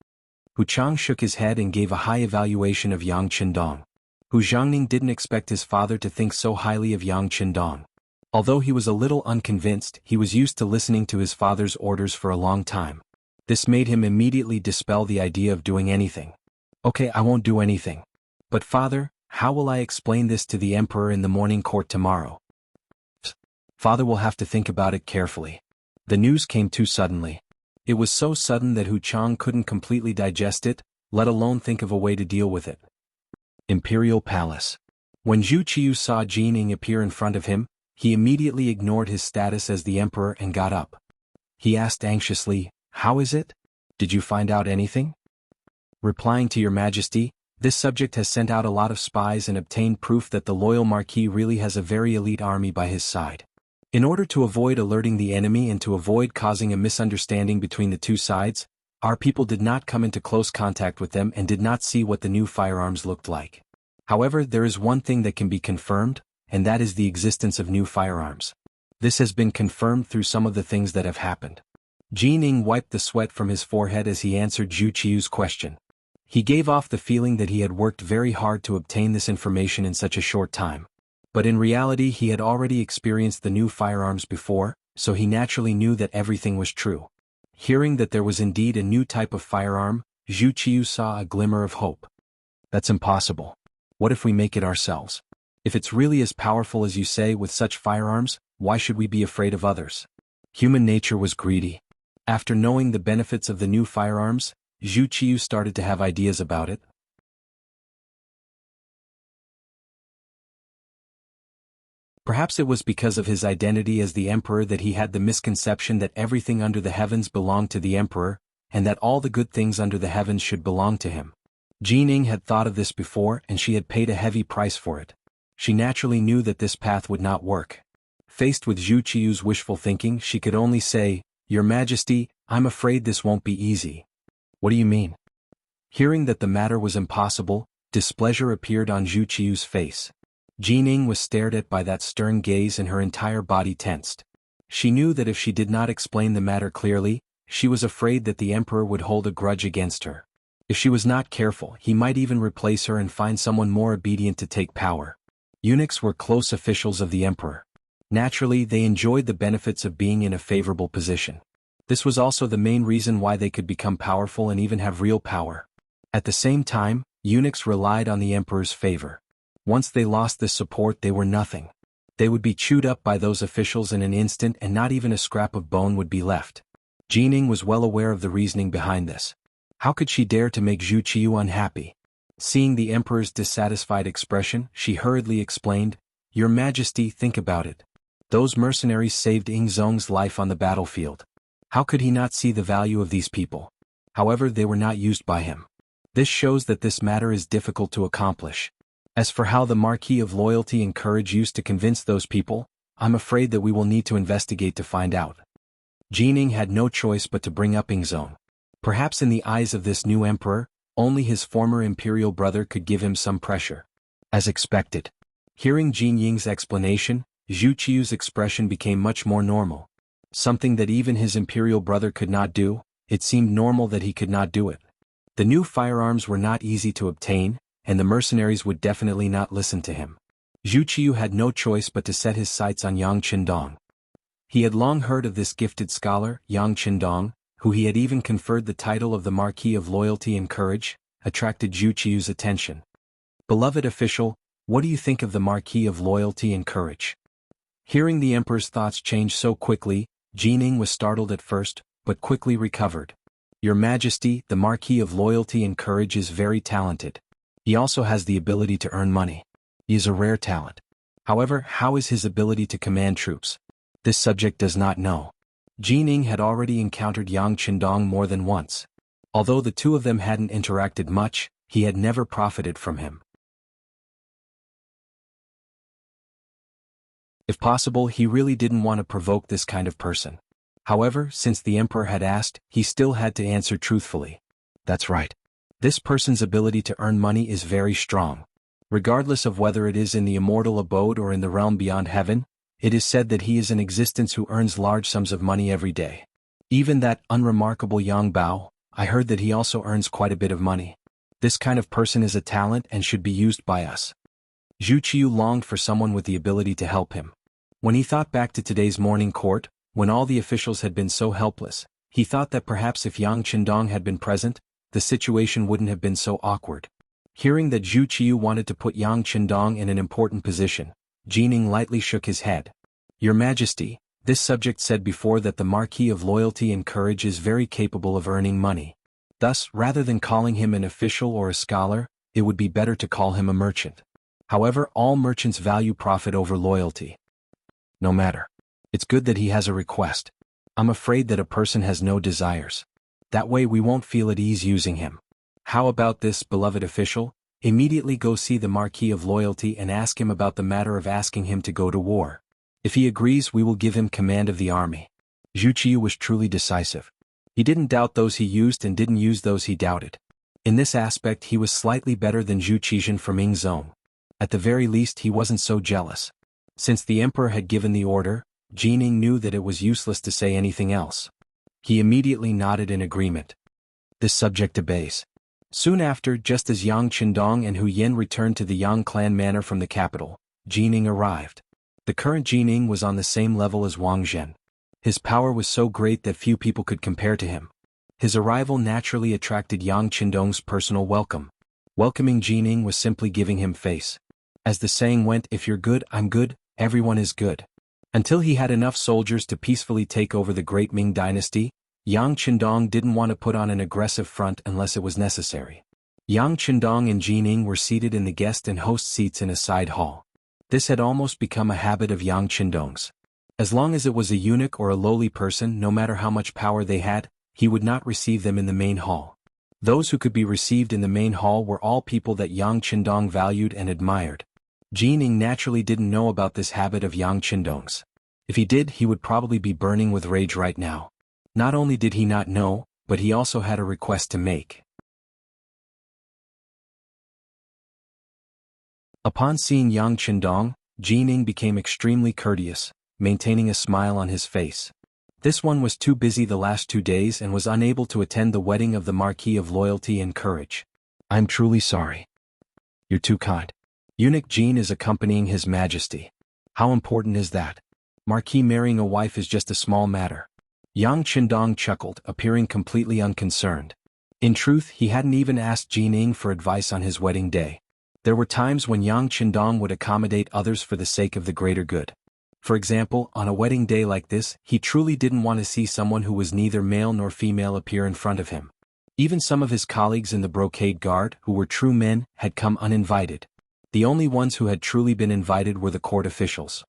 Hu Chang shook his head and gave a high evaluation of Yang Qindong. Hu Zhangning didn't expect his father to think so highly of Yang Qindong. Although he was a little unconvinced, he was used to listening to his father's orders for a long time. This made him immediately dispel the idea of doing anything. "Okay, I won't do anything. But father, how will I explain this to the emperor in the morning court tomorrow?" Father will have to think about it carefully. The news came too suddenly. It was so sudden that Hu Chang couldn't completely digest it, let alone think of a way to deal with it. Imperial Palace. When Zhu Qiu saw Jining appear in front of him, he immediately ignored his status as the emperor and got up. He asked anxiously, "How is it? Did you find out anything?" Replying to your majesty, this subject has sent out a lot of spies and obtained proof that the loyal marquis really has a very elite army by his side. In order to avoid alerting the enemy and to avoid causing a misunderstanding between the two sides, our people did not come into close contact with them and did not see what the new firearms looked like. However, there is one thing that can be confirmed, and that is the existence of new firearms. This has been confirmed through some of the things that have happened. Jining wiped the sweat from his forehead as he answered Zhu Qiu's question. He gave off the feeling that he had worked very hard to obtain this information in such a short time. But in reality he had already experienced the new firearms before, so he naturally knew that everything was true. Hearing that there was indeed a new type of firearm, Zhu Qiu saw a glimmer of hope. "That's impossible. What if we make it ourselves? If it's really as powerful as you say with such firearms, why should we be afraid of others? Human nature was greedy. After knowing the benefits of the new firearms, Zhu Qiu started to have ideas about it. Perhaps it was because of his identity as the emperor that he had the misconception that everything under the heavens belonged to the emperor, and that all the good things under the heavens should belong to him. Jining had thought of this before, and she had paid a heavy price for it. She naturally knew that this path would not work. Faced with Zhu Qiu's wishful thinking, she could only say, "Your Majesty, I'm afraid this won't be easy." "What do you mean?" Hearing that the matter was impossible, displeasure appeared on Zhu Qiu's face. Jining was stared at by that stern gaze and her entire body tensed. She knew that if she did not explain the matter clearly, she was afraid that the emperor would hold a grudge against her. If she was not careful, he might even replace her and find someone more obedient to take power. Eunuchs were close officials of the emperor. Naturally, they enjoyed the benefits of being in a favorable position. This was also the main reason why they could become powerful and even have real power. At the same time, eunuchs relied on the emperor's favor. Once they lost this support, they were nothing. They would be chewed up by those officials in an instant, and not even a scrap of bone would be left. Jining was well aware of the reasoning behind this. How could she dare to make Zhu Qiu unhappy? Seeing the emperor's dissatisfied expression, she hurriedly explained, "Your Majesty, think about it. Those mercenaries saved Ing Zong's life on the battlefield. How could he not see the value of these people? However, they were not used by him. This shows that this matter is difficult to accomplish. As for how the Marquis of Loyalty and Courage used to convince those people, I'm afraid that we will need to investigate to find out." Jining had no choice but to bring up Ing Zong. Perhaps in the eyes of this new emperor, only his former imperial brother could give him some pressure. As expected. Hearing Jin Ying's explanation, Zhu Qiu's expression became much more normal. Something that even his imperial brother could not do, it seemed normal that he could not do it. The new firearms were not easy to obtain, and the mercenaries would definitely not listen to him. Zhu Qiu had no choice but to set his sights on Yang Qindong. He had long heard of this gifted scholar, Yang Qindong, who he had even conferred the title of the Marquis of Loyalty and Courage, attracted Zhu Qiu's attention. "Beloved official, what do you think of the Marquis of Loyalty and Courage?" Hearing the emperor's thoughts change so quickly, Jining was startled at first, but quickly recovered. "Your Majesty, the Marquis of Loyalty and Courage is very talented. He also has the ability to earn money. He is a rare talent. However, how is his ability to command troops? This subject does not know." Jining had already encountered Yang Qindong more than once. Although the two of them hadn't interacted much, he had never profited from him. If possible, he really didn't want to provoke this kind of person. However, since the emperor had asked, he still had to answer truthfully. "That's right. This person's ability to earn money is very strong. Regardless of whether it is in the immortal abode or in the realm beyond heaven, it is said that he is in existence who earns large sums of money every day. Even that unremarkable Yang Bao, I heard that he also earns quite a bit of money. This kind of person is a talent and should be used by us." Zhu Qiu longed for someone with the ability to help him. When he thought back to today's morning court, when all the officials had been so helpless, he thought that perhaps if Yang Qindong had been present, the situation wouldn't have been so awkward. Hearing that Zhu Qiu wanted to put Yang Qindong in an important position, Jining lightly shook his head. "Your Majesty, this subject said before that the Marquis of Loyalty and Courage is very capable of earning money. Thus, rather than calling him an official or a scholar, it would be better to call him a merchant. However, all merchants value profit over loyalty. No matter. It's good that he has a request. I'm afraid that a person has no desires. That way we won't feel at ease using him. How about this, beloved official? Immediately go see the Marquis of Loyalty and ask him about the matter of asking him to go to war. If he agrees, we will give him command of the army." Zhu Qiu was truly decisive. He didn't doubt those he used and didn't use those he doubted. In this aspect he was slightly better than Zhu Qizhen from Ming Zong. At the very least he wasn't so jealous. Since the emperor had given the order, Jining knew that it was useless to say anything else. He immediately nodded in agreement. This subject obeys. Soon after, just as Yang Qindong and Hu Yin returned to the Yang clan manor from the capital, Jining arrived. The current Jining was on the same level as Wang Zhen. His power was so great that few people could compare to him. His arrival naturally attracted Yang Qindong's personal welcome. Welcoming Jining was simply giving him face. As the saying went, if you're good, I'm good, everyone is good. Until he had enough soldiers to peacefully take over the great Ming dynasty, Yang Qindong didn't want to put on an aggressive front unless it was necessary. Yang Qindong and Jining were seated in the guest and host seats in a side hall. This had almost become a habit of Yang Qindong's. As long as it was a eunuch or a lowly person, no matter how much power they had, he would not receive them in the main hall. Those who could be received in the main hall were all people that Yang Qindong valued and admired. Jining naturally didn't know about this habit of Yang Qindong's. If he did, he would probably be burning with rage right now. Not only did he not know, but he also had a request to make. Upon seeing Yang Qindong, Jining became extremely courteous, maintaining a smile on his face. This one was too busy the last 2 days and was unable to attend the wedding of the Marquis of Loyalty and Courage. I'm truly sorry. You're too kind. Eunuch Jin is accompanying His Majesty. How important is that? Marquis marrying a wife is just a small matter. Yang Qindong chuckled, appearing completely unconcerned. In truth, he hadn't even asked Jining for advice on his wedding day. There were times when Yang Qindong would accommodate others for the sake of the greater good. For example, on a wedding day like this, he truly didn't want to see someone who was neither male nor female appear in front of him. Even some of his colleagues in the brocade guard, who were true men, had come uninvited. The only ones who had truly been invited were the court officials.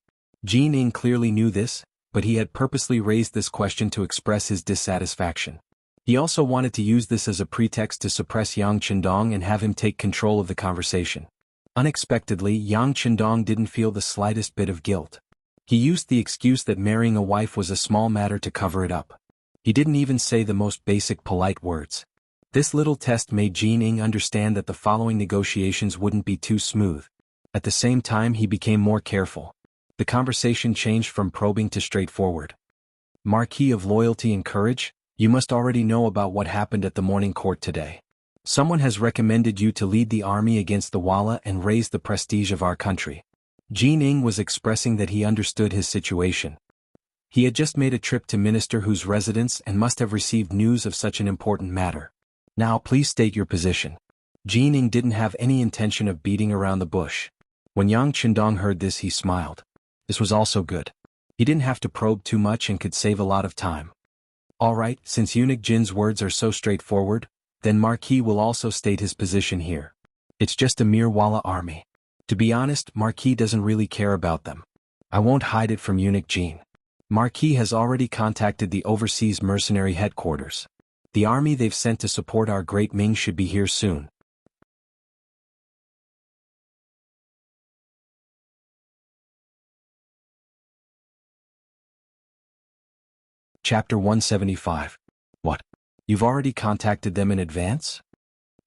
Jining clearly knew this, but he had purposely raised this question to express his dissatisfaction. He also wanted to use this as a pretext to suppress Yang Qindong and have him take control of the conversation. Unexpectedly, Yang Qindong didn't feel the slightest bit of guilt. He used the excuse that marrying a wife was a small matter to cover it up. He didn't even say the most basic polite words. This little test made Jining understand that the following negotiations wouldn't be too smooth. At the same time, he became more careful. The conversation changed from probing to straightforward. Marquis of Loyalty and Courage, you must already know about what happened at the morning court today. Someone has recommended you to lead the army against the Walla and raise the prestige of our country. Jining was expressing that he understood his situation. He had just made a trip to Minister Hu's residence and must have received news of such an important matter. Now please state your position. Jining didn't have any intention of beating around the bush. When Yang Qindong heard this, he smiled. This was also good. He didn't have to probe too much and could save a lot of time. Alright, since Eunuch Jin's words are so straightforward, then Marquis will also state his position here. It's just a mere Walla army. To be honest, Marquis doesn't really care about them. I won't hide it from Eunuch Jin. Marquis has already contacted the overseas mercenary headquarters. The army they've sent to support our great Ming should be here soon. Chapter 175. What? You've already contacted them in advance?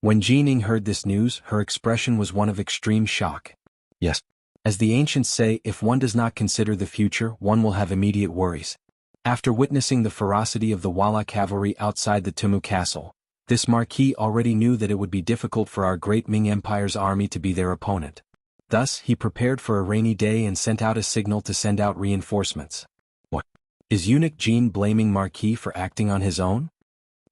When Jining heard this news, her expression was one of extreme shock. Yes. As the ancients say, if one does not consider the future, one will have immediate worries. After witnessing the ferocity of the Walla cavalry outside the Tumu castle, this Marquis already knew that it would be difficult for our great Ming Empire's army to be their opponent. Thus, he prepared for a rainy day and sent out a signal to send out reinforcements. What? Is Eunuch Jin blaming Marquis for acting on his own?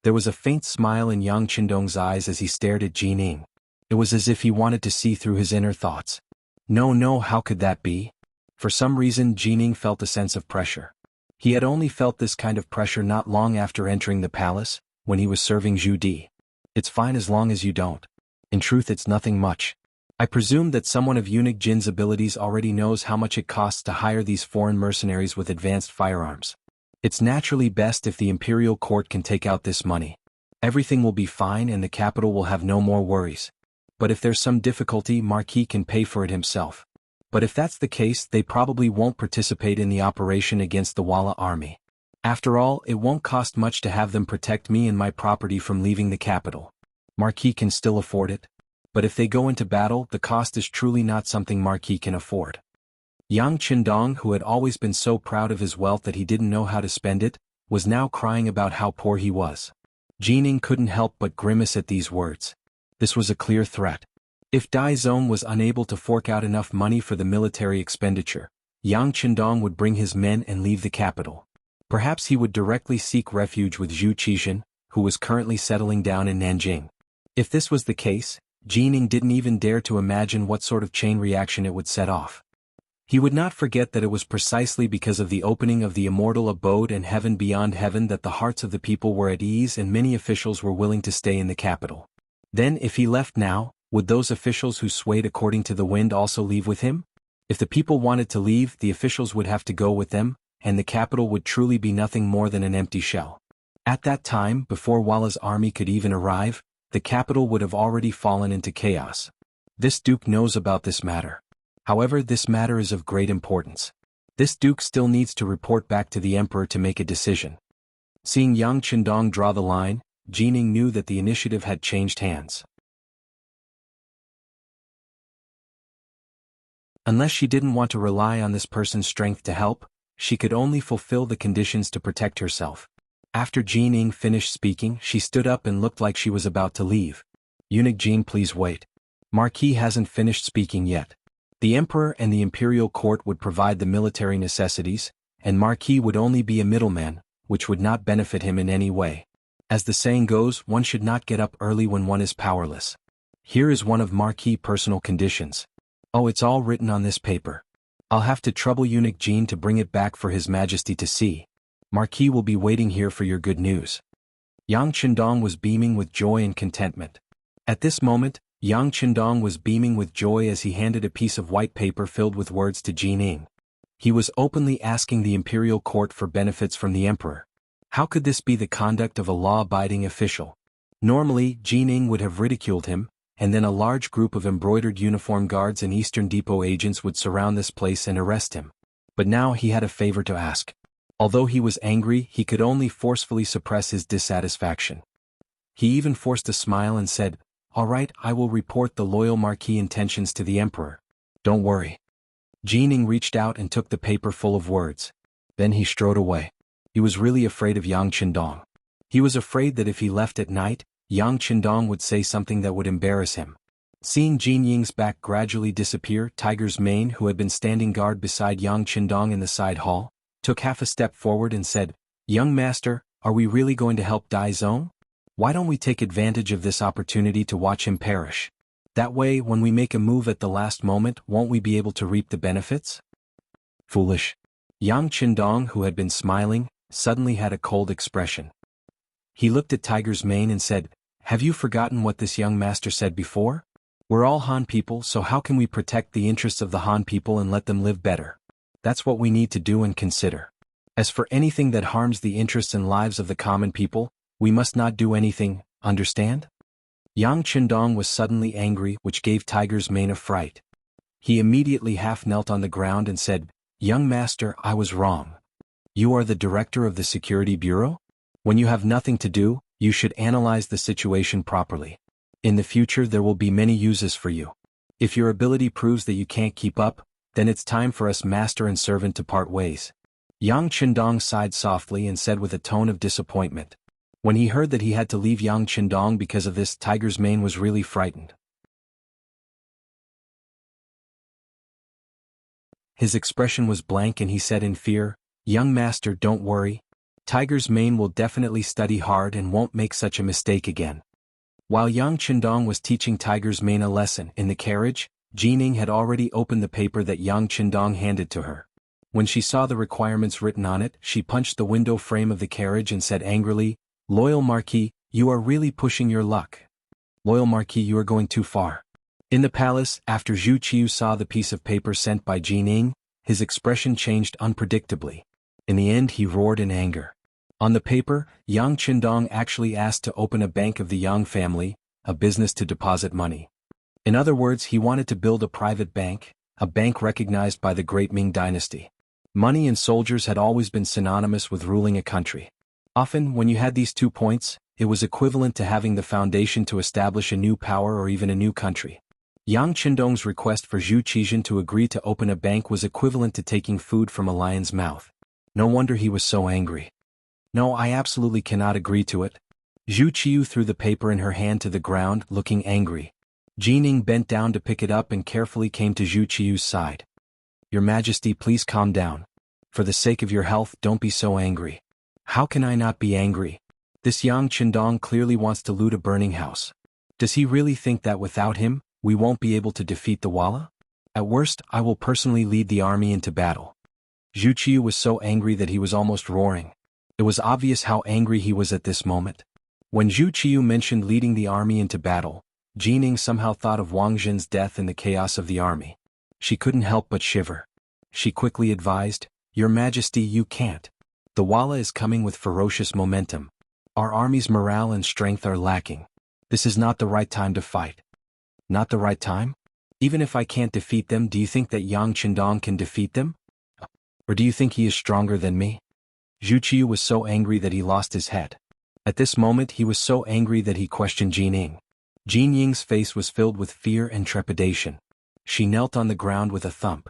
There was a faint smile in Yang Qindong's eyes as he stared at Jining. It was as if he wanted to see through his inner thoughts. No, how could that be? For some reason, Jining felt a sense of pressure. He had only felt this kind of pressure not long after entering the palace, when he was serving Zhu Di. It's fine as long as you don't. In truth, it's nothing much. I presume that someone of Eunuch Jin's abilities already knows how much it costs to hire these foreign mercenaries with advanced firearms. It's naturally best if the imperial court can take out this money. Everything will be fine and the capital will have no more worries. But if there's some difficulty, Marquis can pay for it himself. But if that's the case, they probably won't participate in the operation against the Walla army. After all, it won't cost much to have them protect me and my property from leaving the capital. Marquis can still afford it. But if they go into battle, the cost is truly not something Marquis can afford. Yang Qindong, who had always been so proud of his wealth that he didn't know how to spend it, was now crying about how poor he was. Jining couldn't help but grimace at these words. This was a clear threat. If Dai Zong was unable to fork out enough money for the military expenditure, Yang Qindong would bring his men and leave the capital. Perhaps he would directly seek refuge with Zhu Qixin, who was currently settling down in Nanjing. If this was the case, Jining didn't even dare to imagine what sort of chain reaction it would set off. He would not forget that it was precisely because of the opening of the immortal abode and heaven beyond heaven that the hearts of the people were at ease and many officials were willing to stay in the capital. Then if he left now, would those officials who swayed according to the wind also leave with him? If the people wanted to leave, the officials would have to go with them, and the capital would truly be nothing more than an empty shell. At that time, before Walla's army could even arrive, the capital would have already fallen into chaos. This duke knows about this matter. However, this matter is of great importance. This duke still needs to report back to the emperor to make a decision. Seeing Yang Qindong draw the line, Jining knew that the initiative had changed hands. Unless she didn't want to rely on this person's strength to help, she could only fulfill the conditions to protect herself. After Jining finished speaking, she stood up and looked like she was about to leave. Eunuch Jin, please wait. Marquis hasn't finished speaking yet. The emperor and the imperial court would provide the military necessities, and Marquis would only be a middleman, which would not benefit him in any way. As the saying goes, one should not get up early when one is powerless. Here is one of Marquis' personal conditions. Oh, it's all written on this paper. I'll have to trouble Eunuch Jin to bring it back for His Majesty to see. Marquis will be waiting here for your good news. Yang Qindong was beaming with joy and contentment. At this moment, Yang Qindong was beaming with joy as he handed a piece of white paper filled with words to Jining. He was openly asking the imperial court for benefits from the emperor. How could this be the conduct of a law-abiding official? Normally, Jining would have ridiculed him, and then a large group of embroidered uniform guards and Eastern Depot agents would surround this place and arrest him. But now he had a favor to ask. Although he was angry, he could only forcefully suppress his dissatisfaction. He even forced a smile and said, "All right, I will report the loyal Marquis' intentions to the emperor. Don't worry." Jining reached out and took the paper full of words. Then he strode away. He was really afraid of Yang Qindong. He was afraid that if he left at night, Yang Qindong would say something that would embarrass him. Seeing Jin Ying's back gradually disappear, Tiger's Mane, who had been standing guard beside Yang Qindong in the side hall, took half a step forward and said, "Young master, are we really going to help Dai Zong? Why don't we take advantage of this opportunity to watch him perish? That way, when we make a move at the last moment, won't we be able to reap the benefits?" Foolish. Yang Qindong, who had been smiling, suddenly had a cold expression. He looked at Tiger's Mane and said, "Have you forgotten what this young master said before? We're all Han people, so how can we protect the interests of the Han people and let them live better? That's what we need to do and consider. As for anything that harms the interests and lives of the common people, we must not do anything, understand?" Yang Qindong was suddenly angry, which gave Tiger's Mane a fright. He immediately half knelt on the ground and said, "Young master, I was wrong. You are the director of the Security Bureau? When you have nothing to do, you should analyze the situation properly. In the future there will be many uses for you. If your ability proves that you can't keep up, then it's time for us master and servant to part ways." Yang Qindong sighed softly and said with a tone of disappointment. When he heard that he had to leave Yang Qindong because of this, Tiger's Mane was really frightened. His expression was blank and he said in fear, "Young master, don't worry. Tiger's Mane will definitely study hard and won't make such a mistake again." While Yang Qindong was teaching Tiger's Mane a lesson in the carriage, Jining had already opened the paper that Yang Qindong handed to her. When she saw the requirements written on it, she punched the window frame of the carriage and said angrily, "Loyal Marquis, you are really pushing your luck. Loyal Marquis, you are going too far." In the palace, after Zhu Qiu saw the piece of paper sent by Jining, his expression changed unpredictably. In the end he roared in anger. On the paper, Yang Qindong actually asked to open a bank of the Yang family, a business to deposit money. In other words, he wanted to build a private bank, a bank recognized by the great Ming dynasty. Money and soldiers had always been synonymous with ruling a country. Often, when you had these 2 points, it was equivalent to having the foundation to establish a new power or even a new country. Yang Qindong's request for Zhu Qizhen to agree to open a bank was equivalent to taking food from a lion's mouth. No wonder he was so angry. "No, I absolutely cannot agree to it." Zhu Qiu threw the paper in her hand to the ground, looking angry. Jining bent down to pick it up and carefully came to Zhu Qiu's side. "Your Majesty, please calm down. For the sake of your health, don't be so angry." "How can I not be angry? This Yang Qindong clearly wants to loot a burning house. Does he really think that without him, we won't be able to defeat the Walla? At worst, I will personally lead the army into battle. Zhu Qiu was so angry that he was almost roaring. It was obvious how angry he was at this moment. When Zhu Qiu mentioned leading the army into battle, Jining somehow thought of Wang Zhen's death in the chaos of the army. She couldn't help but shiver. She quickly advised, "Your Majesty, you can't. The Walla is coming with ferocious momentum. Our army's morale and strength are lacking. This is not the right time to fight." Not the right time? Even if I can't defeat them, do you think that Yang Qindong can defeat them? Or do you think he is stronger than me? Zhu Qiu was so angry that he lost his head. At this moment he was so angry that he questioned Jining. Jin Ying's face was filled with fear and trepidation. She knelt on the ground with a thump.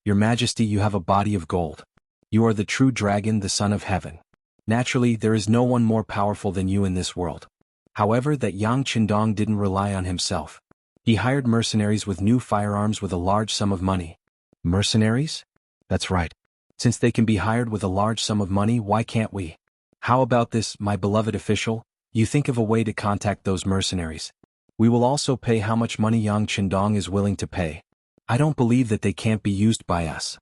"Your Majesty, you have a body of gold. You are the true dragon, the son of heaven. Naturally, there is no one more powerful than you in this world." However, that Yang Qindong didn't rely on himself. He hired mercenaries with new firearms with a large sum of money. Mercenaries? That's right. Since they can be hired with a large sum of money, why can't we? How about this, my beloved official? You think of a way to contact those mercenaries. We will also pay how much money Yang Qindong is willing to pay. I don't believe that they can't be used by us.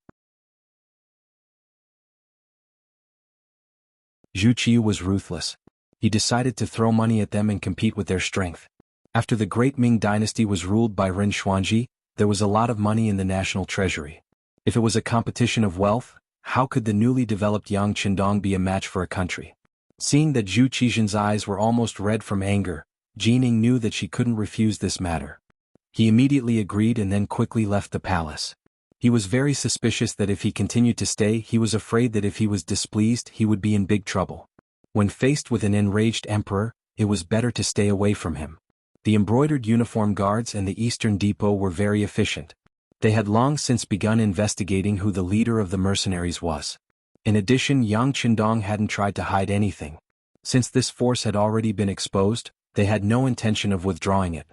Zhu Qiu was ruthless. He decided to throw money at them and compete with their strength. After the great Ming dynasty was ruled by Ren Xuanji, there was a lot of money in the national treasury. If it was a competition of wealth, how could the newly developed Yang Qindong be a match for a country? Seeing that Zhu Qizhen's eyes were almost red from anger, Jining knew that she couldn't refuse this matter. He immediately agreed and then quickly left the palace. He was very suspicious that if he continued to stay, he was afraid that if he was displeased, he would be in big trouble. When faced with an enraged emperor, it was better to stay away from him. The embroidered uniform guards and the Eastern Depot were very efficient. They had long since begun investigating who the leader of the mercenaries was. In addition, Yang Qindong hadn't tried to hide anything. Since this force had already been exposed, they had no intention of withdrawing it.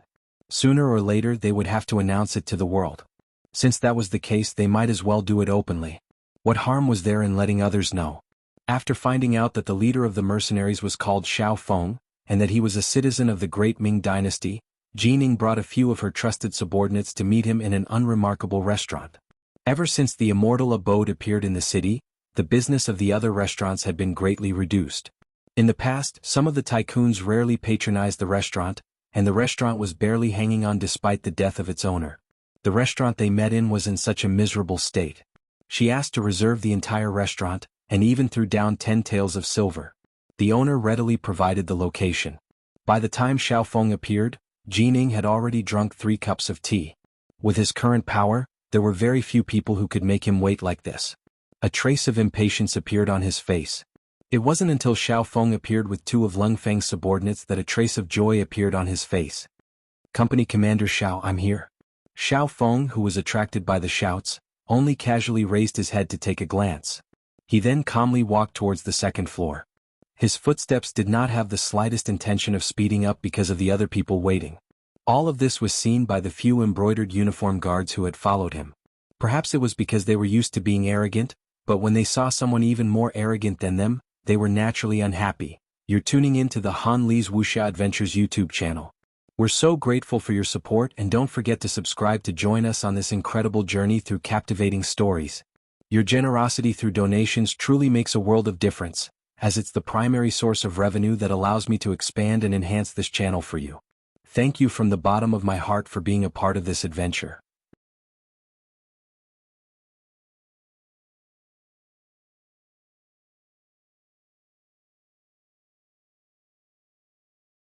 Sooner or later they would have to announce it to the world. Since that was the case, they might as well do it openly. What harm was there in letting others know? After finding out that the leader of the mercenaries was called Xiao Feng, and that he was a citizen of the great Ming dynasty, Jining brought a few of her trusted subordinates to meet him in an unremarkable restaurant. Ever since the immortal abode appeared in the city, the business of the other restaurants had been greatly reduced. In the past, some of the tycoons rarely patronized the restaurant, and the restaurant was barely hanging on despite the death of its owner. The restaurant they met in was in such a miserable state. She asked to reserve the entire restaurant, and even threw down 10 taels of silver. The owner readily provided the location. By the time Xiao Feng appeared, Jining had already drunk 3 cups of tea. With his current power, there were very few people who could make him wait like this. A trace of impatience appeared on his face. It wasn't until Xiao Feng appeared with 2 of Leng Feng's subordinates that a trace of joy appeared on his face. "Company Commander Xiao, I'm here." Xiao Feng, who was attracted by the shouts, only casually raised his head to take a glance. He then calmly walked towards the 2nd floor. His footsteps did not have the slightest intention of speeding up because of the other people waiting. All of this was seen by the few embroidered uniform guards who had followed him. Perhaps it was because they were used to being arrogant, but when they saw someone even more arrogant than them, they were naturally unhappy. You're tuning in to the Han Li's Wuxia Adventures YouTube channel. We're so grateful for your support, and don't forget to subscribe to join us on this incredible journey through captivating stories. Your generosity through donations truly makes a world of difference, as it's the primary source of revenue that allows me to expand and enhance this channel for you. Thank you from the bottom of my heart for being a part of this adventure.